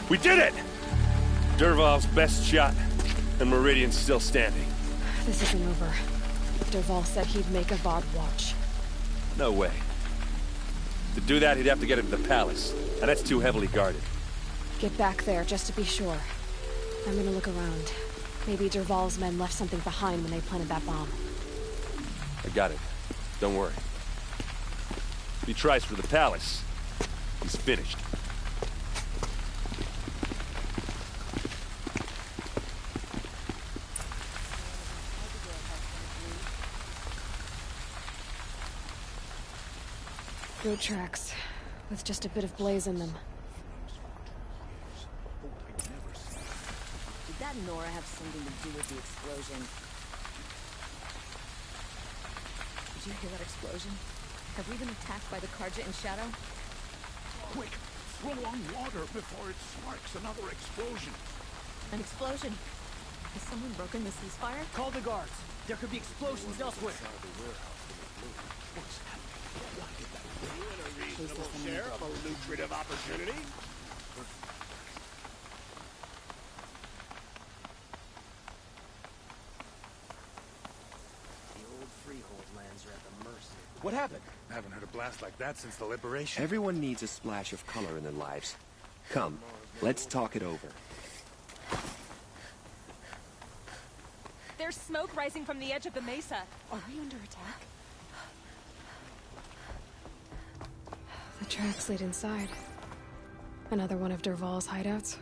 We did it! Dervahl's best shot, and Meridian's still standing. This isn't over. Dervahl said he'd make Avad watch. No way. To do that, he'd have to get into the palace, and that's too heavily guarded. Get back there, just to be sure. I'm gonna look around. Maybe Dervahl's men left something behind when they planted that bomb. I got it. Don't worry. If he tries for the palace, he's finished. Boot tracks, with just a bit of blaze in them. Did that Nora have something to do with the explosion? Did you hear that explosion? Have we been attacked by the Carja and Shadow? Quick! Throw on water before it sparks another explosion! An explosion? Has someone broken the ceasefire? Call the guards. There could be explosions elsewhere. What's happening? A reasonable share of a lucrative opportunity? The old freehold lands are at the mercy. What happened? I haven't heard a blast like that since the liberation. Everyone needs a splash of color in their lives. Come, let's talk it over. There's smoke rising from the edge of the mesa. Are we under attack? The tracks lead inside. Another one of Dervahl's hideouts.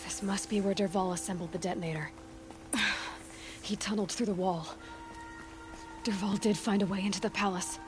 This must be where Dervahl assembled the detonator. He tunneled through the wall. Dervahl did find a way into the palace.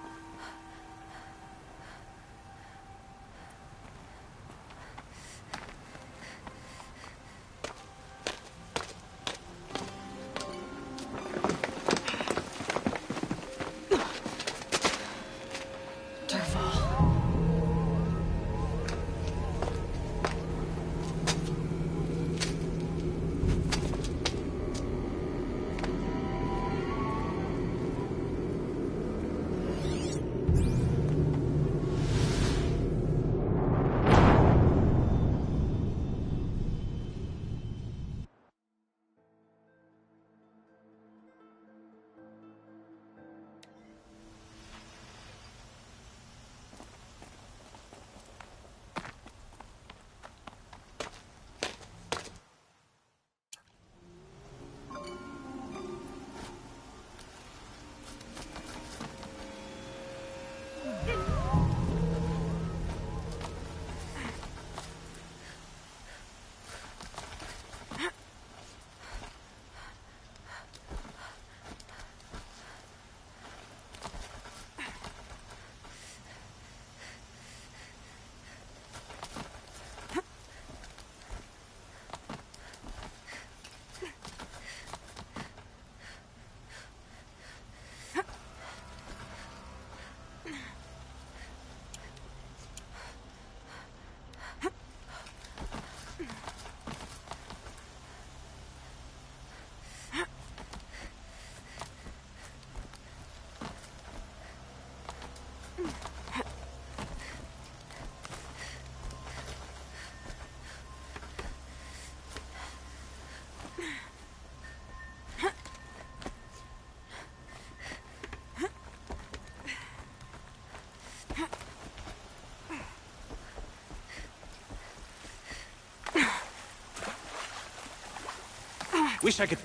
Wish I could...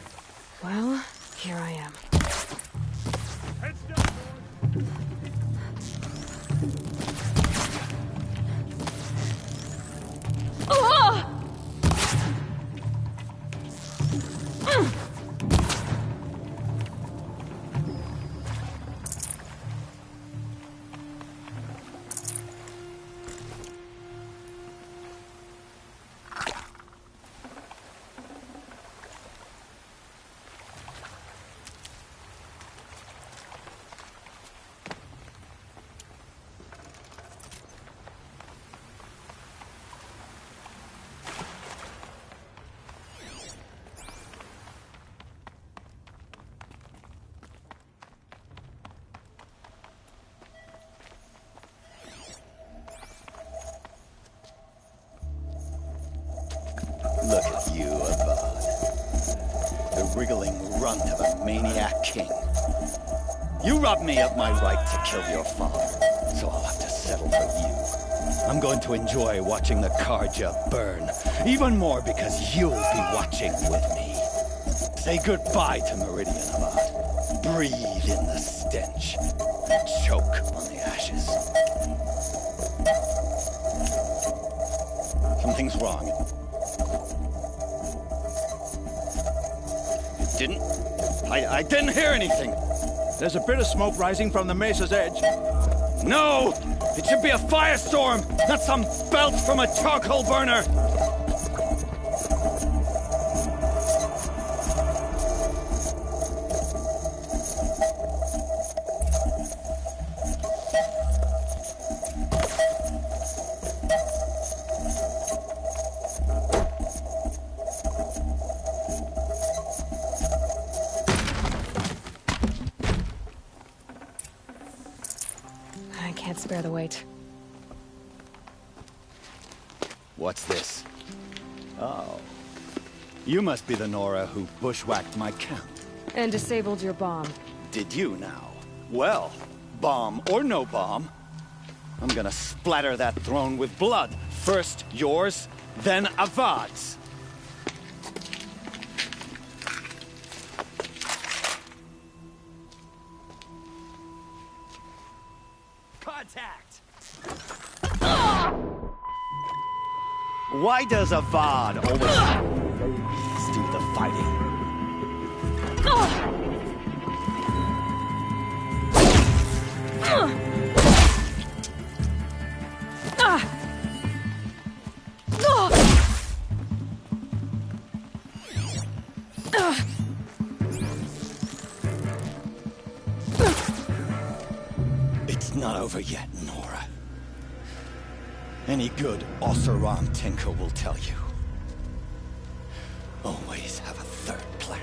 Well, here I am. Heads down! wriggling runt of a maniac king. You robbed me of my right to kill your father, so I'll have to settle for you. I'm going to enjoy watching the Carja burn, even more because you'll be watching with me. Say goodbye to Meridian, Avad. Breathe in the stench. Choke on the ashes. Something's wrong. You didn't? I didn't hear anything. There's a bit of smoke rising from the mesa's edge. No! It should be a firestorm, not some belch from a charcoal burner! I can't spare the weight. What's this? Oh. You must be the Nora who bushwhacked my camp. And disabled your bomb. Did you now? Well, bomb or no bomb, I'm gonna splatter that throne with blood. First yours, then Avad's. Contact! Why does Avad always do the fighting? It's not over yet, Nora. Any good Oseram tinker will tell you. Always have a third plan.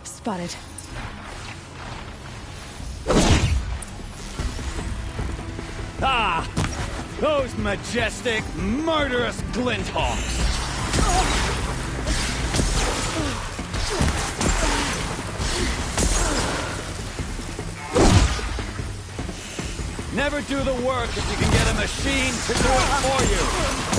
Spotted. Ah! Those majestic, murderous glinthawks! Never do the work if you can get a machine to do it for you!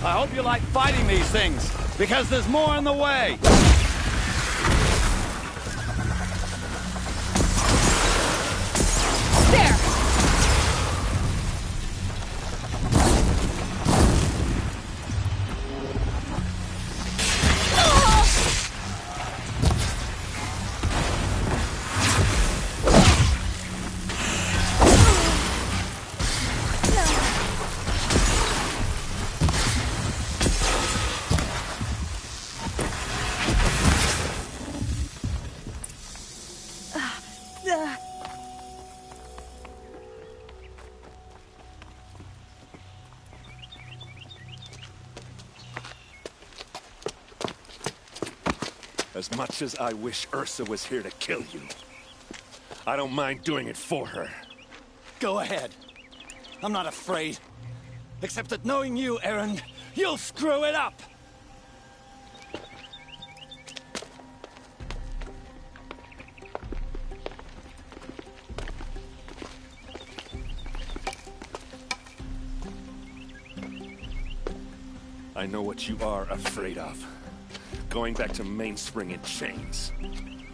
I hope you like fighting these things, because there's more in the way! There! As much as I wish Ursa was here to kill you, I don't mind doing it for her. Go ahead. I'm not afraid. Except that knowing you, Erend, you'll screw it up! I know what you are afraid of. Going back to Mainspring in chains.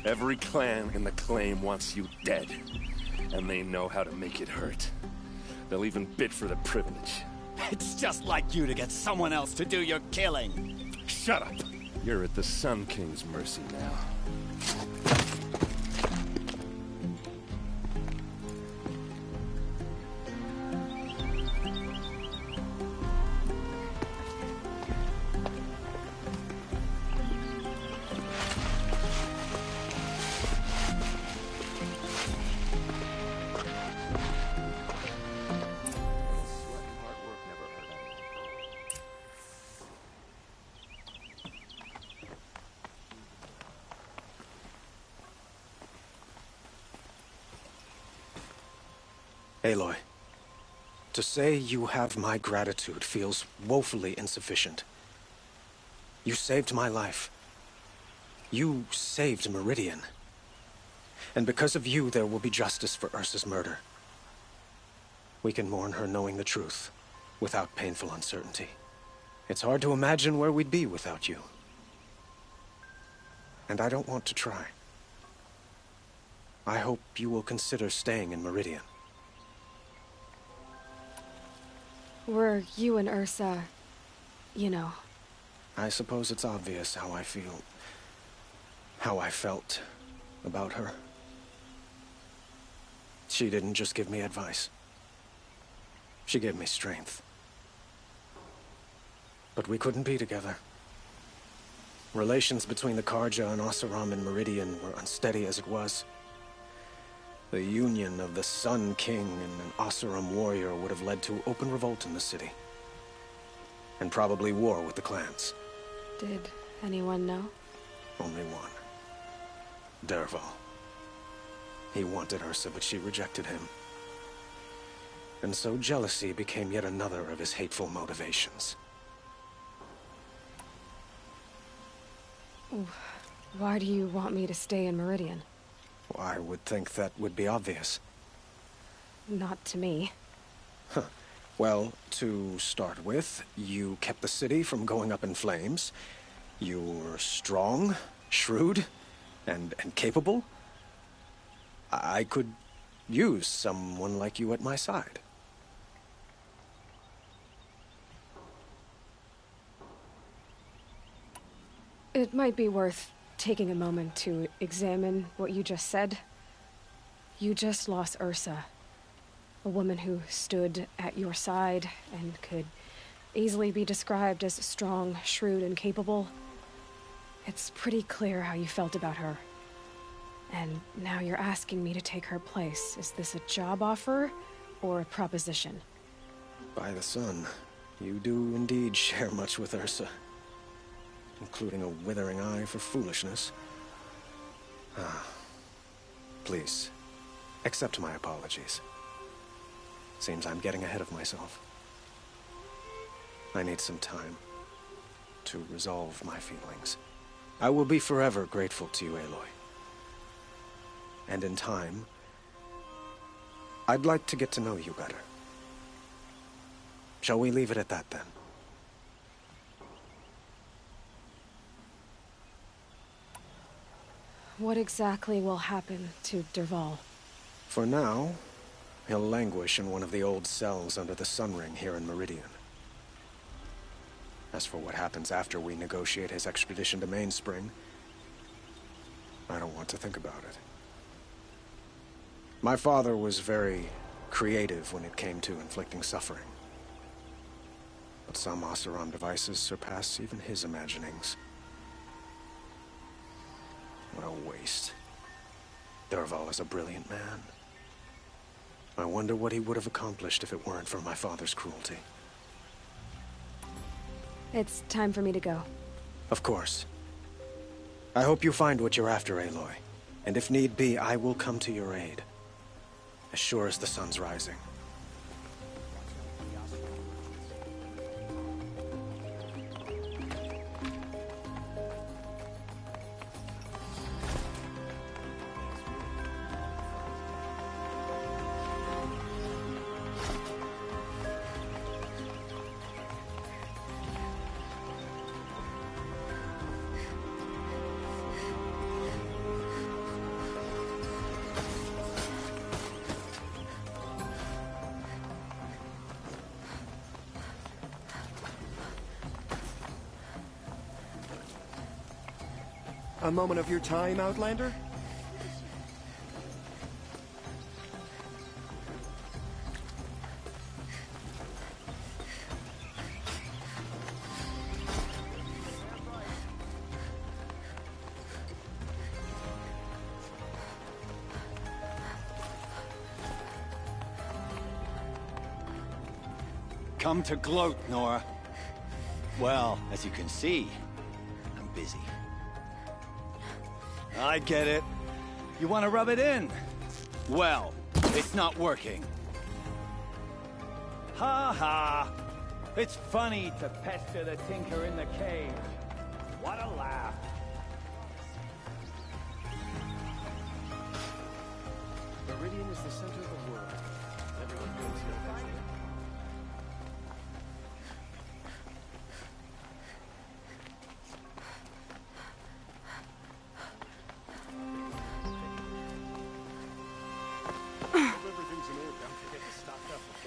Every clan in the Claim wants you dead. And they know how to make it hurt. They'll even bid for the privilege. It's just like you to get someone else to do your killing. Shut up! You're at the Sun King's mercy now. Aloy, to say you have my gratitude feels woefully insufficient. You saved my life. You saved Meridian. And because of you, there will be justice for Ursa's murder. We can mourn her knowing the truth, without painful uncertainty. It's hard to imagine where we'd be without you. And I don't want to try. I hope you will consider staying in Meridian. Were you and Ursa, you know? I suppose it's obvious how I feel. How I felt about her. She didn't just give me advice. She gave me strength. But we couldn't be together. Relations between the Carja and Oseram and Meridian were unsteady as it was. The union of the Sun King and an Oseram warrior would have led to open revolt in the city. And probably war with the clans. Did anyone know? Only one. Dervahl. He wanted Ursa, but she rejected him. And so jealousy became yet another of his hateful motivations. Why do you want me to stay in Meridian? I would think that would be obvious. Not to me. Huh. Well, to start with, you kept the city from going up in flames. You were strong, shrewd, and capable. I could use someone like you at my side. It might be worth taking a moment to examine what you just said. You just lost Ursa. A woman who stood at your side and could easily be described as strong, shrewd, and capable. It's pretty clear how you felt about her. And now you're asking me to take her place. Is this a job offer or a proposition? By the sun, you do indeed share much with Ursa. Including a withering eye for foolishness. Please, accept my apologies. Seems I'm getting ahead of myself. I need some time to resolve my feelings. I will be forever grateful to you, Aloy. And in time, I'd like to get to know you better. Shall we leave it at that, then? What exactly will happen to Dervahl? For now, he'll languish in one of the old cells under the Sun Ring here in Meridian. As for what happens after we negotiate his extradition to Mainspring, I don't want to think about it. My father was very creative when it came to inflicting suffering. But some Oseram devices surpass even his imaginings. What a waste. Dervahl is a brilliant man. I wonder what he would have accomplished if it weren't for my father's cruelty. It's time for me to go. Of course. I hope you find what you're after, Aloy. And if need be, I will come to your aid. As sure as the sun's rising. A moment of your time, Outlander? Come to gloat, Nora. Well, as you can see, I'm busy. I get it. You want to rub it in? Well, it's not working. Ha ha! It's funny to pester the tinker in the cave. What a laugh. Meridian is the center of the world. Everyone goes here.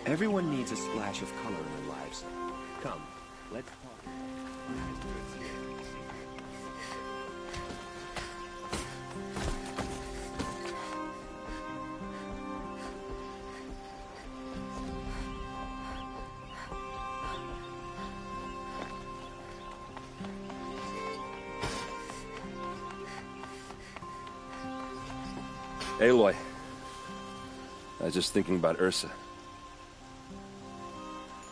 Everyone needs a splash of color in their lives. Come, let's talk. Aloy, I was just thinking about Ursa.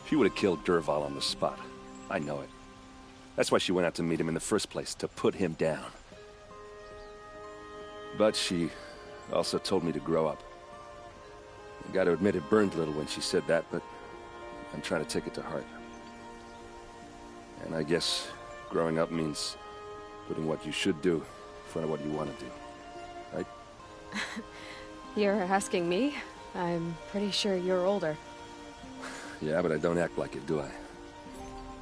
She would have killed Dervahl on the spot. I know it. That's why she went out to meet him in the first place, to put him down. But she also told me to grow up. I gotta admit it burned a little when she said that, but I'm trying to take it to heart. And I guess growing up means putting what you should do in front of what you want to do. Right? You're asking me? I'm pretty sure you're older. Yeah, but I don't act like it, do I?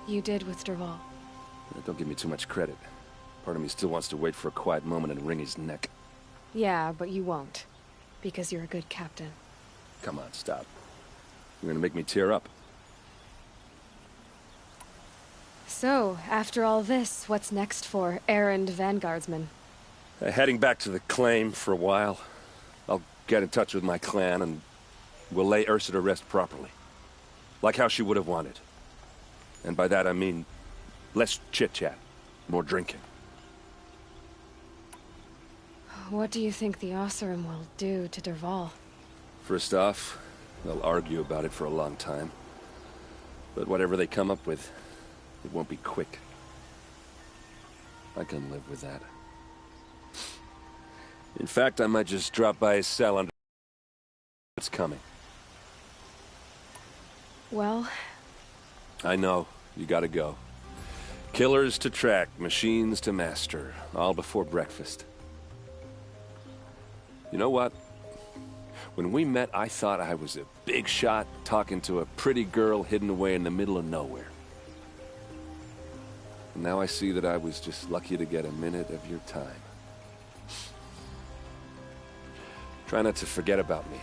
You did with Dervahl. Don't give me too much credit. Part of me still wants to wait for a quiet moment and wring his neck. Yeah, but you won't. Because you're a good captain. Come on, stop. You're gonna make me tear up. So, after all this, what's next for Erend Vanguardsman? Heading back to the claim for a while. I'll get in touch with my clan and we'll lay Ursa to rest properly. Like how she would have wanted. And by that I mean less chit-chat, more drinking. What do you think the Oseram will do to Dervahl? First off, they'll argue about it for a long time. But whatever they come up with, it won't be quick. I can live with that. In fact, I might just drop by his cell under what's coming. Well... I know. You gotta go. Killers to track, machines to master. All before breakfast. You know what? When we met, I thought I was a big shot talking to a pretty girl hidden away in the middle of nowhere. And now I see that I was just lucky to get a minute of your time. Try not to forget about me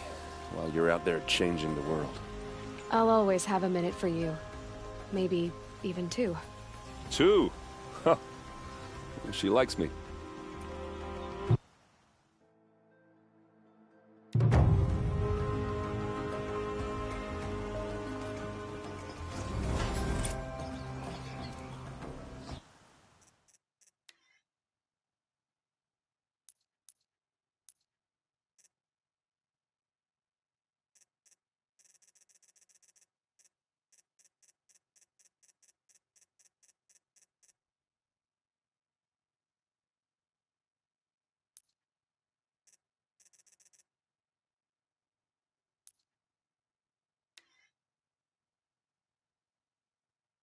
while you're out there changing the world. I'll always have a minute for you. Maybe even two. 2? Huh. She likes me.